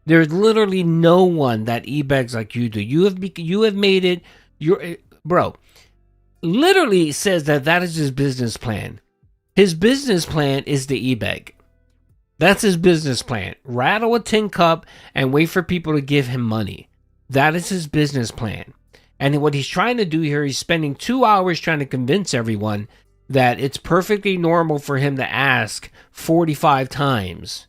There's literally no one that e-begs like you do. You have made it your bro. Literally says that is his business plan. His business plan is the e-beg. That's his business plan. Rattle a tin cup and wait for people to give him money. That is his business plan. And what he's trying to do here, he's spending 2 hours trying to convince everyone that it's perfectly normal for him to ask 45 times.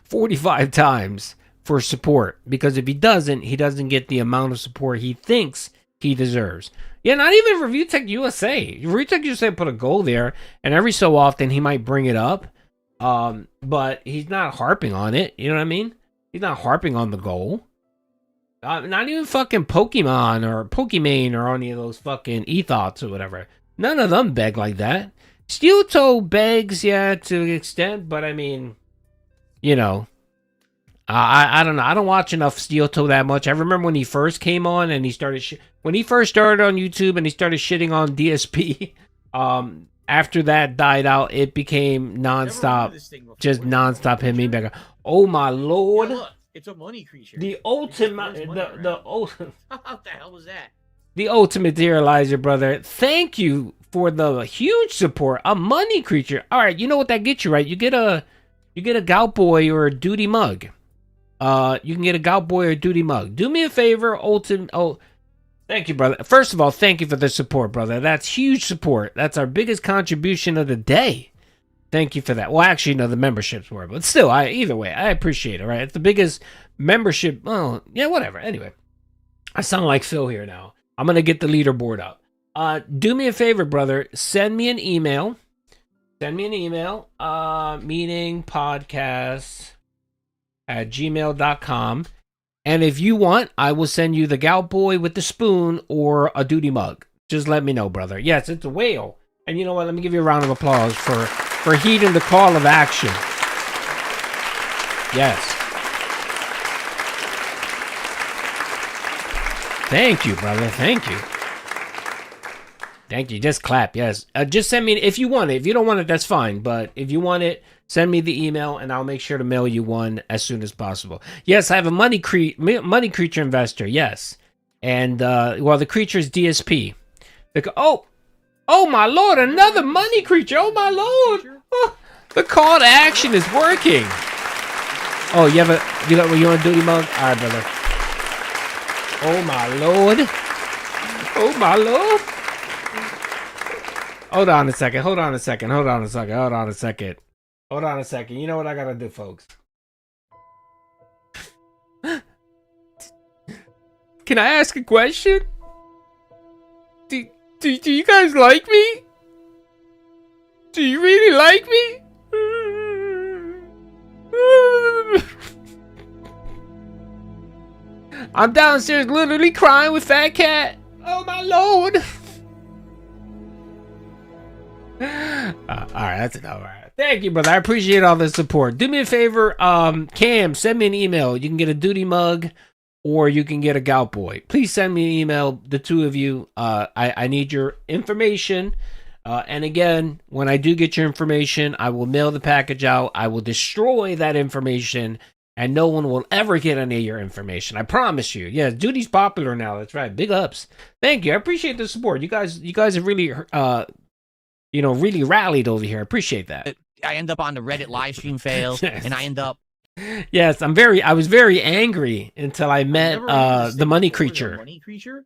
45 times for support. Because if he doesn't get the amount of support he thinks he deserves. Yeah, not even Review Tech USA. Review Tech USA put a goal there, and every so often he might bring it up. But he's not harping on it. You know what I mean? He's not harping on the goal. Not even fucking Pokemon or Pokimane or any of those fucking ethos or whatever. None of them beg like that. Steel Toe begs, yeah, to an extent, but I mean, you know, I don't know. I don't watch enough Steel Toe that much. I remember when he first came on and he started when he first started on YouTube and he started shitting on DSP. After that died out, it became nonstop, just nonstop him being back. Oh my lord! Yeah, look, it's a money creature. The ultimate, the ultimate. What the hell was that? The ultimate materializer, brother. Thank you for the huge support. A money creature. All right, you know what that gets you, right? You get a Gout Boy or a Doody mug. You can get a Gout Boy or a Doody mug. Do me a favor, ultimate. Oh, thank you, brother. First of all, thank you for the support, brother. That's huge support. That's our biggest contribution of the day. Thank you for that. Well, actually, no, the memberships were, but still, either way, I appreciate it. Right, it's the biggest membership. Oh, yeah, whatever. Anyway, I sound like Phil here now. I'm gonna get the leaderboard up. Do me a favor, brother. Send me an email. meetingpodcast@gmail.com. And if you want, I will send you the Gout Boy with the spoon or a Doody mug. Just let me know, brother. Yes, it's a whale. And you know what? Let me give you a round of applause for heeding the call of action. Yes. Thank you, brother. Thank you. Thank you. Just clap. Yes. Just send me if you want it. If you don't want it, that's fine. But if you want it, send me the email, and I'll make sure to mail you one as soon as possible. Yes, I have a money creature investor. Yes, and well, the creature is DSP. Oh my lord, another money creature. Oh my lord, oh, the call to action is working. Oh, you want a Doody mug? All right, brother. Oh my lord. Oh my lord. Hold on a second. You know what I gotta do, folks? Can I ask a question? Do you guys like me? Do you really like me? I'm downstairs literally crying with Fat Cat. Oh my lord. Alright, that's enough. Alright. Thank you, brother. I appreciate all the support. Do me a favor, Cam, send me an email. You can get a Doody mug or you can get a Gout Boy. Please send me an email, the two of you. I need your information. And again, when I do get your information, I will mail the package out. I will destroy that information and no one will ever get any of your information. I promise you. Yeah, Doody's popular now. That's right. Big ups. Thank you. I appreciate the support. You guys have really really rallied over here. I appreciate that. I end up on the Reddit live stream fail, and I end up. Yes, I was very angry until I met the money creature. Money creature?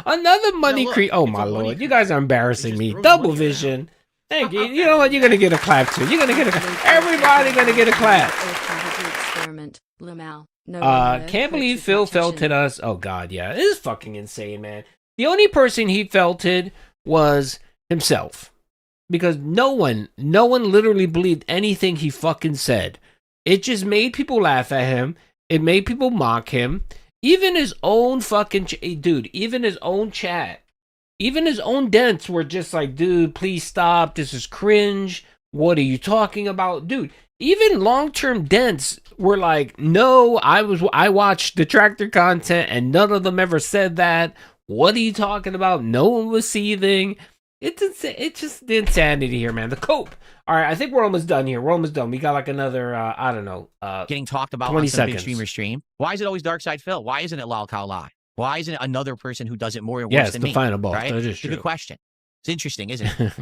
Another money creature. Oh my lord, you guys are embarrassing me. Double vision. Thank you. You know what? You're gonna get a clap too. Everybody gonna get a clap. Can't believe Phil felted us. Oh god, yeah, it is fucking insane, man. The only person he felted was himself. Because no one literally believed anything he fucking said. It just made people laugh at him. It made people mock him. Even his own fucking even his own chat, even his own dents were just like, dude, please stop. This is cringe. What are you talking about? Dude, even long-term dents were like, no, I watched detractor content and none of them ever said that. What are you talking about? No one was seething. It's just the insanity here, man. The cope. All right, I think we're almost done here. We're almost done. We got like another, I don't know, getting talked about 20 on some big seconds. streamer stream. Why is it always Dark Side Phil? Why isn't it Lal Cow Lai? Why isn't it another person who does it more or worse Yeah, it's than the me? final boss. Right? That is It's a true. good question. It's interesting, isn't it?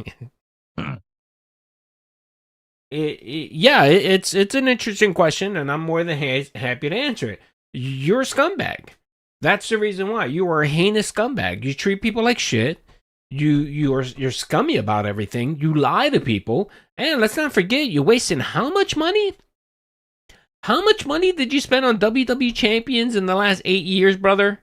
It's an interesting question, and I'm more than happy to answer it. You're a scumbag. That's the reason why. You are a heinous scumbag. You treat people like shit. You're scummy about everything. You lie to people, and let's not forget, you're wasting how much money? How much money did you spend on WWE champions in the last 8 years, brother?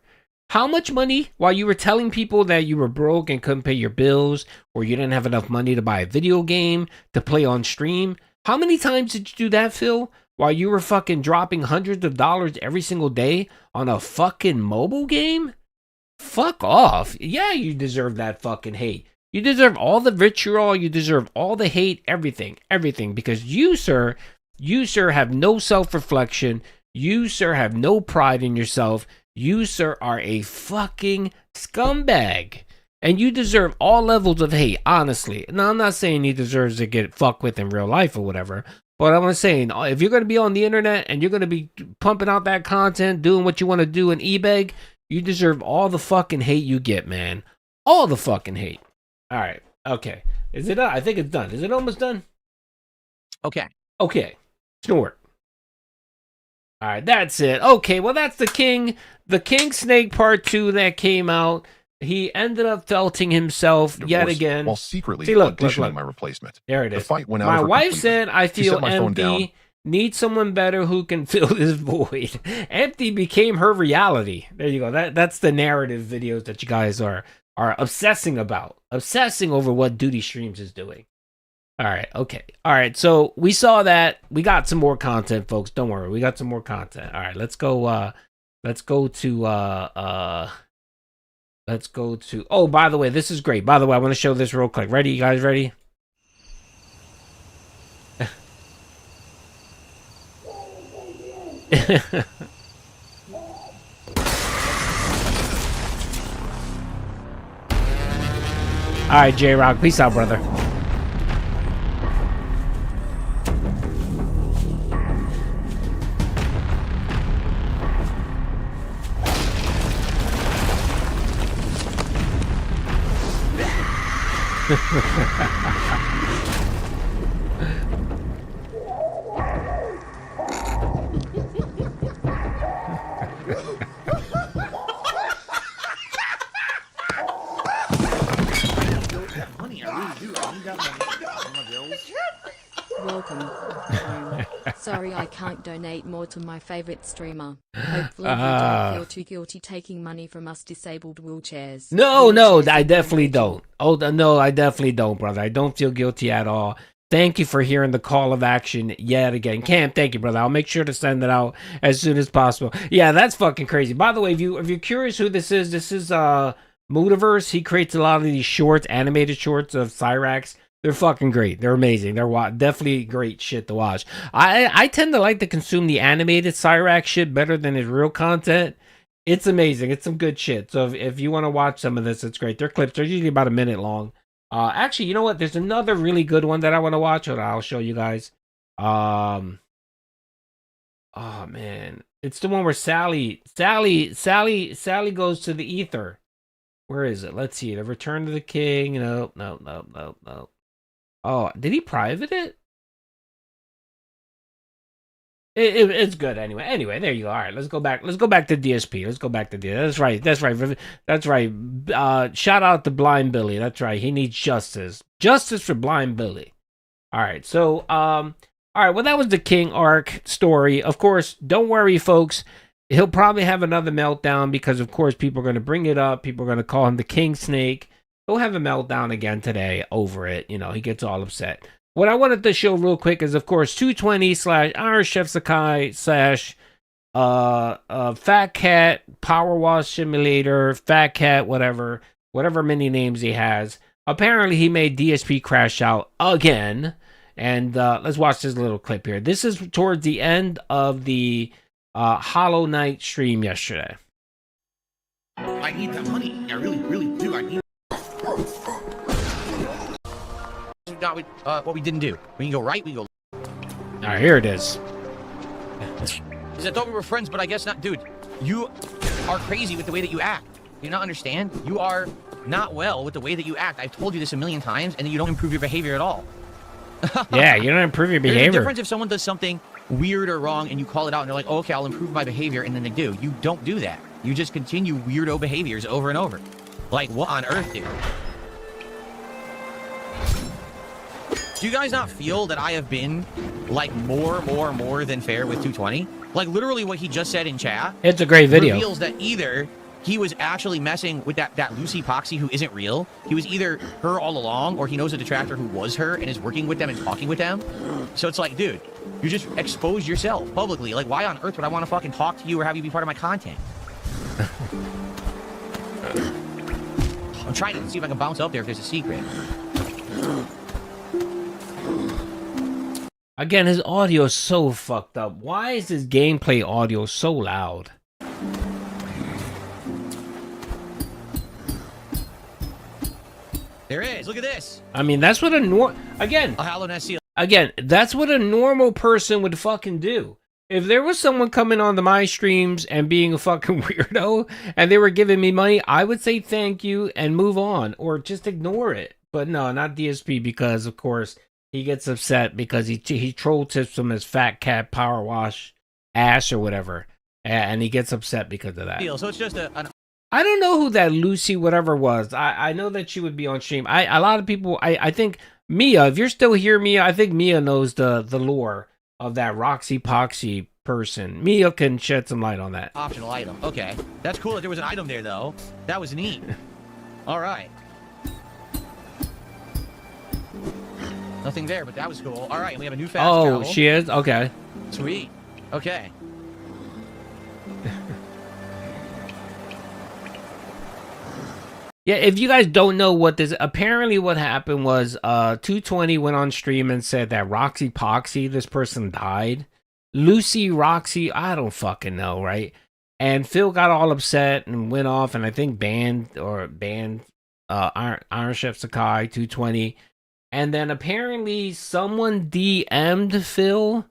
How much money while you were telling people that you were broke and couldn't pay your bills, or you didn't have enough money to buy a video game to play on stream? How many times did you do that, Phil? While you were fucking dropping hundreds of dollars every single day on a fucking mobile game? Fuck off. Yeah, you deserve that fucking hate. You deserve all the vitriol. You deserve all the hate, everything, because you, sir, have no self-reflection. You, sir, have no pride in yourself. You, sir, are a fucking scumbag. And you deserve all levels of hate, honestly. Now, I'm not saying he deserves to get fucked with in real life or whatever. But I'm saying, if you're going to be on the internet and you're going to be pumping out that content, doing what you want to do in eBay, you deserve all the fucking hate you get, man. All the fucking hate. All right. Okay. Is it done? I think it's done. Is it almost done? Okay. Okay. Snort. All right. That's it. Okay. Well, that's the King Snake Part 2 that came out. He ended up felting himself yet again. While secretly look. auditioning my replacement. There it is. The fight went out My of her wife completely. said, I She feel set my phone down. empty. Need someone better who can fill this void. Empty became her reality. There you go. That's the narrative videos that you guys are obsessing about. Obsessing over what Doody Streams is doing. All right. Okay. All right. So we saw that. We got some more content, folks. Don't worry. We got some more content. All right. Let's go to oh, by the way, this is great. By the way, I want to show this real quick. Ready? You guys ready? All right, J-Rock. Peace out, brother. Welcome home. Sorry I can't donate more to my favorite streamer. Hopefully you don't feel too guilty taking money from us disabled wheelchairs. No, I definitely don't. Oh, no, I definitely don't, brother. I don't feel guilty at all. Thank you for hearing the call of action yet again. Cam, thank you, brother. I'll make sure to send it out as soon as possible. Yeah, that's fucking crazy. By the way, if you're curious who this is Moodiverse. He creates a lot of these shorts, animated shorts of Cyrax. They're fucking great. They're amazing. They're definitely great shit to watch. I tend to like to consume the animated Cyrax shit better than his real content. It's amazing. It's some good shit. So if you want to watch some of this, it's great. They're clips. They're usually about a minute long. Actually, you know what? There's another really good one that I want to watch. Hold on, I'll show you guys. Oh man, it's the one where Sally goes to the ether. Where is it? Let's see. The Return to the King. No. Oh, did he private it? It's good anyway. Anyway, there you go. All right, let's go back. Let's go back to DSP. Let's go back to DSP. That's right. Shout out to Blind Billy. That's right. He needs justice. Justice for Blind Billy. All right. So, all right. Well, that was the King arc story. Of course, don't worry, folks. He'll probably have another meltdown because, of course, people are going to bring it up. People are going to call him the King Snake. He'll have a meltdown again today over it. You know, he gets all upset. What I wanted to show real quick is, of course, 220/R/Chef/Sakai Fat Cat Power Wash Simulator, Fat Cat, whatever many names he has. Apparently, he made DSP crash out again. And let's watch this little clip here. This is towards the end of the Hollow Knight stream yesterday. I need that money. I really, really do. I need not what we didn't do. We can go right, we can go All right, here it is. I thought we were friends, but I guess not. Dude, you are crazy with the way that you act. Do you not understand? You are not well with the way that you act. I've told you this a million times, and you don't improve your behavior at all. Yeah, you don't improve your behavior. There's a difference if someone does something weird or wrong, and you call it out, and they're like, oh, okay, I'll improve my behavior, and then they do. You don't do that. You just continue weirdo behaviors over and over. Like, what on earth, dude? Do you guys not feel that I have been, like, more than fair with 220? Like, literally what he just said in chat. It's a great video. Reveals that either he was actually messing with that Lucy Poxy who isn't real. He was either her all along, or he knows a detractor who was her and is working with them and talking with them. So it's like, dude, you just exposed yourself publicly. Like, why on earth would I want to fucking talk to you or have you be part of my content? I'm trying to see if I can bounce up there if there's a secret. Again, his audio is so fucked up. Why is his gameplay audio so loud? There is. Look at this. I mean, that's what a Again, that's what a normal person would fucking do. If there was someone coming on my streams and being a fucking weirdo and they were giving me money, I would say thank you and move on or just ignore it. But no, not DSP, because of course he gets upset because he troll tips him as fat cat power wash ass or whatever, and he gets upset because of that. So it's just I don't know who that Lucy whatever was. I know that she would be on stream. A lot of people. I think Mia. If you're still here, Mia, I think Mia knows the lore of that Roxy Poxy person. Mia can shed some light on that. Optional item. Okay, that's cool that there was an item there though. That was neat. All right. Nothing there, but that was cool. All right, and we have a new fast travel. She is? Okay. Sweet. Okay. Yeah, if you guys don't know what this, apparently what happened was 220 went on stream and said that Roxy Poxy, this person died. Lucy Roxy, I don't fucking know, right? And Phil got all upset and went off and I think banned Iron Chef Sakai 220. And then apparently someone DM'd Phil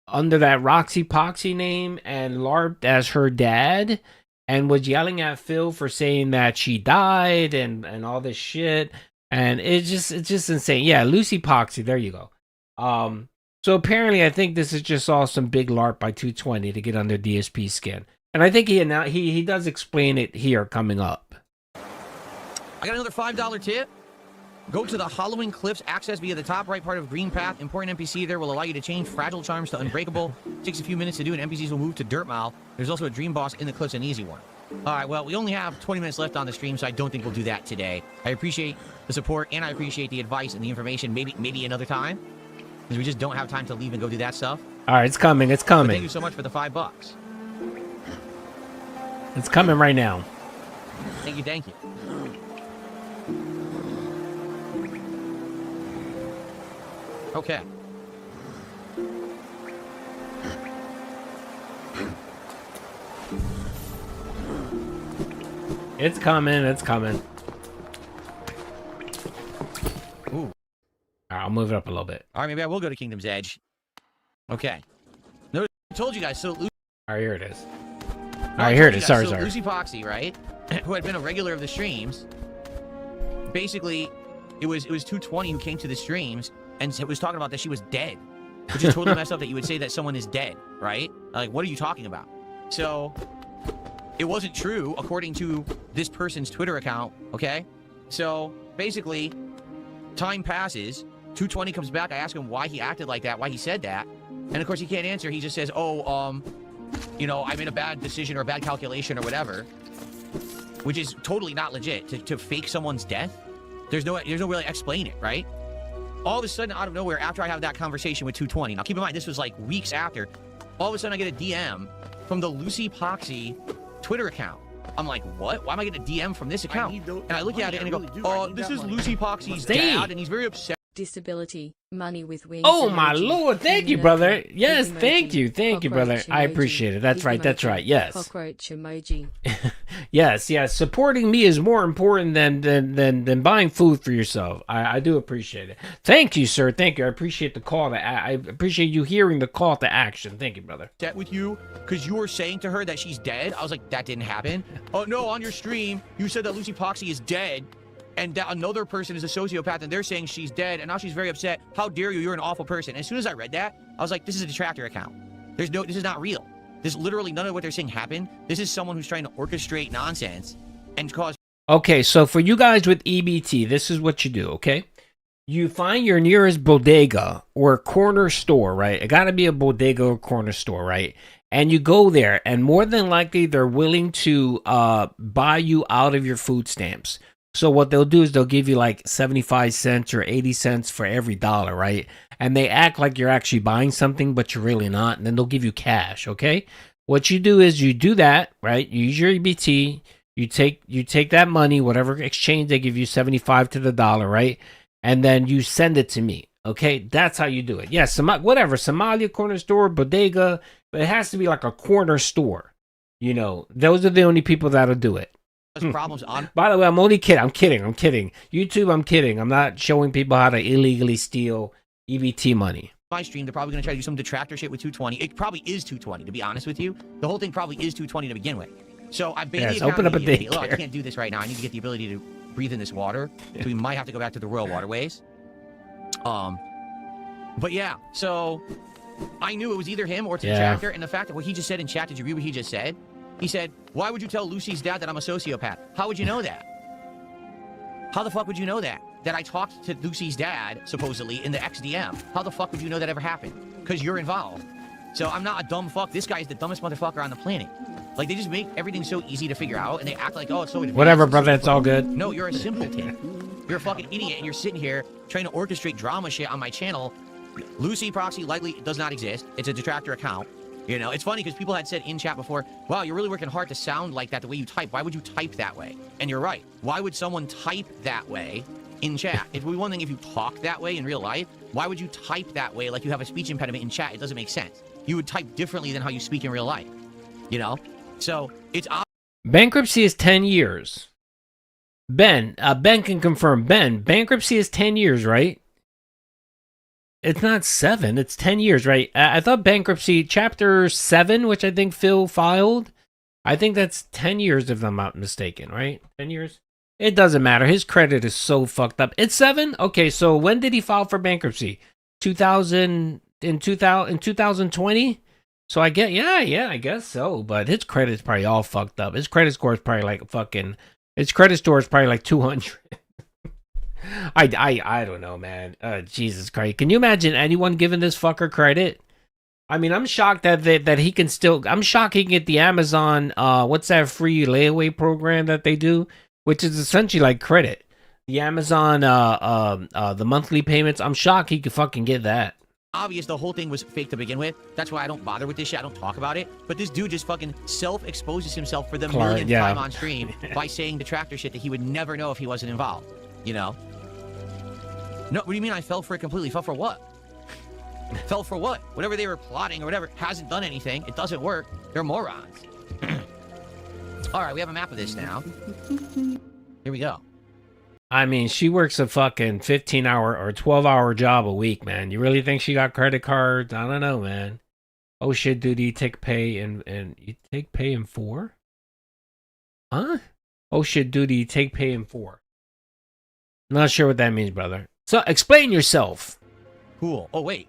under that Roxy Poxy name and LARPed as her dad and was yelling at Phil for saying that she died and all this shit. And it's just insane. Yeah, Lucy Poxy, there you go. So apparently I think this is just all some big LARP by 220 to get under DSP skin. And I think he does explain it here coming up. I got another $5 tip. Go to the Halloween Cliffs, access via the top right part of Green Path. Important NPC there will allow you to change Fragile Charms to Unbreakable. Takes a few minutes to do, and NPCs will move to Dirt Mile. There's also a Dream Boss in the Cliffs, an easy one. All right, well, we only have 20 minutes left on the stream, so I don't think we'll do that today. I appreciate the support, and I appreciate the advice and the information. Maybe another time, because we just don't have time to leave and go do that stuff. All right, it's coming. It's coming. But thank you so much for the $5. It's coming right now. Thank you. Thank you. Okay. It's coming. It's coming. Ooh. All right, I'll move it up a little bit. All right, maybe I will go to Kingdom's Edge. Okay. No, I told you guys. So, all right, here it is. All right, here it is. Sorry. Lucy Poxy, right? Who had been a regular of the streams. Basically, it was 220 who came to the streams and was talking about that she was dead, which is totally messed up that you would say that someone is dead, right? Like, what are you talking about? So, it wasn't true according to this person's Twitter account, okay? So, basically, time passes. 220 comes back. I ask him why he acted like that, why he said that. And, of course, he can't answer. He just says, you know, I made a bad decision or a bad calculation or whatever, which is totally not legit. To fake someone's death, there's no way to explain it, right? All of a sudden, out of nowhere, after I have that conversation with 220, now keep in mind, this was like weeks after, all of a sudden I get a DM from the Lucy Poxy Twitter account. I'm like, what? Why am I getting a DM from this account? And I look at it and I go, this is Lucy Poxy's dad, and he's very upset. Disability. money with wings. Oh my emoji, lord, thank you, emoji, brother. Yes, pig thank you, brother. cockroach I emoji, appreciate it. That's pig right, that's emoji, right. Yes. Cockroach emoji. Yes, yes. Supporting me is more important than buying food for yourself. I do appreciate it. Thank you, sir. Thank you. I appreciate the call to I appreciate you hearing the call to action. Thank you, brother. That with you because you were saying to her that she's dead. I was like, that didn't happen. Oh no, on your stream you said that Lucy Poxy is dead, and that another person is a sociopath, and they're saying she's dead, and now she's very upset. How dare you? You're an awful person. And as soon as I read that, I was like, this is a detractor account. This is not real. This literally none of what they're saying happened. This is someone who's trying to orchestrate nonsense and cause. Okay, so for you guys with EBT, this is what you do. Okay. You find your nearest bodega or corner store, right? It got to be a bodega or corner store, right? And you go there, and more than likely, they're willing to buy you out of your food stamps. So what they'll do is they'll give you like 75 cents or 80 cents for every dollar, right? And they act like you're actually buying something, but you're really not. And then they'll give you cash, okay? What you do is you do that, right? You use your EBT. You take that money, whatever exchange they give you, 75 to the dollar, right? And then you send it to me, okay? That's how you do it. Yes, whatever, Somalia corner store, bodega, but it has to be like a corner store. You know, those are the only people that'll do it. Problems on. By the way, I'm only kidding. I'm kidding. YouTube, I'm kidding. I'm not showing people how to illegally steal EBT money. My stream, they're probably going to try to do some detractor shit with 220. It probably is 220, to be honest with you. The whole thing probably is 220 to begin with. So I've been open up a daycare. Oh, I daycare. can't do this right now. I need to get the ability to breathe in this water. So we might have to go back to the royal waterways. But yeah, so I knew it was either him or it's a detractor. And the fact that what he just said in chat, did you read what he just said? He said, why would you tell Lucy's dad that I'm a sociopath? How would you know that? How the fuck would you know that? That I talked to Lucy's dad, supposedly, in the XDM. How the fuck would you know that ever happened? Because you're involved. So I'm not a dumb fuck. This guy is the dumbest motherfucker on the planet. Like, they just make everything so easy to figure out, and they act like, oh, it's so advanced. Whatever, brother, it's all good. No, you're a simpleton. You're a fucking idiot, and you're sitting here trying to orchestrate drama shit on my channel. Lucy Proxy likely does not exist. It's a detractor account. You know, it's funny because people had said in chat before, wow, you're really working hard to sound like that the way you type. Why would you type that way? And you're right. Why would someone type that way in chat? It would be one thing if you talk that way in real life. Why would you type that way like you have a speech impediment in chat? It doesn't make sense. You would type differently than how you speak in real life. You know? So, it's... Bankruptcy is 10 years. Ben can confirm. Ben, bankruptcy is 10 years, right? It's not 7, it's 10 years, right? I thought bankruptcy, chapter 7, which I think Phil filed, I think that's 10 years if I'm not mistaken, right? 10 years? It doesn't matter. His credit is so fucked up. It's 7? Okay, so when did he file for bankruptcy? 2020? So I get, yeah, I guess so. But his credit's probably all fucked up. His credit score is probably like his credit score is probably like 200. I don't know, man. Jesus Christ. Can you imagine anyone giving this fucker credit? I mean, I'm shocked that he can still... I'm shocked he can get the Amazon... what's that free layaway program that they do? Which is essentially like credit. The Amazon... the monthly payments. I'm shocked he could fucking get that. Obvious the whole thing was fake to begin with. That's why I don't bother with this shit. I don't talk about it. But this dude just fucking self-exposes himself for the millionth time on stream by saying detractor shit that he would never know if he wasn't involved. You know? No, what do you mean I fell for it completely? Fell for what? Fell for what? Whatever they were plotting or whatever hasn't done anything. It doesn't work. They're morons. All right, we have a map of this now. Here we go. I mean, she works a fucking 15-hour or 12-hour job a week, man. You really think she got credit cards? I don't know, man. Oh shit, dude, you take pay and you take pay in 4? Huh? Oh shit, dude, you take pay in 4. Not sure what that means, brother. So, explain yourself. Cool. Oh, wait.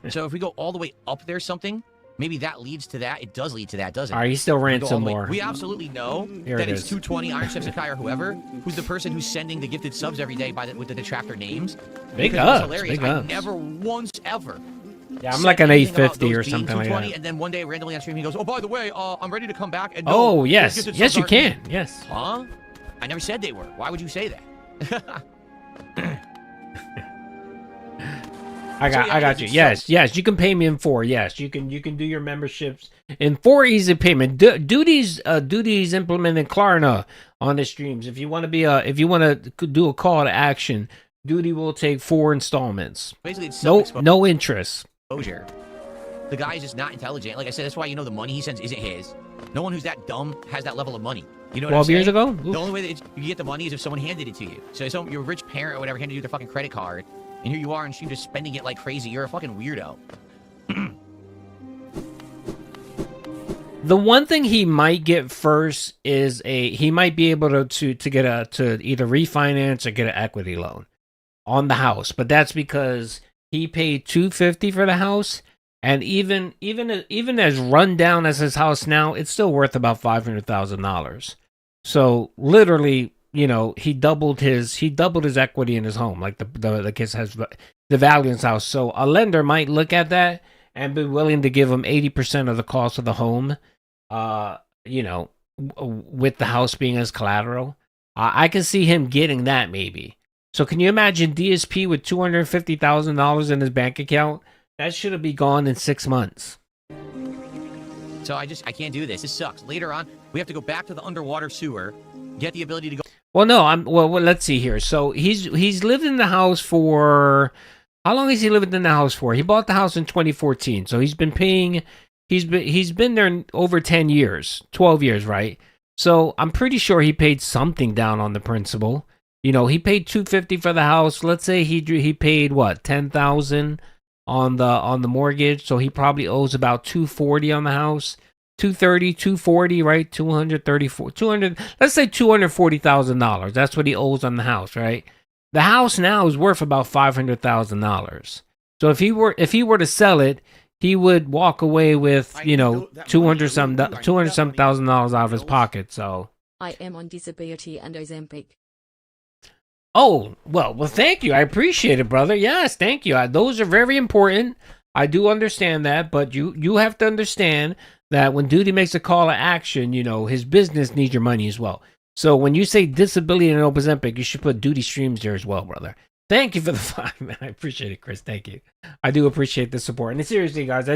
So, if we go all the way up there something, maybe that leads to that. It does lead to that, doesn't it? All right, he still ran some more. We absolutely know Here that it it's is. 220 Iron Chef Sakai or whoever, who's the person who's sending the gifted subs every day with the detractor names. Big Because ups, it's hilarious. big ups. I never once ever. Yeah, I'm like an 850 or something like that. And then one day, randomly on stream, he goes, oh, by the way, I'm ready to come back. And oh, yes. Yes, you can. Yes. Huh? I never said they were. Why would you say that? I got you. Yes, you can pay me in 4. Yes, you can do your memberships in 4 easy payment. Duty's implementing Klarna on the streams. If you want to do a call to action, Doody will take 4 installments. Basically, it's No interest. exposure. The guy is just not intelligent. Like I said, that's why the money he sends isn't his. No one who's that dumb has that level of money. You know what 12 I'm saying? years ago? The only way that you get the money is if someone handed it to you. So your rich parent or whatever handed you their fucking credit card, and here you are, and you're just spending it like crazy. You're a fucking weirdo. The one thing he might get first is he might be able to get to either refinance or get an equity loan on the house, but that's because he paid $250 for the house, and even as run down as his house now, it's still worth about $500,000. So literally, he doubled his equity in his home, like the kid has the value in his house. So a lender might look at that and be willing to give him 80% of the cost of the home, with the house being as collateral. I can see him getting that maybe. So can you imagine DSP with $250,000 in his bank account? That should have been gone in 6 months. So I can't do this. This sucks. Later on, we have to go back to the underwater sewer, get the ability to go. Well, no, let's see here. So he's lived in the house for, how long has he lived in the house for? He bought the house in 2014. So he's been paying, he's been there over 10 years, 12 years, right? So I'm pretty sure he paid something down on the principal. He paid $250 for the house. Let's say he paid what, $10,000 on the mortgage. So he probably owes about $240 on the house. $240, right? $234, let's say $240,000. That's what he owes on the house, right? The house now is worth about $500,000. So if he were to sell it, he would walk away with, $200 thousand out of his pocket. So I am on disability and Ozempic. Oh, well, thank you. I appreciate it, brother. Yes, thank you. Those are very important. I do understand that, but you have to understand that when Doody makes a call to action, his business needs your money as well. So when you say disability and Ozempic, you should put Doody streams there as well, brother. Thank you for the 5, man. I appreciate it, Chris. Thank you. I do appreciate the support. And seriously, guys,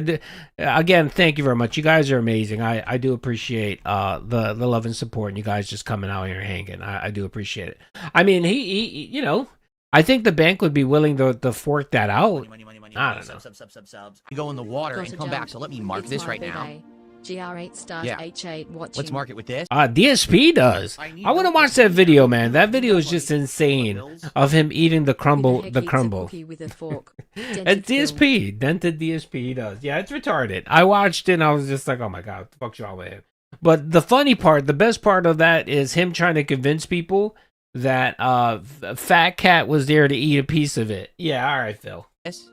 again, thank you very much. You guys are amazing. I do appreciate the love and support, and you guys just coming out here and hanging. I do appreciate it. I mean, he I think the bank would be willing to fork that out. Money, I don't know. Subs. You go in the water and come back. So let me mark this right now. GR8 stars H8 watching. Let's mark it with this. DSP does. I want to watch that video, man. That video is just insane of him eating the crumble. With a fork. It's DSP. Dented DSP. He does. Yeah, it's retarded. I watched it and I was just like, oh my God, what the fuck's wrong with him? But the funny part, the best part of that is him trying to convince people that Fat Cat was there to eat a piece of it. Yeah, all right, Phil. Yes.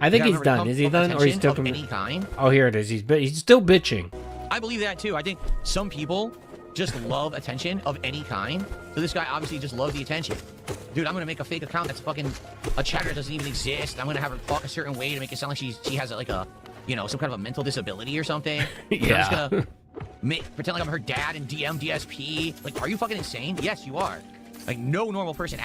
I think he's done. Is he done, or he's still of any kind? Oh, here it is. He's still bitching. I believe that too. I think some people just love attention of any kind. So this guy obviously just loves the attention. Dude, I'm gonna make a fake account that's fucking a chatter that doesn't even exist. I'm gonna have her talk a certain way to make it sound like she has like a some kind of a mental disability or something. Yeah. I'm just gonna pretend like I'm her dad and DM DSP. Like, are you fucking insane? Yes, you are. Like, no normal person.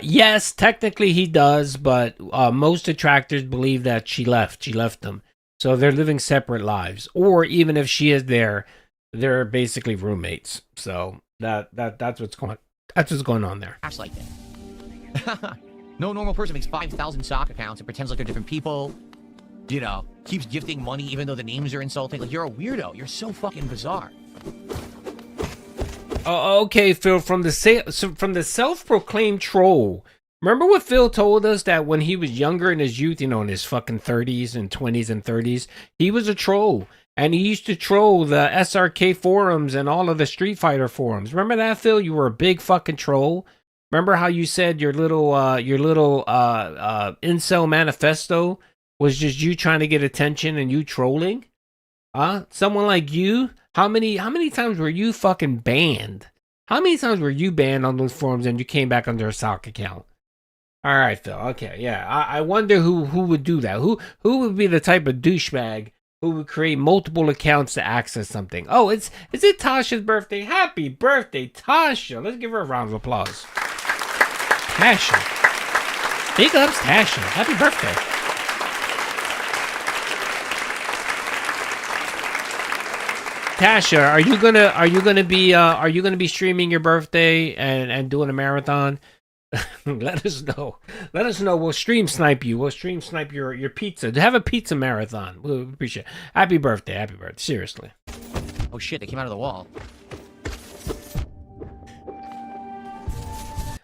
Yes, technically he does, but most detractors believe that she left them. So they're living separate lives. Or even if she is there, they're basically roommates. So that's what's going on there. Acts like that. No normal person makes 5,000 sock accounts and pretends like they're different people. Keeps gifting money even though the names are insulting. Like, you're a weirdo. You're so fucking bizarre. Okay, Phil, from the self-proclaimed troll. Remember what Phil told us, that when he was younger in his youth, in his fucking 30s and 20s and 30s, he was a troll. And he used to troll the SRK forums and all of the Street Fighter forums. Remember that, Phil? You were a big fucking troll. Remember how you said your little incel manifesto was just you trying to get attention and you trolling? Someone like you? How many times were you fucking banned? How many times were you banned on those forums and you came back under a sock account? All right, Phil. Okay, yeah. I wonder who would do that. Who would be the type of douchebag who would create multiple accounts to access something? Oh, is it Tasha's birthday? Happy birthday, Tasha. Let's give her a round of applause. Tasha. Big ups, Tasha. Happy birthday. Tasha, are you gonna be streaming your birthday and doing a marathon? Let us know. Let us know. We'll stream snipe you. We'll stream snipe your pizza. Have a pizza marathon. We'll appreciate it. Happy birthday. Happy birthday. Seriously. Oh shit, they came out of the wall.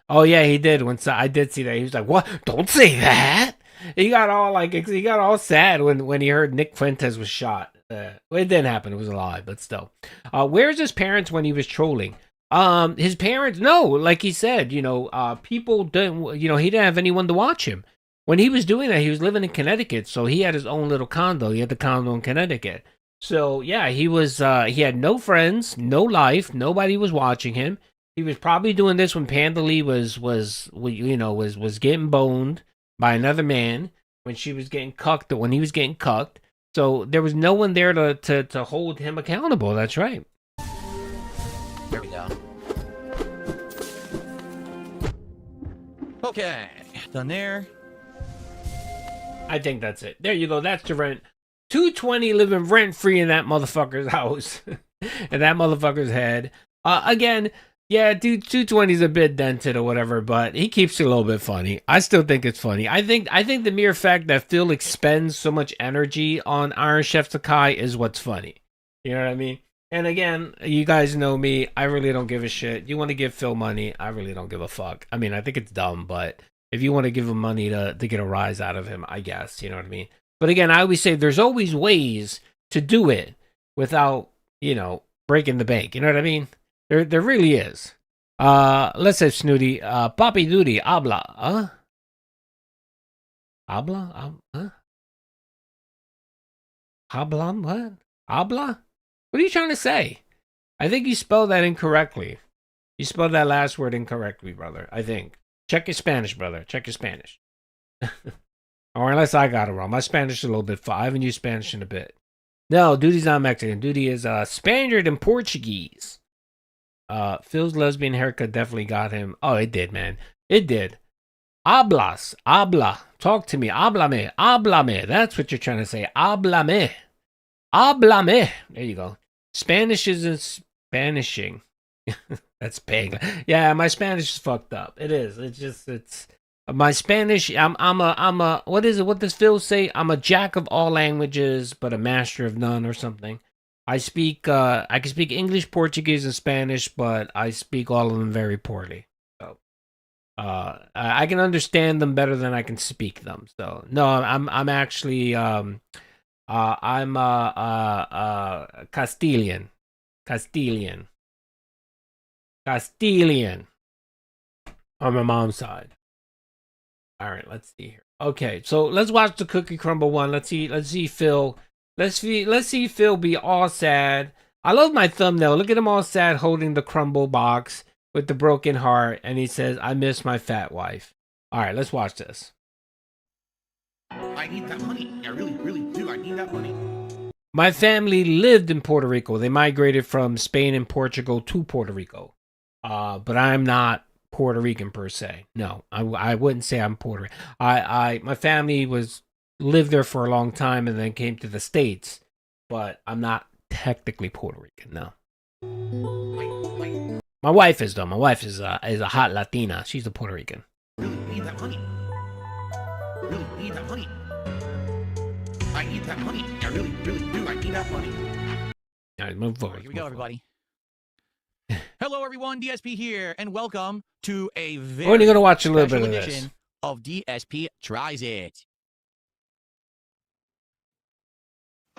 Oh yeah, he did. I did see that. He was like, "What? Don't say that." He got all sad when he heard Nick Fuentes was shot. Well, it didn't happen. It was a lie, but still. Where's his parents when he was trolling? His parents, no, like he said, people didn't, he didn't have anyone to watch him. When he was doing that, he was living in Connecticut, so he had his own little condo. He had the condo in Connecticut. So yeah, he had no friends, no life, nobody was watching him. He was probably doing this when Panda Lee was getting boned by another man, when she was getting cucked, when he was getting cucked. So there was no one there to hold him accountable. That's right. There we go. Okay, done there. I think that's it. There you go. That's the rent. 220 living rent free in that motherfucker's house, in that motherfucker's head. Again, yeah, dude, 220's a bit dented or whatever, but he keeps it a little bit funny. I still think it's funny. I think the mere fact that Phil expends so much energy on Iron Chef Sakai is what's funny. You know what I mean? And again, you guys know me. I really don't give a shit. You want to give Phil money? I really don't give a fuck. I mean, I think it's dumb, but if you want to give him money to get a rise out of him, I guess. You know what I mean? But again, I always say there's always ways to do it without, breaking the bank. You know what I mean? There really is. Let's say Snooty. Papi Doody, habla. Huh? Habla? Huh? Habla? What? Habla? What are you trying to say? I think you spelled that incorrectly. You spelled that last word incorrectly, brother. I think. Check your Spanish, brother. Check your Spanish. Or unless I got it wrong. My Spanish is a little bit I haven't used Spanish in a bit. No, Doody's not Mexican. Doody is Spaniard and Portuguese. Phil's lesbian haircut definitely got him. Oh, it did, man. It did. Habla. Talk to me. Háblame. That's what you're trying to say. Háblame. There you go. Spanish isn't Spanishing. That's pig. Yeah, my Spanish is fucked up. It is. It's my Spanish. I'm a what is it? What does Phil say? I'm a jack of all languages, but a master of none, or something. I can speak English, Portuguese, and Spanish, but I speak all of them very poorly. So, I can understand them better than I can speak them. So, no, I'm actually I'm Castilian on my mom's side. All right, let's see here. Okay, so let's watch the Cookie Crumble one. Let's see Phil. Let's see Phil be all sad. I love my thumbnail. Look at him all sad holding the crumble box with the broken heart, and he says, "I miss my fat wife." All right, let's watch this. I need that money. I really, really do. I need that money. My family lived in Puerto Rico. They migrated from Spain and Portugal to Puerto Rico. But I'm not Puerto Rican per se. No, I wouldn't say I'm Puerto Rican. My family lived there for a long time and then came to the States, but I'm not technically Puerto Rican. No. My wife is though. My wife is a hot Latina. She's a Puerto Rican. Really need that money. Really need that money. I need that money. I really, really do. I need that money. All right, move forward. Here we go, everybody. Hello, everyone. DSP here, and welcome to a very We're only gonna watch a little bit of this. edition of DSP Tries It.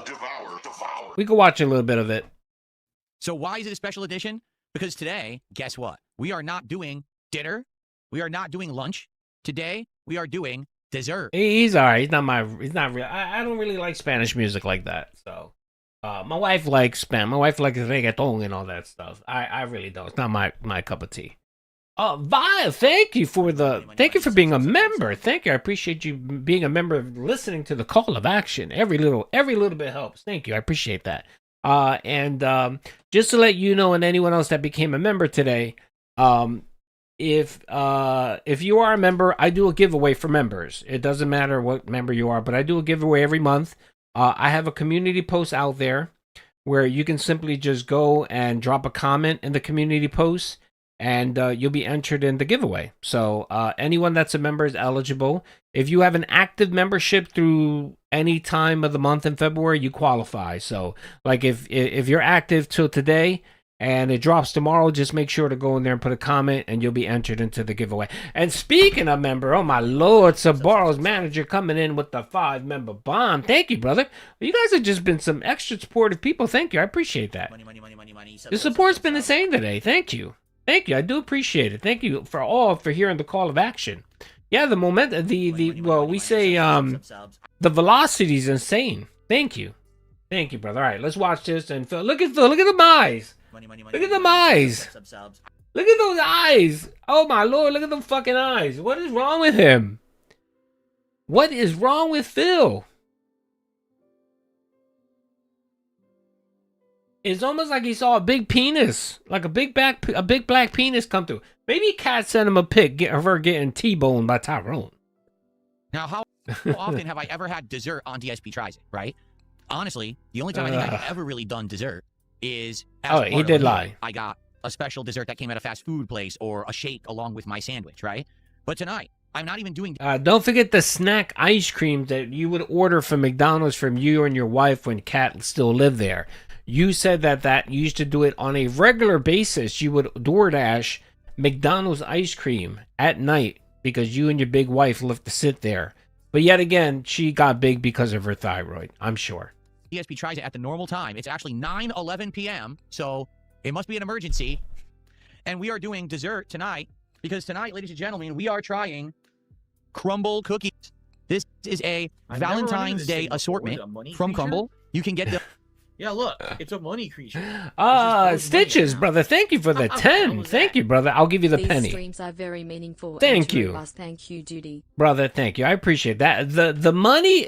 Devour. We can watch a little bit of it. So why is it a special edition? Because today, guess what? We are not doing dinner. We are not doing lunch. Today, we are doing dessert. He's all right. He's not real. I don't really like Spanish music like that. So, my wife likes Spanish. My wife likes reggaeton and all that stuff. I really don't. It's not my cup of tea. Vi, thank you for being a member. Thank you. I appreciate you being a member, listening to the call of action. Every little bit helps. Thank you. I appreciate that. And just to let you know, and anyone else that became a member today, if you are a member, I do a giveaway for members. It doesn't matter what member you are, but I do a giveaway every month. I have a community post out there where you can simply just go and drop a comment in the community post. and you'll be entered in the giveaway. So anyone that's a member is eligible. If you have an active membership through any time of the month in February, you qualify. So like if you're active till today and it drops tomorrow, just make sure to go in there and put a comment and you'll be entered into the giveaway. And speaking of member, oh my lord, Sabaro's manager coming in with the 5-member bomb. Thank you, brother. You guys have just been some extra supportive people. Thank you. I appreciate that. The support's been insane today. Thank you. Thank you. I do appreciate it. Thank you for hearing the call of action. Yeah, the momentum, the velocity is insane. Thank you. Thank you, brother. All right, let's watch this and look at them eyes. Look at them eyes. Look at those eyes. Oh my lord, look at them fucking eyes. What is wrong with him? What is wrong with Phil? It's almost like he saw a big penis, like a big black penis come through. Maybe Cat sent him a pic of her getting T-boned by Tyrone. Now, how often have I ever had dessert on DSP Tries It, right? Honestly, the only time I think I've ever really done dessert is he did lie. I got a special dessert that came at a fast food place or a shake along with my sandwich, right? But tonight, I'm not even doing... Don't forget the snack ice cream that you would order from McDonald's from you and your wife when Cat still lived there. You said that you used to do it on a regular basis. You would DoorDash McDonald's ice cream at night because you and your big wife lived to sit there. But yet again, she got big because of her thyroid, I'm sure. DSP Tries It at the normal time. It's actually 9:11 p.m., so it must be an emergency. And we are doing dessert tonight because tonight, ladies and gentlemen, we are trying crumble cookies. This is a Valentine's Day assortment from Crumble. You can get the... Yeah, look, it's a money creature. Stitches, brother. Thank you for the 10. Thank you, brother. I'll give you the penny. These streams are very meaningful. Thank you. Thank you, Doody. Brother, thank you. I appreciate that. The money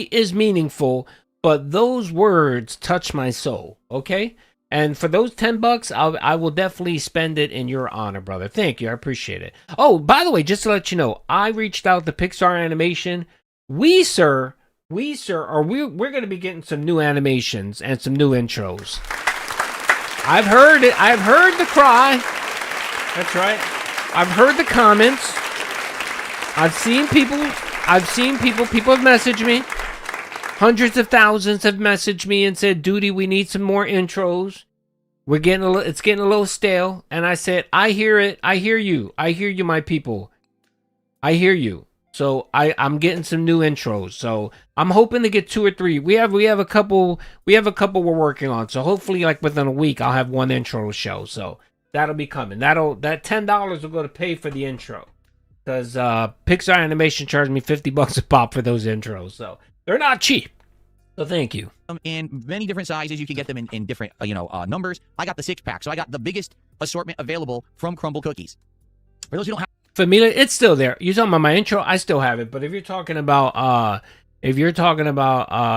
is meaningful, but those words touch my soul, okay? And for those $10, I will definitely spend it in your honor, brother. Thank you. I appreciate it. Oh, by the way, just to let you know, I reached out to Pixar Animation. We're going to be getting some new animations and some new intros. I've heard it. I've heard the cry. That's right. I've heard the comments. I've seen people. People have messaged me. Hundreds of thousands have messaged me and said, "Doody, we need some more intros. It's getting a little stale." And I said, "I hear it. I hear you. I hear you, my people. I hear you." So I'm getting some new intros. So I'm hoping to get 2 or 3. We have a couple we're working on. So hopefully like within a week I'll have one intro show. So that'll be coming. That $10 will go to pay for the intro. Because Pixar Animation charged me $50 a pop for those intros. So they're not cheap. So thank you. In many different sizes, you can get them in different numbers. I got the 6-pack, so I got the biggest assortment available from Crumble Cookies. For those who don't have Familia, it's still there. You're talking about my intro, I still have it. But if you're talking about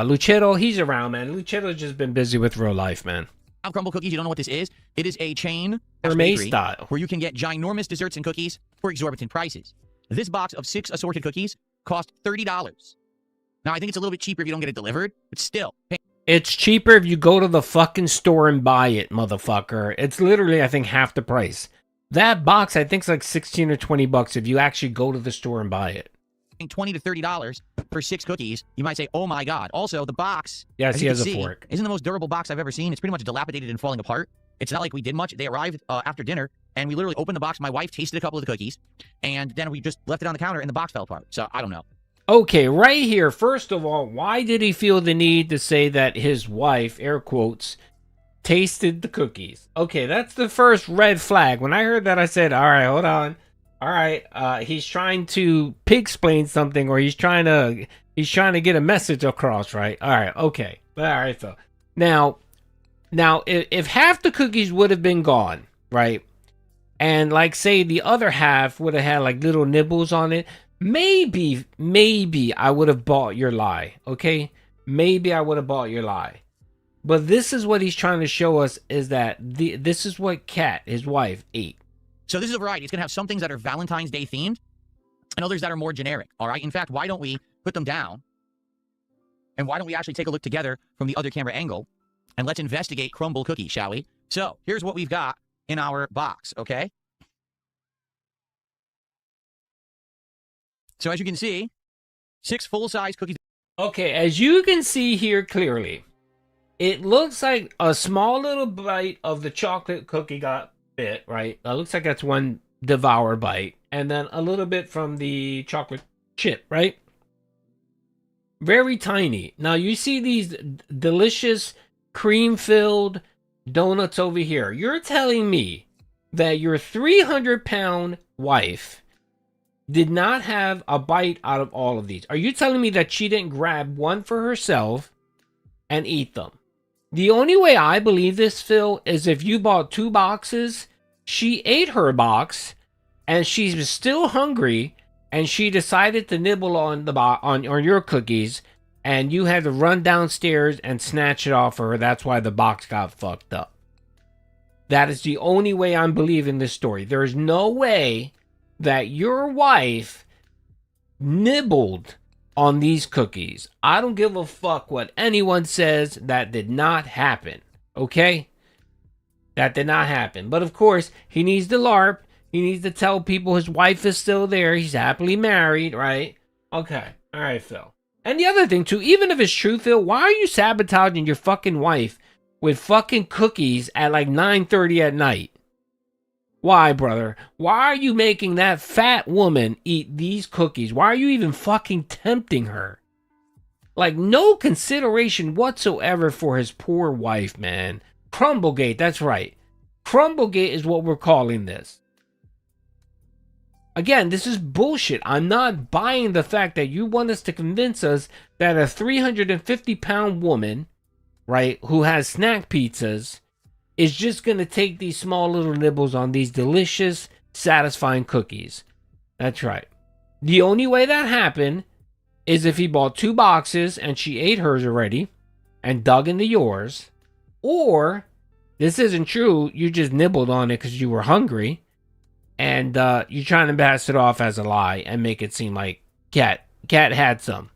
Lucero, he's around, man. Lucero's just been busy with real life, man. Crumble Cookies, you don't know what this is? It is a chain style where you can get ginormous desserts and cookies for exorbitant prices. This box of 6 assorted cookies cost $30. Now, I think it's a little bit cheaper if you don't get it delivered, but still. It's cheaper if you go to the fucking store and buy it, motherfucker. It's literally, I think, half the price. That box, I think, is like $16 or $20 if you actually go to the store and buy it. $20 to $30 for 6 cookies. You might say, "Oh my god!" Also, the box. Yes, he has a fork. Isn't the most durable box I've ever seen. It's pretty much dilapidated and falling apart. It's not like we did much. They arrived after dinner, and we literally opened the box. My wife tasted a couple of the cookies, and then we just left it on the counter, and the box fell apart. So I don't know. Okay, right here. First of all, why did he feel the need to say that his wife, air quotes, tasted the cookies? Okay, that's the first red flag. When I heard that, I said, all right, hold on. All right, he's trying to pig-splain something, or he's trying to get a message across, right? All right, okay. All right, so now if half the cookies would have been gone, right, and like say the other half would have had like little nibbles on it, maybe I would have bought your lie, okay? Maybe I would have bought your lie. But this is what he's trying to show us, is that this is what Kat, his wife, ate. So this is a variety. It's going to have some things that are Valentine's Day themed and others that are more generic, all right? In fact, why don't we put them down? And why don't we actually take a look together from the other camera angle? And let's investigate Crumble Cookie, shall we? So here's what we've got. in our box, okay? So as you can see, 6 full-size cookies. Okay, as you can see here clearly, it looks like a small little bite of the chocolate cookie got bit, right? It looks like that's one devour bite. And then a little bit from the chocolate chip, right? Very tiny. Now you see these delicious cream-filled donuts over here. You're telling me that your 300-pound wife did not have a bite out of all of these? Are you telling me that she didn't grab one for herself and eat them? The only way I believe this, Phil, is if you bought 2 boxes, she ate her box, and she was still hungry, and she decided to nibble on the on your cookies, and you had to run downstairs and snatch it off her. That's why the box got fucked up. That is the only way I'm believing this story. There is no way that your wife nibbled on these cookies. I don't give a fuck what anyone says. That did not happen. Okay? That did not happen. But of course, he needs to LARP. He needs to tell people his wife is still there. He's happily married, right? Okay. All right, Phil. And the other thing, too, even if it's true, Phil, why are you sabotaging your fucking wife with fucking cookies at like 9:30 at night? Why, brother? Why are you making that fat woman eat these cookies? Why are you even fucking tempting her? Like, no consideration whatsoever for his poor wife, man. Crumblegate, that's right. Crumblegate is what we're calling this. Again, this is bullshit. I'm not buying the fact that you want us to convince us that a 350-pound woman, right, who has snack pizzas, is just going to take these small little nibbles on these delicious, satisfying cookies. That's right. The only way that happened is if he bought 2 boxes and she ate hers already and dug into yours. Or, this isn't true, you just nibbled on it because you were hungry. And you're trying to pass it off as a lie and make it seem like Cat had some.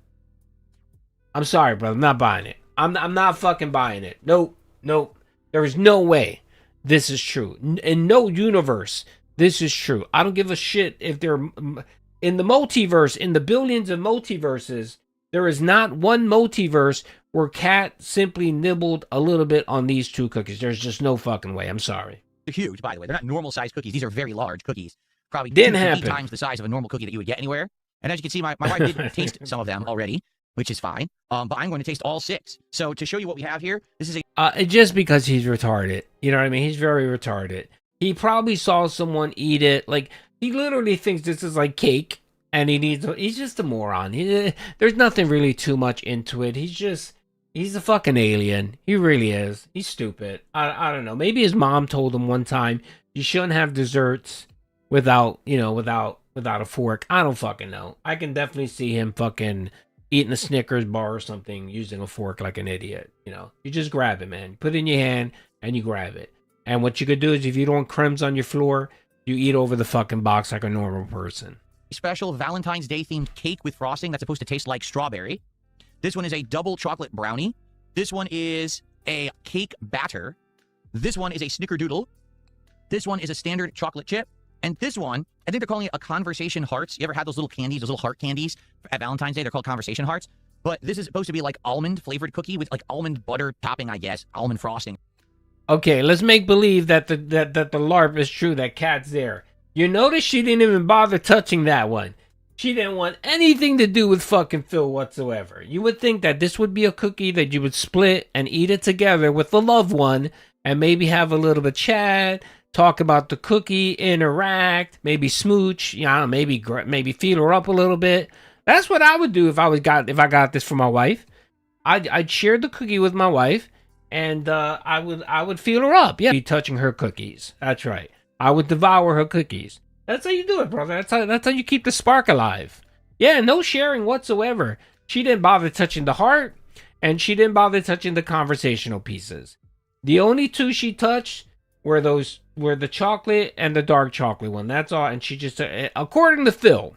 I'm sorry, brother. I'm not buying it. I'm not fucking buying it. Nope. There is no way this is true. In no universe, this is true. I don't give a shit if they're in the multiverse, in the billions of multiverses. There is not one multiverse where Cat simply nibbled a little bit on these 2 cookies. There's just no fucking way. I'm sorry. They're huge, by the way. They're not normal sized cookies. These are very large cookies. Probably Didn't 2 to 3 happen. times the size of a normal cookie that you would get anywhere. And as you can see, my wife did taste some of them already, which is fine. But I'm going to taste all 6. So to show you what we have here, this is a... Just because he's retarded. You know what I mean? He's very retarded. He probably saw someone eat it. Like, he literally thinks this is like cake. And he's just a moron. There's nothing really too much into it. He's a fucking alien. He really is. He's stupid. I don't know. Maybe his mom told him one time, you shouldn't have desserts without a fork. I don't fucking know. I can definitely see him fucking eating a Snickers bar or something using a fork like an idiot. You know, you just grab it, man. Put it in your hand and you grab it. And what you could do is if you don't want crumbs on your floor, you eat over the fucking box like a normal person. special Valentine's Day themed cake with frosting that's supposed to taste like strawberry. This one is a double chocolate brownie. This one is a cake batter. This one is a snickerdoodle. This one is a standard chocolate chip. And this one, I think they're calling it a conversation hearts. You ever had those little candies, those little heart candies at Valentine's Day? They're called conversation hearts. But this is supposed to be like almond flavored cookie with like almond butter topping, I guess. Almond frosting. Okay, let's make believe that the LARP is true, that Cat's there. You notice she didn't even bother touching that one. She didn't want anything to do with fucking Phil whatsoever. You would think that this would be a cookie that you would split and eat it together with the loved one and maybe have a little bit of chat, talk about the cookie, interact, maybe smooch, you know, maybe feel her up a little bit. That's what I would do if I got this for my wife. I'd share the cookie with my wife, and I would feel her up. Yeah, be touching her cookies. That's right. I would devour her cookies. That's how you do it, brother. That's how you keep the spark alive. Yeah, no sharing whatsoever. She didn't bother touching the heart, and she didn't bother touching the conversational pieces. The only two she touched were the chocolate and the dark chocolate one. That's all. And she just, according to Phil,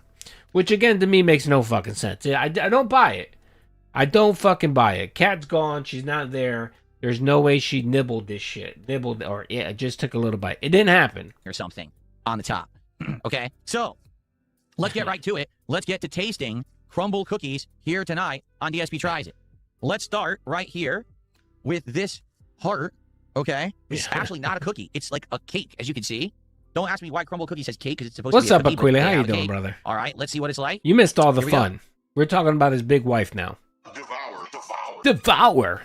which again to me makes no fucking sense. I don't buy it. I don't fucking buy it. Cat's gone. She's not there. There's no way she nibbled this shit. Nibbled, or yeah, just took a little bite. It didn't happen. Or something on the top. Okay, so let's get right to it. Let's get to tasting crumble cookies here tonight on DSP Tries It. Let's start right here with this heart. Okay, it's actually not a cookie. It's like a cake, as you can see. Don't ask me why crumble cookie says cake, because it's supposed What's to be a up, cookie. Aquila? How you But doing, cake. brother? All right, let's see what it's like. You missed all the Here we go. fun. We're talking about his big wife now. Devour.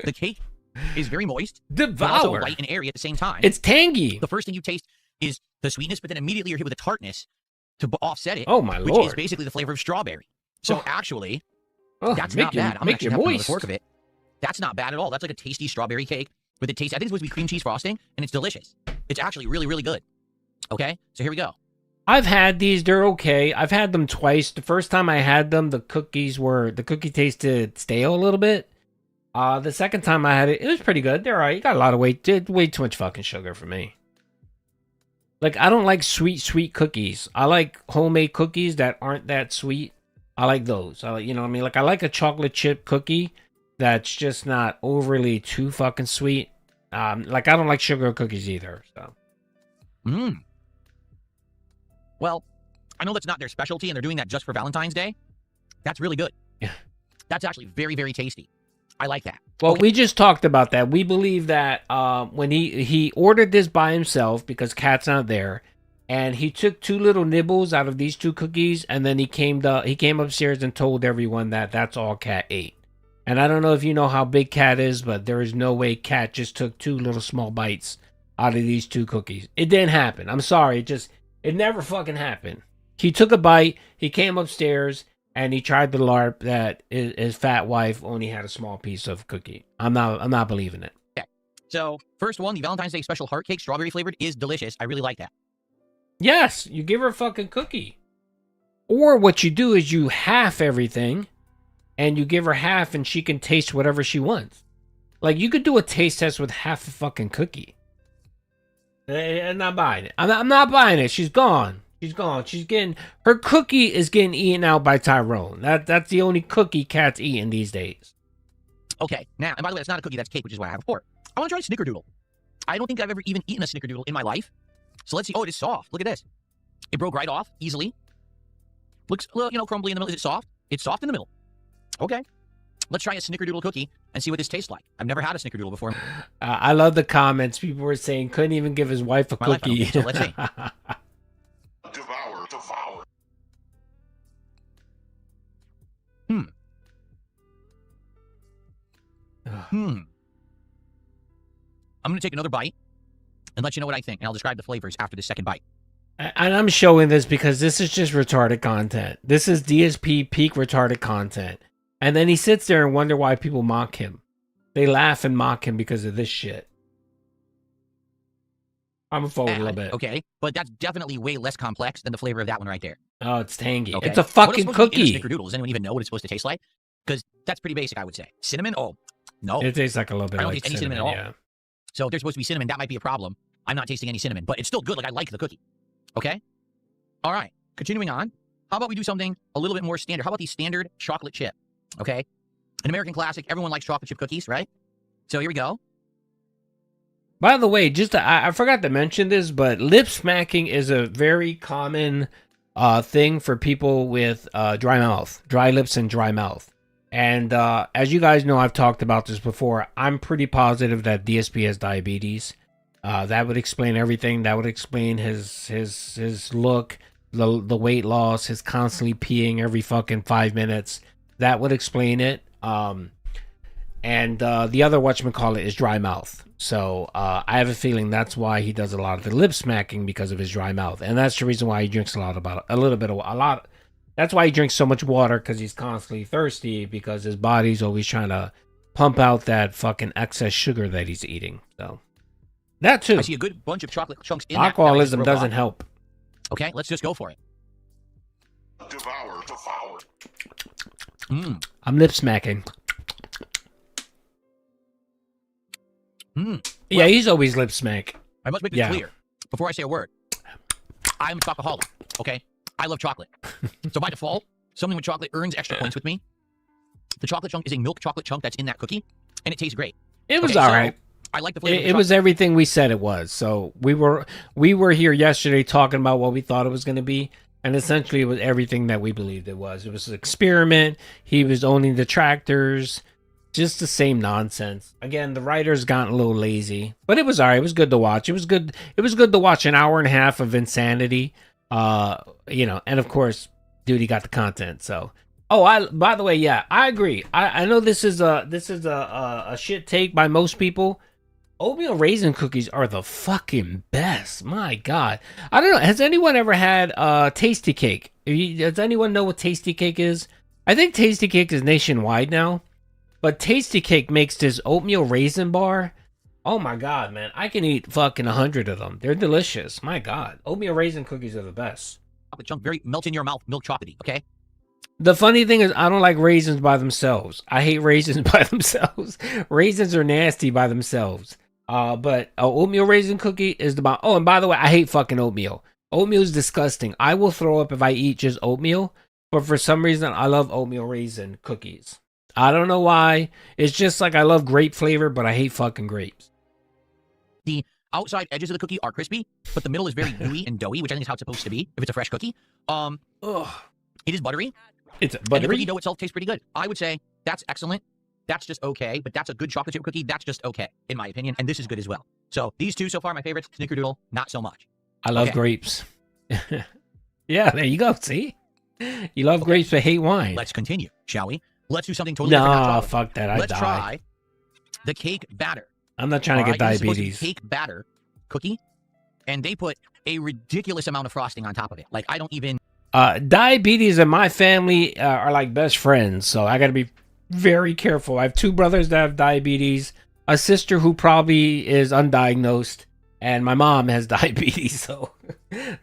The cake is very moist, but also Devour. light and airy at the same time. It's tangy. The first thing you taste is the sweetness, but then immediately you're hit with a tartness to offset it. Oh, my which lord. is basically the flavor of strawberry. So actually, Oh, that's make not you- bad. I'm make actually you having another moist. fork of it. That's not bad at all. That's like a tasty strawberry cake with a taste. I think it's supposed to be cream cheese frosting, and it's delicious. It's actually really, really good. Okay, so here we go. I've had these. They're okay. I've had them twice. The first time I had them, the cookie tasted stale a little bit. The second time I had it, it was pretty good. They're all right. You got a lot of weight. Did way too much fucking sugar for me. Like, I don't like sweet cookies. I like homemade cookies that aren't that sweet. I like those. I like, you know what I mean? Like, I like a chocolate chip cookie that's just not overly too fucking sweet. Like, I don't like sugar cookies either. So. Well, I know that's not their specialty, and they're doing that just for Valentine's Day. That's really good. Yeah. That's actually very, very tasty. I like that. Well, Okay. we just talked about that. We believe that when he ordered this by himself because Cat's not there, and he took 2 little nibbles out of these 2 cookies, and then he came upstairs and told everyone that that's all Cat ate. And I don't know if you know how big Cat is, but there is no way Cat just took 2 little small bites out of these 2 cookies. It didn't happen. I'm sorry. It never fucking happened. He took a bite. He came upstairs. And he tried to LARP that his fat wife only had a small piece of cookie. I'm not believing it. Okay. So, first one, the Valentine's Day special heart cake, strawberry flavored, is delicious. I really like that. Yes, you give her a fucking cookie. Or what you do is you half everything, and you give her half, and she can taste whatever she wants. Like, you could do a taste test with half a fucking cookie. I'm not buying it. I'm not buying it. She's gone. She's gone. Her cookie is getting eaten out by Tyrone. That's the only cookie Cat's eating these days. Okay. Now, and by the way, it's not a cookie, that's cake, which is what I have before. I want to try Snickerdoodle. I don't think I've ever even eaten a Snickerdoodle in my life. So let's see. Oh, it is soft. Look at this. It broke right off easily. Looks a little, crumbly in the middle. Is it soft? It's soft in the middle. Okay. Let's try a Snickerdoodle cookie and see what this tastes like. I've never had a Snickerdoodle before. I love the comments. People were saying couldn't even give his wife a My life, I don't cookie. think so. Let's see. Devour. I'm going to take another bite and let you know what I think. And I'll describe the flavors after the second bite. And I'm showing this because this is just retarded content. This is DSP peak retarded content. And then he sits there and wonder why people mock him. They laugh and mock him because of this shit. I'm gonna forward a little bit. Okay, but that's definitely way less complex than the flavor of that one right there. Oh, it's tangy. Okay. It's a What is fucking supposed to be in cookie. a Snickerdoodle? Does anyone even know what it's supposed to taste like? Because that's pretty basic, I would say. Cinnamon? Oh, no. It tastes like a little bit I don't like taste any cinnamon at all. yeah. So if there's supposed to be cinnamon, that might be a problem. I'm not tasting any cinnamon, but it's still good. Like, I like the cookie. Okay? All right. Continuing on. How about we do something a little bit more standard? How about the standard chocolate chip? Okay? An American classic. Everyone likes chocolate chip cookies, right? So here we go. By the way, I forgot to mention this, but lip smacking is a very common thing for people with dry lips and dry mouth. And as you guys know, I've talked about this before. I'm pretty positive that DSP has diabetes. That would explain everything. That would explain his look, the weight loss, his constantly peeing every fucking 5 minutes. That would explain it. And the other whatchamacallit is dry mouth. So I have a feeling that's why he does a lot of the lip smacking, because of his dry mouth. And that's the reason why he drinks a lot. That's why he drinks so much water, because he's constantly thirsty, because his body's always trying to pump out that fucking excess sugar that he's eating. So that too. I see a good bunch of chocolate chunks in that. Alcoholism doesn't help. Okay, let's just go for it. Devour. I'm lip smacking. Yeah, he's always lip smack. I must make this clear before I say a word. I'm a chocoholic, okay? I love chocolate. So by default, something with chocolate earns extra points with me. The chocolate chunk is a milk chocolate chunk that's in that cookie, and it tastes great. It was Okay, all so right. I like the flavor. It was everything we said it was. So we were here yesterday talking about what we thought it was going to be, and essentially it was everything that we believed it was. It was an experiment. He was owning the tractors, just the same nonsense. Again, the writers got a little lazy, but it was all right. It was good to watch. It was good. It was good to watch an hour and a half of insanity. And of course, Doody got the content. So, by the way, yeah, I agree. I know this is a shit take by most people. Oatmeal raisin cookies are the fucking best. My God. I don't know. Has anyone ever had Tasty Cake? Does anyone know what Tasty Cake is? I think Tasty Cake is nationwide now. But Tasty Cake makes this oatmeal raisin bar. Oh my God, man. I can eat fucking 100 of them. They're delicious. My God. Oatmeal raisin cookies are the best. Chocolate chunk, very melt in your mouth, milk chocolatey, okay? The funny thing is, I don't like raisins by themselves. I hate raisins by themselves. Raisins are nasty by themselves. But oatmeal raisin cookie is the bomb. Oh, and by the way, I hate fucking oatmeal. Oatmeal is disgusting. I will throw up if I eat just oatmeal, but for some reason, I love oatmeal raisin cookies. I don't know why. It's just like I love grape flavor, but I hate fucking grapes. The outside edges of the cookie are crispy, but the middle is very gooey and doughy, which I think is how it's supposed to be if it's a fresh cookie. It is buttery. It's And the buttery. cookie dough itself tastes pretty good. I would say that's excellent. That's just okay, but that's a good chocolate chip cookie. That's just okay, in my opinion, and this is good as well. So these two so far, my favorites. Snickerdoodle, not so much. I love grapes. Yeah, there you go. See? You love grapes but hate wine. Let's continue, shall we? Let's do something totally different. No, not chocolate. fuck that. I Let's die. try the cake batter. I'm not trying to get This is supposed to be diabetes. cake batter cookie, and they put a ridiculous amount of frosting on top of it. Like, I don't even... Diabetes and my family are like best friends, so I got to be very careful. I have two brothers that have diabetes, a sister who probably is undiagnosed, and my mom has diabetes. So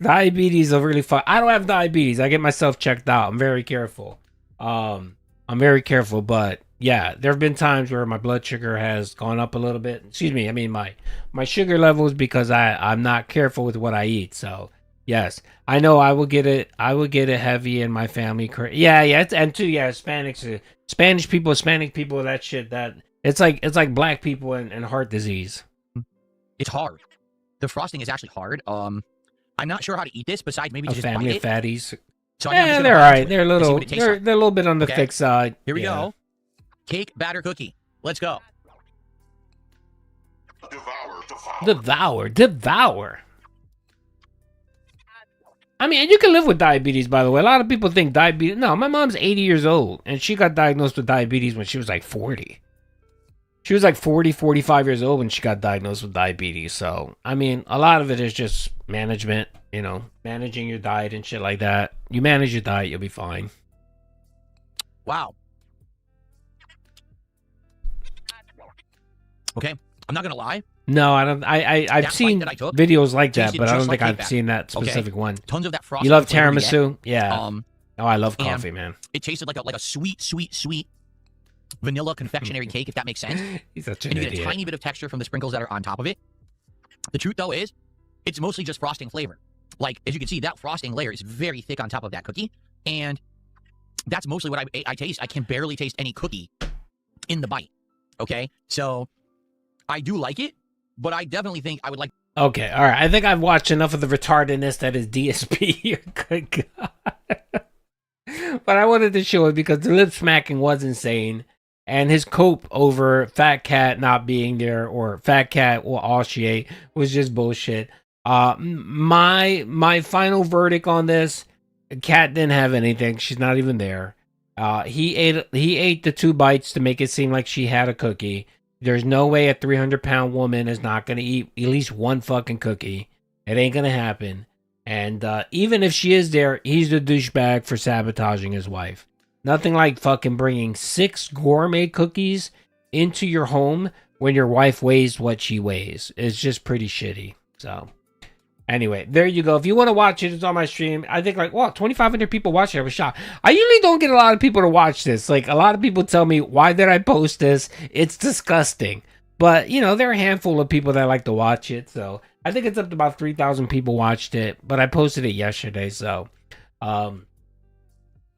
diabetes are really fun. I don't have diabetes. I get myself checked out. I'm very careful. But yeah, there have been times where my blood sugar has gone up a little bit. Excuse me. I mean my sugar levels because I'm not careful with what I eat. So yes, I know I will get it. I will get it heavy in my family. Yeah. And too, yeah, Spanish people, that shit, that it's like black people and heart disease. It's hard. The frosting is actually hard. I'm not sure how to eat this besides maybe A just family bite of it. fatties. So Yeah, they're all right. They're a little, what it tastes they're like. a little bit on the Okay. thick side. Here we Yeah. go. Cake batter cookie. Let's go. Devour. I mean, you can live with diabetes, by the way. A lot of people think diabetes. No, my mom's 80 years old, and she got diagnosed with diabetes when she was like 40. She was like 40, 45 years old when she got diagnosed with diabetes. So, I mean, a lot of it is just management, managing your diet and shit like that. You manage your diet, you'll be fine. Wow. Okay, I'm not gonna lie. No, I don't. I've That seen bite that I took videos like that, tasted but I don't just think like I've cake seen that batter. specific one. Tons of that frosting. You love flavor you tiramisu? get. Yeah. Oh, I love and coffee, man. It tasted like a sweet vanilla confectionery cake, if that makes sense. He's such an And you get a idiot. tiny bit of texture from the sprinkles that are on top of it. The truth, though, is it's mostly just frosting flavor. Like, as you can see, that frosting layer is very thick on top of that cookie. And that's mostly what I taste. I can barely taste any cookie in the bite. Okay? So, I do like it, but I definitely think I would like... Okay, all right. I think I've watched enough of the retardedness that is DSP here. Good God. But I wanted to show it because the lip smacking was insane. And his cope over Fat Cat not being there, or Fat Cat or all she ate, was just bullshit. My final verdict on this, Cat didn't have anything. She's not even there. He ate the 2 bites to make it seem like she had a cookie. There's no way a 300-pound woman is not going to eat at least one fucking cookie. It ain't going to happen. And even if she is there, he's the douchebag for sabotaging his wife. Nothing like fucking bringing 6 gourmet cookies into your home when your wife weighs what she weighs. It's just pretty shitty. So, anyway, there you go. If you want to watch it, it's on my stream. I think 2,500 people watch it. I was shocked. I usually don't get a lot of people to watch this. Like, a lot of people tell me, why did I post this? It's disgusting. But, there are a handful of people that like to watch it. So, I think it's up to about 3,000 people watched it. But I posted it yesterday. So,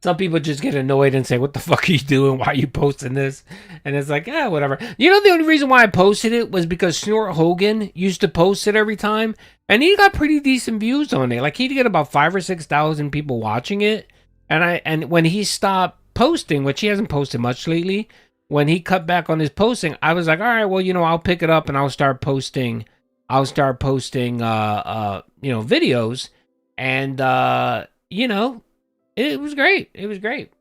Some people just get annoyed and say, what the fuck are you doing? Why are you posting this? And it's like, yeah, whatever. You know, the only reason why I posted it was because Snort Hogan used to post it every time. And he got pretty decent views on it. Like, he'd get about 5,000 or 6,000 people watching it. And when he stopped posting, which he hasn't posted much lately, when he cut back on his posting, I was like, all right, well, you know, I'll pick it up and I'll start posting, videos. And, you know, it was great. It was great.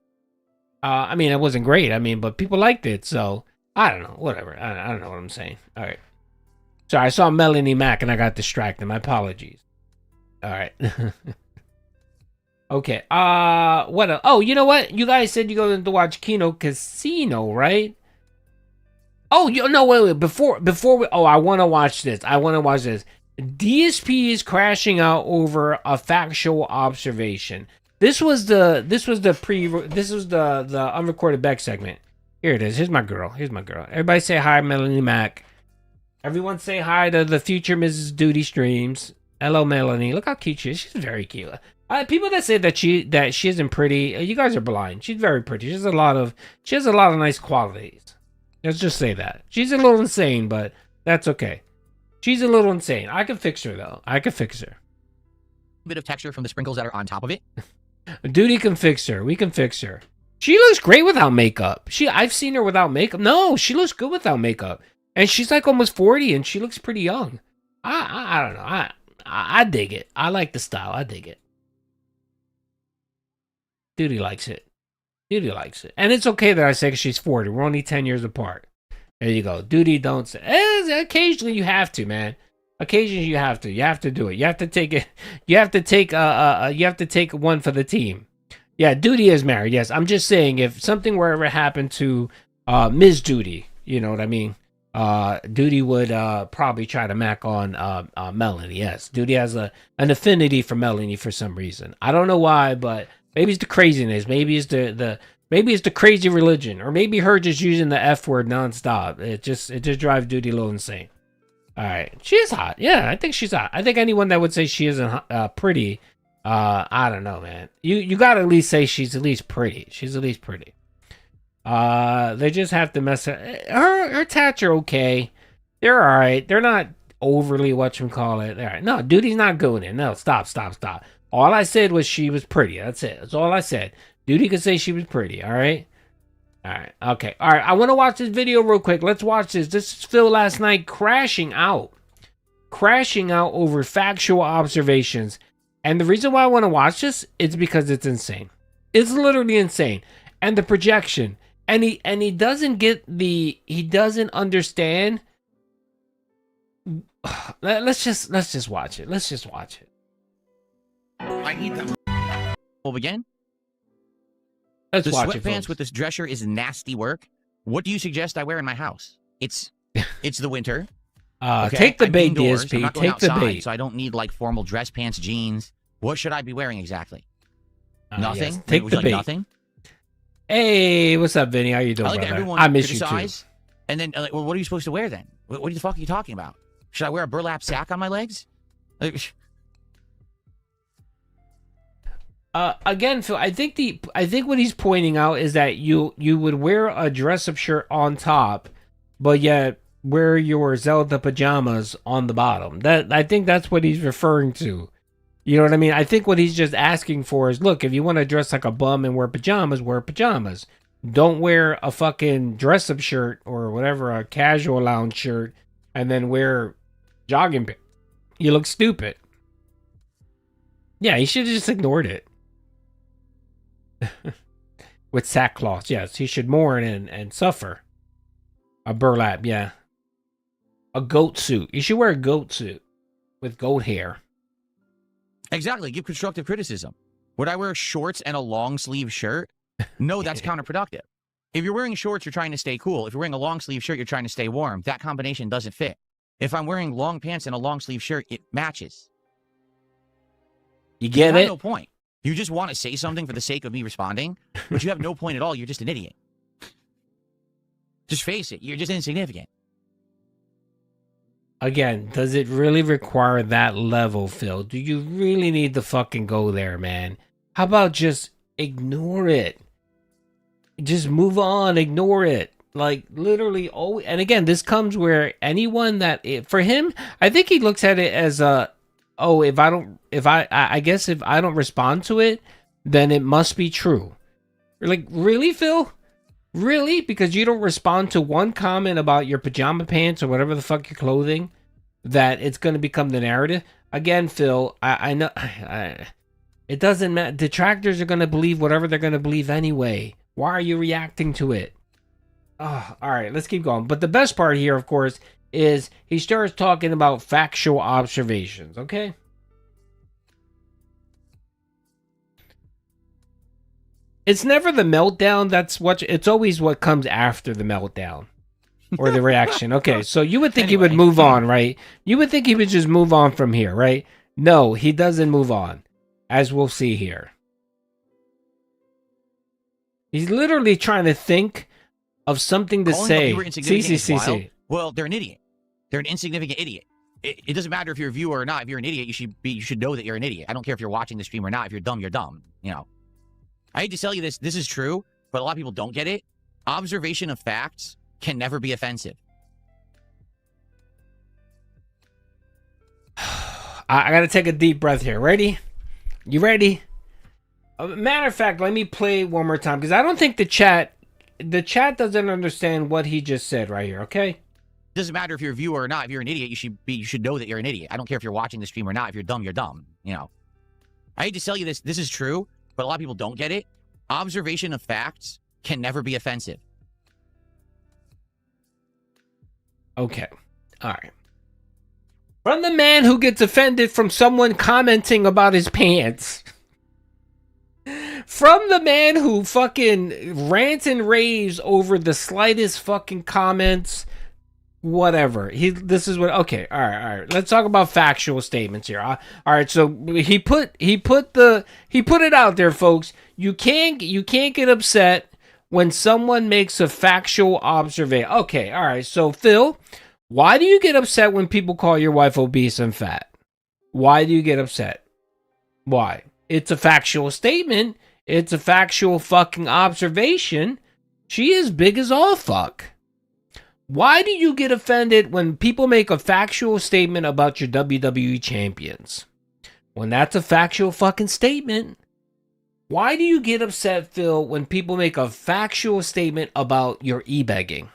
I mean, it wasn't great. I mean, but people liked it. So I don't know. Whatever. I don't know what I'm saying. All right. Sorry, I saw Melanie Mac and I got distracted. My apologies. All right. Okay. What else? Oh, you know what? You guys said you're going to watch Kino Casino, right? Oh, wait. Before we. Oh, I want to watch this. DSP is crashing out over a factual observation. This was the unrecorded back segment. Here it is. Here's my girl. Everybody say hi, Melanie Mac. Everyone say hi to the future Mrs. Doody streams. Hello, Melanie. Look how cute she is. She's very cute. People that say that she isn't pretty, you guys are blind. She's very pretty. She has a lot of nice qualities. Let's just say that. She's a little insane, but that's okay. She's a little insane. I can fix her though. I can fix her. Bit of texture from the sprinkles that are on top of it. Doody can fix her. We can fix her. She looks great without makeup. I've seen her without makeup. No, she looks good without makeup. And she's like almost 40 and she looks pretty young. I don't know. I dig it. I like the style. I dig it. Doody likes it. And it's okay that I say she's 40. We're only 10 years apart. There you go. Doody don't say. Occasionally you have to, man. Occasionally you have to. You have to do it. You have to take it. You have to take one for the team. Yeah, Doody is married. Yes, I'm just saying if something were ever happened to Ms. Doody, you know what I mean? Doody would probably try to mac on Melanie. Yes, Doody has an affinity for Melanie for some reason. I don't know why, but maybe it's the craziness. Maybe it's maybe it's the crazy religion, or maybe her just using the F word nonstop. It just drives Doody a little insane. All right, she is hot. Yeah, I think she's hot. I think anyone that would say she isn't pretty, I don't know, man. You gotta at least say she's at least pretty. She's at least pretty. They just have to mess her tats are okay. They're all right. They're not overly whatchamacallit. All right. No, Doody's not going in. No, stop. All I said was she was pretty. That's it. That's all I said. Doody could say she was pretty. All right. Okay. All right. I want to watch this video real quick. Let's watch this. This is Phil last night crashing out over factual observations. And the reason why I want to watch this is because it's insane. It's literally insane. And the projection. And he doesn't understand. Let's just watch it. Let's just watch it. I need them. We'll begin. Let's the watch it. Sweatpants with this dress shirt is nasty work. What do you suggest I wear in my house? It's the winter. Okay? Take the I'm bait, indoors. DSP. I'm not going Take the outside, bait. so I don't need like formal dress pants, jeans. What should I be wearing exactly? Nothing. Yes. Take the bait. Nothing. Hey, what's up, Vinny? How you doing, I like brother? everyone I miss you criticize, too. And then, well, what are you supposed to wear then? What the fuck are you talking about? Should I wear a burlap sack on my legs? Again, Phil, I think what he's pointing out is that you would wear a dress-up shirt on top, but yet wear your Zelda pajamas on the bottom. I think that's what he's referring to. You know what I mean? I think what he's just asking for is, look, if you want to dress like a bum and wear pajamas. Don't wear a fucking dress-up shirt or whatever, a casual lounge shirt, and then wear jogging pants. You look stupid. Yeah, he should have just ignored it. With sackcloth, yes, he should mourn and suffer. A burlap, yeah. A goat suit. You should wear a goat suit with goat hair. Exactly. Give constructive criticism. Would I wear shorts and a long sleeve shirt? No, that's counterproductive. If you're wearing shorts, you're trying to stay cool. If you're wearing a long sleeve shirt, you're trying to stay warm. That combination doesn't fit. If I'm wearing long pants and a long sleeve shirt, it matches. You get it? No point. You just want to say something for the sake of me responding, but you have no point at all. You're just an idiot. Just face it. You're just insignificant. Again, does it really require that level, Phil? Do you really need to fucking go there, man? How about just Ignore it. Just move on. Ignore it. Like literally. Oh, and again, this comes where anyone that for him, I think he looks at it as a, oh, I guess if I don't respond to it, then it must be true. Like, really, Phil? Really? Because you don't respond to one comment about your pajama pants or whatever the fuck you're clothing, that it's going to become the narrative? Again, Phil, I know it doesn't matter. Detractors are going to believe whatever they're going to believe anyway. Why are you reacting to it? Oh, all right, let's keep going. But the best part here, of course, is he starts talking about factual observations, okay? It's never the meltdown. It's always what comes after the meltdown or the reaction. Okay, so you would think he would move on, right? You would think he would just move on from here, right? No, he doesn't move on, as we'll see here. He's literally trying to think of something to say. See. Well, they're an idiot. They're an insignificant idiot. It doesn't matter if you're a viewer or not. If you're an idiot, you should know that you're an idiot. I don't care if you're watching the stream or not. If you're dumb, you're dumb. You know. I hate to tell you this. This is true, but a lot of people don't get it. Observation of facts can never be offensive. I gotta take a deep breath here. Ready? You ready? Matter of fact, let me play one more time because I don't think the chat doesn't understand what he just said right here. Okay? It doesn't matter if you're a viewer or not. If you're an idiot, you should know that you're an idiot. I don't care if you're watching the stream or not. If you're dumb, you're dumb. You know. I hate to tell you this. This is true, but a lot of people don't get it. Observation of facts can never be offensive. Okay. All right. From the man who gets offended from someone commenting about his pants. From the man who fucking rants and raves over the slightest fucking comments. Whatever. This is what. Okay. All right. Let's talk about factual statements here. All right. So he put it out there, folks. You can't get upset when someone makes a factual observation. Okay. All right. So Phil, why do you get upset when people call your wife obese and fat? Why do you get upset? Why? It's a factual statement. It's a factual fucking observation. She is big as all fuck. Why do you get offended when people make a factual statement about your WWE champions? When that's a factual fucking statement. Why do you get upset, Phil, when people make a factual statement about your e-begging?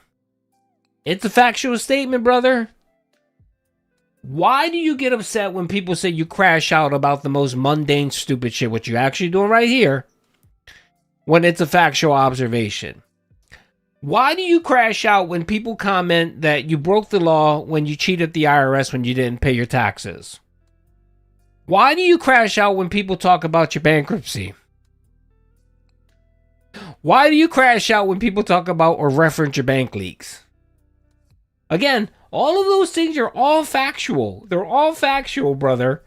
It's a factual statement, brother. Why do you get upset when people say you crash out about the most mundane, stupid shit, what you're actually doing right here, when it's a factual observation? Why do you crash out when people comment that you broke the law when you cheated the IRS when you didn't pay your taxes? Why do you crash out when people talk about your bankruptcy? Why do you crash out when people talk about or reference your bank leaks? Again, all of those things are all factual. They're all factual, brother.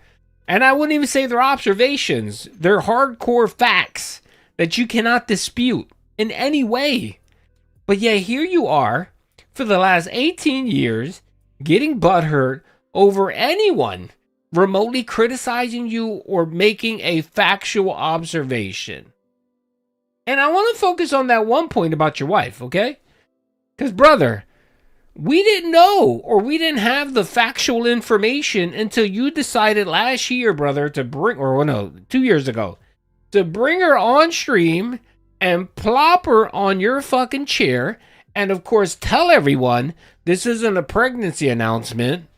And I wouldn't even say they're observations. They're hardcore facts that you cannot dispute in any way. But yeah, here you are, for the last 18 years, getting butthurt over anyone remotely criticizing you or making a factual observation. And I want to focus on that one point about your wife, okay? Because, brother, we didn't know or we didn't have the factual information until you decided last year, brother, to bring, or no, 2 years ago, to bring her on stream and plop her on your fucking chair and, of course, tell everyone this isn't a pregnancy announcement.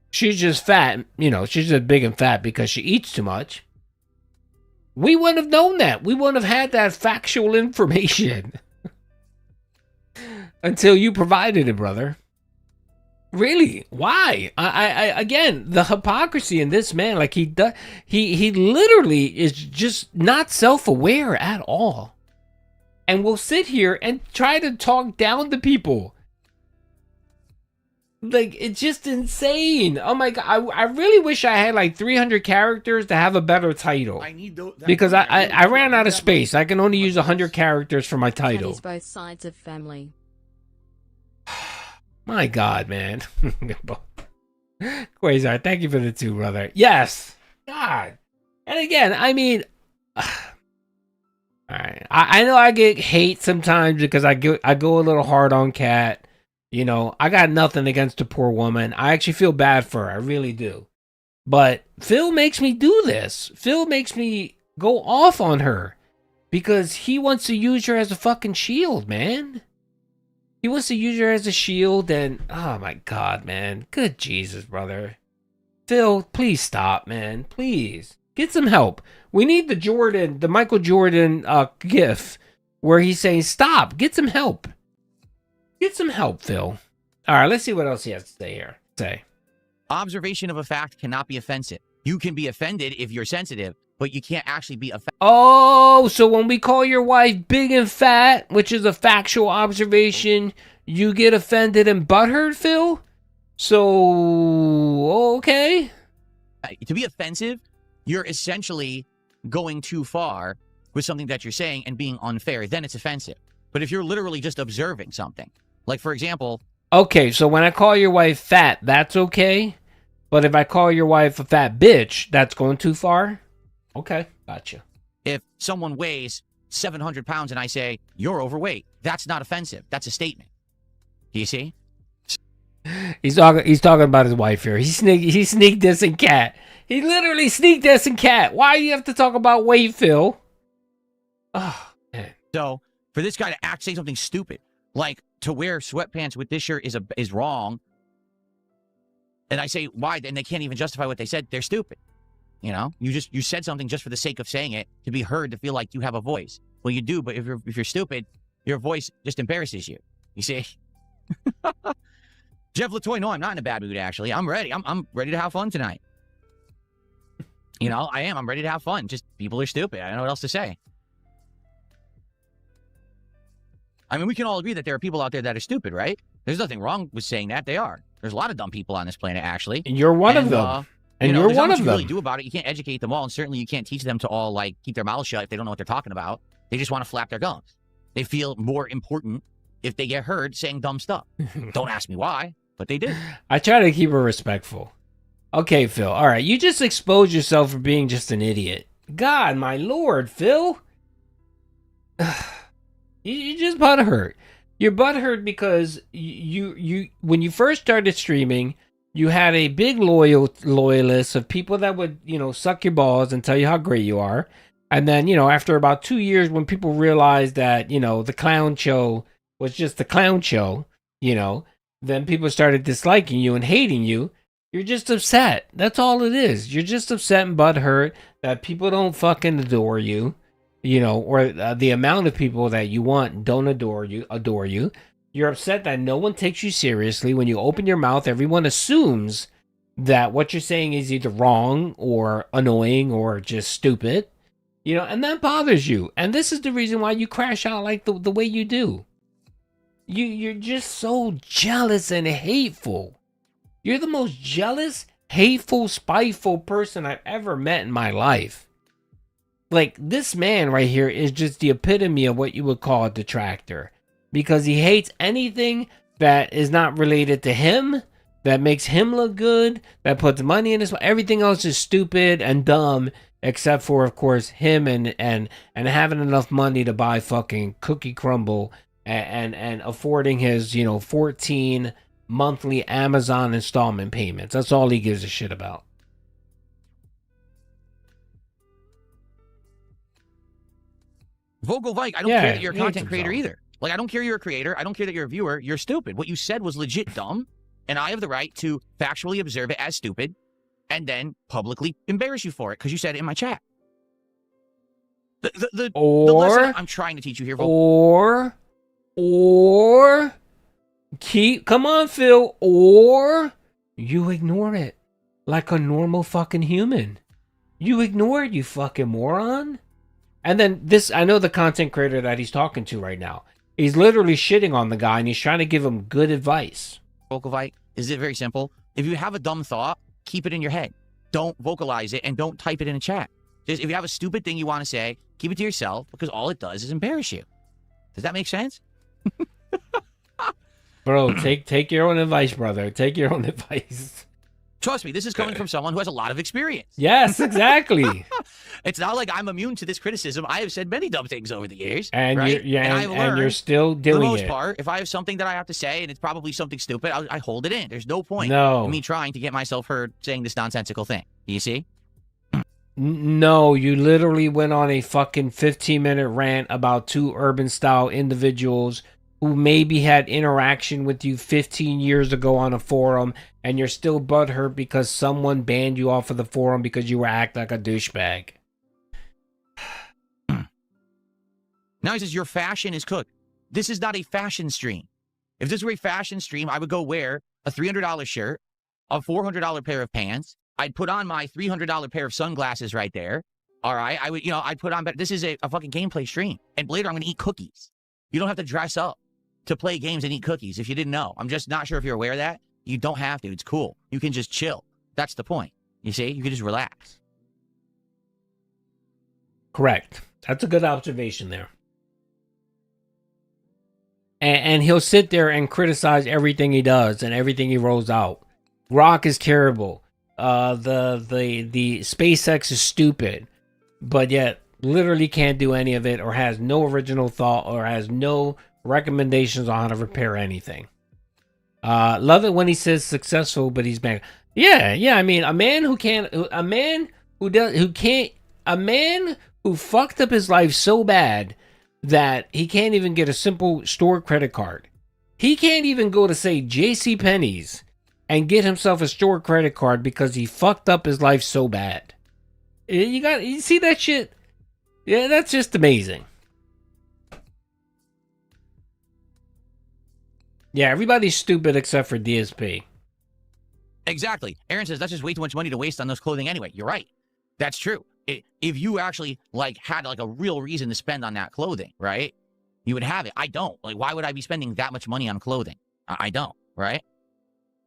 She's just fat. You know, she's just big and fat because she eats too much. We wouldn't have known that. We wouldn't have had that factual information until you provided it, brother. Really? Why? I again, the hypocrisy in this man, like he literally is just not self-aware at all. And will sit here and try to talk down to people. Like, it's just insane. Oh my god, I really wish I had like 300 characters to have a better title. Because I ran out of space. I can only use 100 characters for my title. That is both sides of family. My god, man. Quasar, thank you for the 2, brother. Yes. God. And again, I mean, All right. I know I get hate sometimes because I go a little hard on Kat. You know, I got nothing against the poor woman. I actually feel bad for her. I really do. But Phil makes me do this. Phil makes me go off on her because he wants to use her as a fucking shield, man. He wants to use her as a shield, and oh my God, man. Good Jesus, brother. Phil, please stop, man. Please. Get some help. We need the Michael Jordan gif where he's saying, stop, get some help. Get some help, Phil. All right, let's see what else he has to say here. Observation of a fact cannot be offensive. You can be offended if you're sensitive, but you can't actually be offended. Oh, so when we call your wife big and fat, which is a factual observation, you get offended and butthurt, Phil? So, okay. To be offensive, you're essentially going too far with something that you're saying and being unfair. Then it's offensive. But if you're literally just observing something, like, for example... Okay, so when I call your wife fat, that's okay? But if I call your wife a fat bitch, that's going too far? Okay, gotcha. If someone weighs 700 pounds and I say, you're overweight, that's not offensive. That's a statement. Do you see? He's talking about his wife here. He sneak dissing Kat. He literally sneak dissing Kat. Why do you have to talk about weight, Phil? Oh, man. So, for this guy to say something stupid, like to wear sweatpants with this shirt is wrong, and I say why, and they can't even justify what they said, they're stupid. You know, you said something just for the sake of saying it, to be heard, to feel like you have a voice. Well, you do, but if you're stupid, your voice just embarrasses you. You see? Jeff Latoy, no, I'm not in a bad mood, actually. I'm ready. I'm ready to have fun tonight. You know, I am. I'm ready to have fun. Just people are stupid. I don't know what else to say. I mean, we can all agree that there are people out there that are stupid, right? There's nothing wrong with saying that. They are. There's a lot of dumb people on this planet, actually. And you're one of them. And you're one of them. Really do about it. You can't educate them all, and certainly you can't teach them to all, like, keep their mouths shut if they don't know what they're talking about. They just want to flap their gums. They feel more important if they get heard saying dumb stuff. Don't ask me why, but they do. I try to keep it respectful. Okay, Phil. All right, you just exposed yourself for being just an idiot. God, my lord, Phil. You just butthurt. You're butthurt because you when you first started streaming, you had a big loyalist of people that would, you know, suck your balls and tell you how great you are. And then, you know, after about 2 years, when people realized that, you know, the clown show was just the clown show, you know, then people started disliking you and hating you. You're just upset. That's all it is. You're just upset and butthurt that people don't fucking adore you, you know, or the amount of people that you want don't adore you. You're upset that no one takes you seriously. When you open your mouth, everyone assumes that what you're saying is either wrong or annoying or just stupid, you know, and that bothers you. And this is the reason why you crash out like the way you do. You're just so jealous and hateful. You're the most jealous, hateful, spiteful person I've ever met in my life. Like, this man right here is just the epitome of what you would call a detractor. Because he hates anything that is not related to him, that makes him look good, that puts money in his... Everything else is stupid and dumb, except for, of course, him and having enough money to buy fucking Cookie Crumble and affording his, you know, 14 monthly Amazon installment payments. That's all he gives a shit about. Vocal Vike, I don't care that you're a content creator either. Like, I don't care you're a creator. I don't care that you're a viewer. You're stupid. What you said was legit dumb, and I have the right to factually observe it as stupid and then publicly embarrass you for it because you said it in my chat. The lesson I'm trying to teach you here, Vocal. Or come on, Phil, or you ignore it like a normal fucking human. You ignore it, you fucking moron. And then this, I know the content creator that he's talking to right now. He's literally shitting on the guy and he's trying to give him good advice. Vocal Vike, is it very simple? If you have a dumb thought, keep it in your head. Don't vocalize it and don't type it in a chat. Just if you have a stupid thing you want to say, keep it to yourself because all it does is embarrass you. Does that make sense? Bro, take your own advice, brother. Take your own advice. Trust me, this is coming from someone who has a lot of experience. Yes, exactly. It's not like I'm immune to this criticism. I have said many dumb things over the years. And right? and I've you're still for doing the most it. part, if I have something that I have to say and it's probably something stupid, I hold it in. There's no point in me trying to get myself heard saying this nonsensical thing. You see? No, you literally went on a fucking 15-minute rant about two urban style individuals who maybe had interaction with you 15 years ago on a forum, and you're still butthurt because someone banned you off of the forum because you were acting like a douchebag. Now he says your fashion is cooked. This is not a fashion stream. If this were a fashion stream, I would go wear a $300 shirt, a $400 pair of pants. I'd put on my $300 pair of sunglasses right there. All right. I would, I'd put on, but this is a fucking gameplay stream. And later I'm going to eat cookies. You don't have to dress up to play games and eat cookies if you didn't know. I'm just not sure if you're aware of that. You don't have to. It's cool. You can just chill. That's the point. You see? You can just relax. Correct. That's a good observation there. And he'll sit there and criticize everything he does and everything he rolls out. Rock is terrible. The SpaceX is stupid, but yet literally can't do any of it, or has no original thought, or has no recommendations on how to repair anything. Love it when he says successful, but he's bad. Yeah. I mean, a man who fucked up his life so bad that he can't even get a simple store credit card. He can't even go to, say, JCPenney's and get himself a store credit card because he fucked up his life so bad. You see that shit? Yeah, that's just amazing. Yeah, everybody's stupid except for DSP. Exactly. Aaron says that's just way too much money to waste on those clothing anyway. You're right. That's true. If you actually had a real reason to spend on that clothing, right? You would have it. I don't. Why would I be spending that much money on clothing? I don't, right?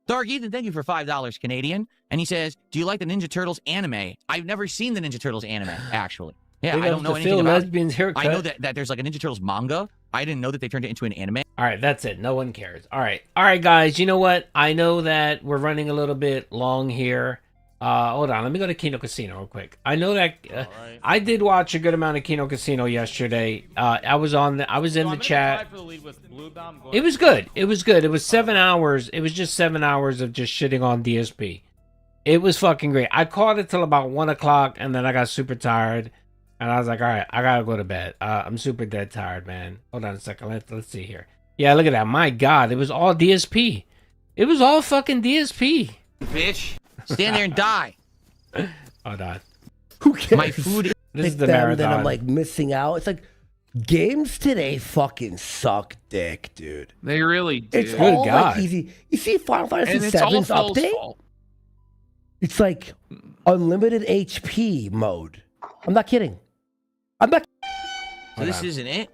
Dark Ethan, thank you for $5 Canadian. And he says, do you like the Ninja Turtles anime? I've never seen the Ninja Turtles anime, actually. Yeah, I don't know anything about it. I know that there's a Ninja Turtles manga. I didn't know that they turned it into an anime. All right, that's it. No one cares. All right, guys. You know what? I know that we're running a little bit long here. Hold on. Let me go to Kino Casino real quick. I know that I did watch a good amount of Kino Casino yesterday. I was in the chat. It was good. It was good. It was 7 hours. It was just 7 hours of just shitting on DSP. It was fucking great. I caught it till about 1 o'clock, and then I got super tired. And I was like, all right, I gotta go to bed. I'm super dead tired, man. Hold on a second. Let's see here. Yeah, look at that. My God, it was all DSP. It was all fucking DSP. Bitch, stand there and die. Hold on. Who cares? My food. This is the marathon. Then I'm like missing out. It's like games today fucking suck dick, dude. They really do. It's Good all God. like easy. You see Final Fantasy And it's all VII's Phil's update? fault. It's like unlimited HP mode. I'm not kidding. So this isn't it?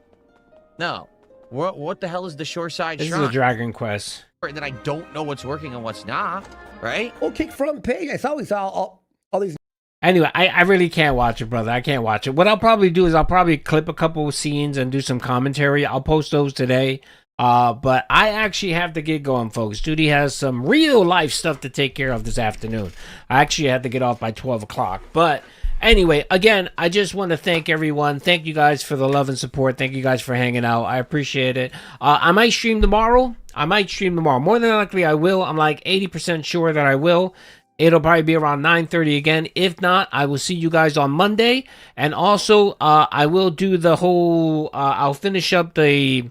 No. What the hell is the Shoreside This Shrine? is a Dragon Quest. That I don't know what's working and what's not, right? Oh, kick front page. I saw all these. Anyway, I really can't watch it, brother. I can't watch it. What I'll probably do is I'll probably clip a couple of scenes and do some commentary. I'll post those today. But I actually have to get going, folks. Doody has some real life stuff to take care of this afternoon. I actually had to get off by 12 o'clock. But anyway, again, I just want to thank everyone. Thank you guys for the love and support. Thank you guys for hanging out. I appreciate it. I might stream tomorrow. More than likely, I will. I'm like 80% sure that I will. It'll probably be around 9:30 again. If not, I will see you guys on Monday. And also, I will do the whole. I'll finish up the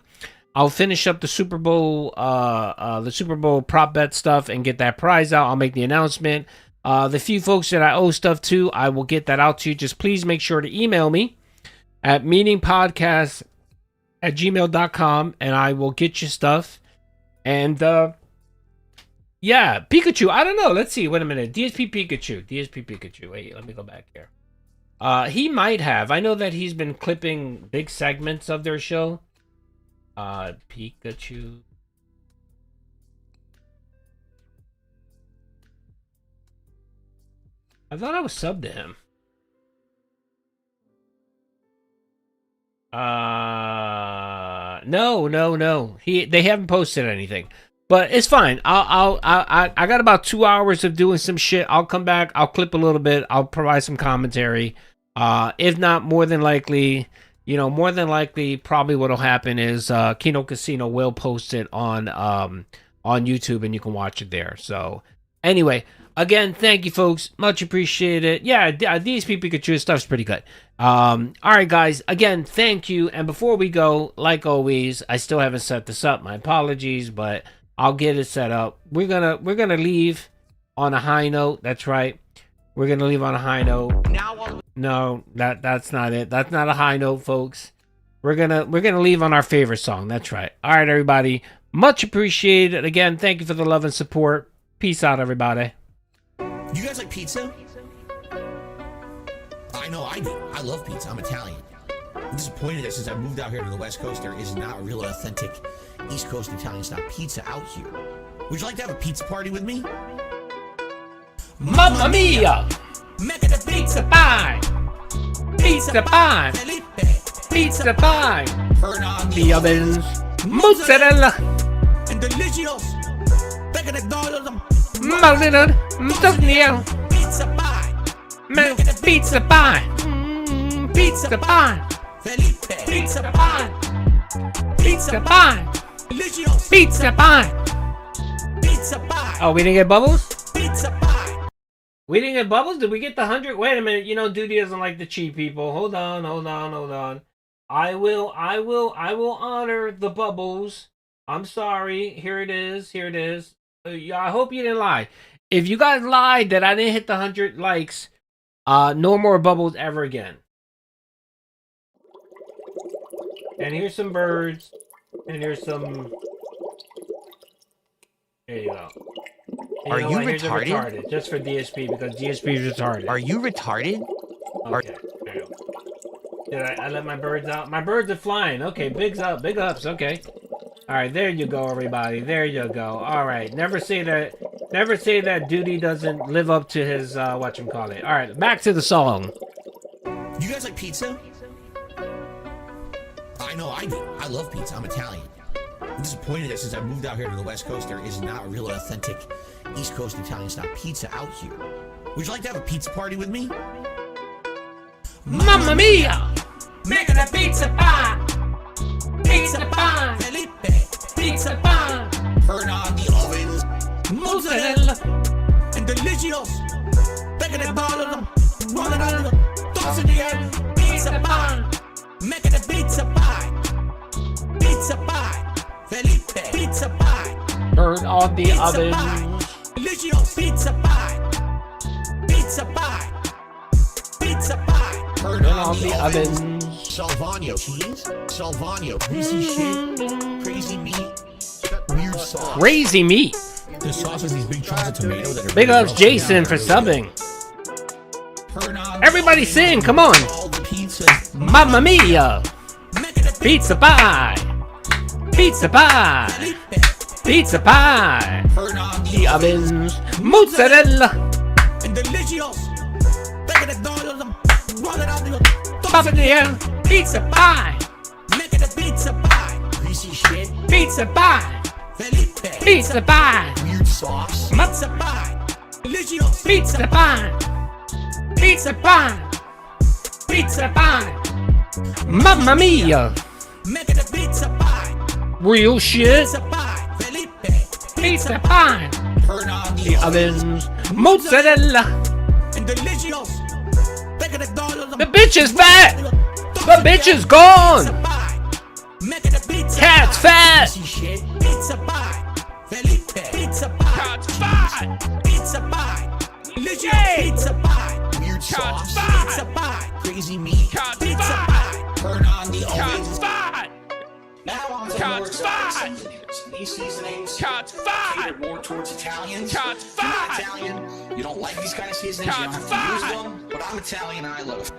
Super Bowl, prop bet stuff and get that prize out. I'll make the announcement. The few folks that I owe stuff to, I will get that out to you. Just please make sure to email me at meaningpodcast@gmail.com and I will get you stuff. And yeah, Pikachu. I don't know. Let's see. Wait a minute. DSP Pikachu. Wait, let me go back here. He might have. I know that he's been clipping big segments of their show. Pikachu. I thought I was subbed to him. No. They haven't posted anything. But it's fine. I got about 2 hours of doing some shit. I'll come back. I'll clip a little bit. I'll provide some commentary. If not, more than likely, probably what'll happen is Kino Casino will post it on YouTube, and you can watch it there. So anyway, again, thank you, folks. Much appreciated. Yeah, DSP Pikachu stuff's pretty good. All right, guys. Again, thank you. And before we go, like always, I still haven't set this up. My apologies, but I'll get it set up. We're gonna leave on a high note. That's right. We're gonna leave on a high note. No, that's not it. That's not a high note, folks. We're gonna leave on our favorite song. That's right. All right, everybody. Much appreciated. Again, thank you for the love and support. Peace out, everybody. You guys like pizza? I know I do. I love pizza. I'm Italian. I'm disappointed that since I moved out here to the West Coast, there is not a real authentic East Coast Italian style pizza out here. Would you like to have a pizza party with me? Mamma mia! Make it a pizza pie! Pizza pie! Pizza pie! Turn on the ovens! Mozzarella! And delicious! Make it a dollar! Marina! Pizza pie! Pizza pie! Pizza pie! Pizza pie! Pizza pie! Delicious! Pizza pie! Pizza pie! Oh, we didn't get bubbles? Pizza pie! We didn't get bubbles? Did we get the 100? Wait a minute. Doody doesn't like to cheat people. Hold on. I will honor the bubbles. I'm sorry. Here it is. I hope you didn't lie. If you guys lied that I didn't hit the 100 likes, no more bubbles ever again. And here's some birds. And here's some... There you go. Are you retarded? Just for DSP, because DSP is retarded. Are you retarded? Okay. There you go. Did I let my birds out? My birds are flying. Okay, big ups. Okay. All right, there you go, everybody. There you go. All right. Never say that Doody doesn't live up to his whatchamacallit. All right, back to the song. You guys like pizza? I know I do. I love pizza. I'm Italian. I'm disappointed that since I moved out here to the West Coast, there is not a real authentic East Coast Italian style pizza out here. Would you like to have a pizza party with me? Mamma mia! Making a pizza pie! Pizza pie! Pizza pie! Turn on the ovens! Mozzarella! And delicious! Making a ball of them! Rolling on them! Toss in the air! Pizza pie! Making a pizza pie! Pizza pie! Felipe! Pizza pie! Turn on the oven! Delicious! Pizza pie! Pizza pie! Pizza pie! Turn on the oven! Salvano cheese? Salvano greasy shit? Crazy meat? Weird sauce? Crazy meat! The sauce has these big chunks of tomato that are... Big ups, Jason, for subbing. Everybody sing, come on! Mamma mia! Pizza pie! Pizza pie! Pizza pie! The ovens! Mozzarella! And delicious! Pop in the air! Pizza pie! Making a pizza pie! Greasy shit! Pizza pie! Felipe! Pizza pie! Weird sauce! Pizza pie! Delicious! Pizza pie! Pizza pie! Pizza pie! Mamma mia! Making a pizza pie! Real shit! Pizza pie! Felipe! Pizza pie! Turn on The ovens! Mozzarella! And delicious! Making a dollar! The bitch is fat! The bitch is gone! Making a pizza Cat's fat! Pizza pie! Felipe! Pizza pie! Cat's fat! Pizza pie! Delicious! Pizza pie! Weird sauce! Pizza pie! Crazy meat! Pizza pie! Turn on the ovens! Now on to more exotic seasonings. These seasonings cater more towards Italians. You're not Italian, you don't like these kind of seasonings, you don't have to use them, but I'm Italian and I love it.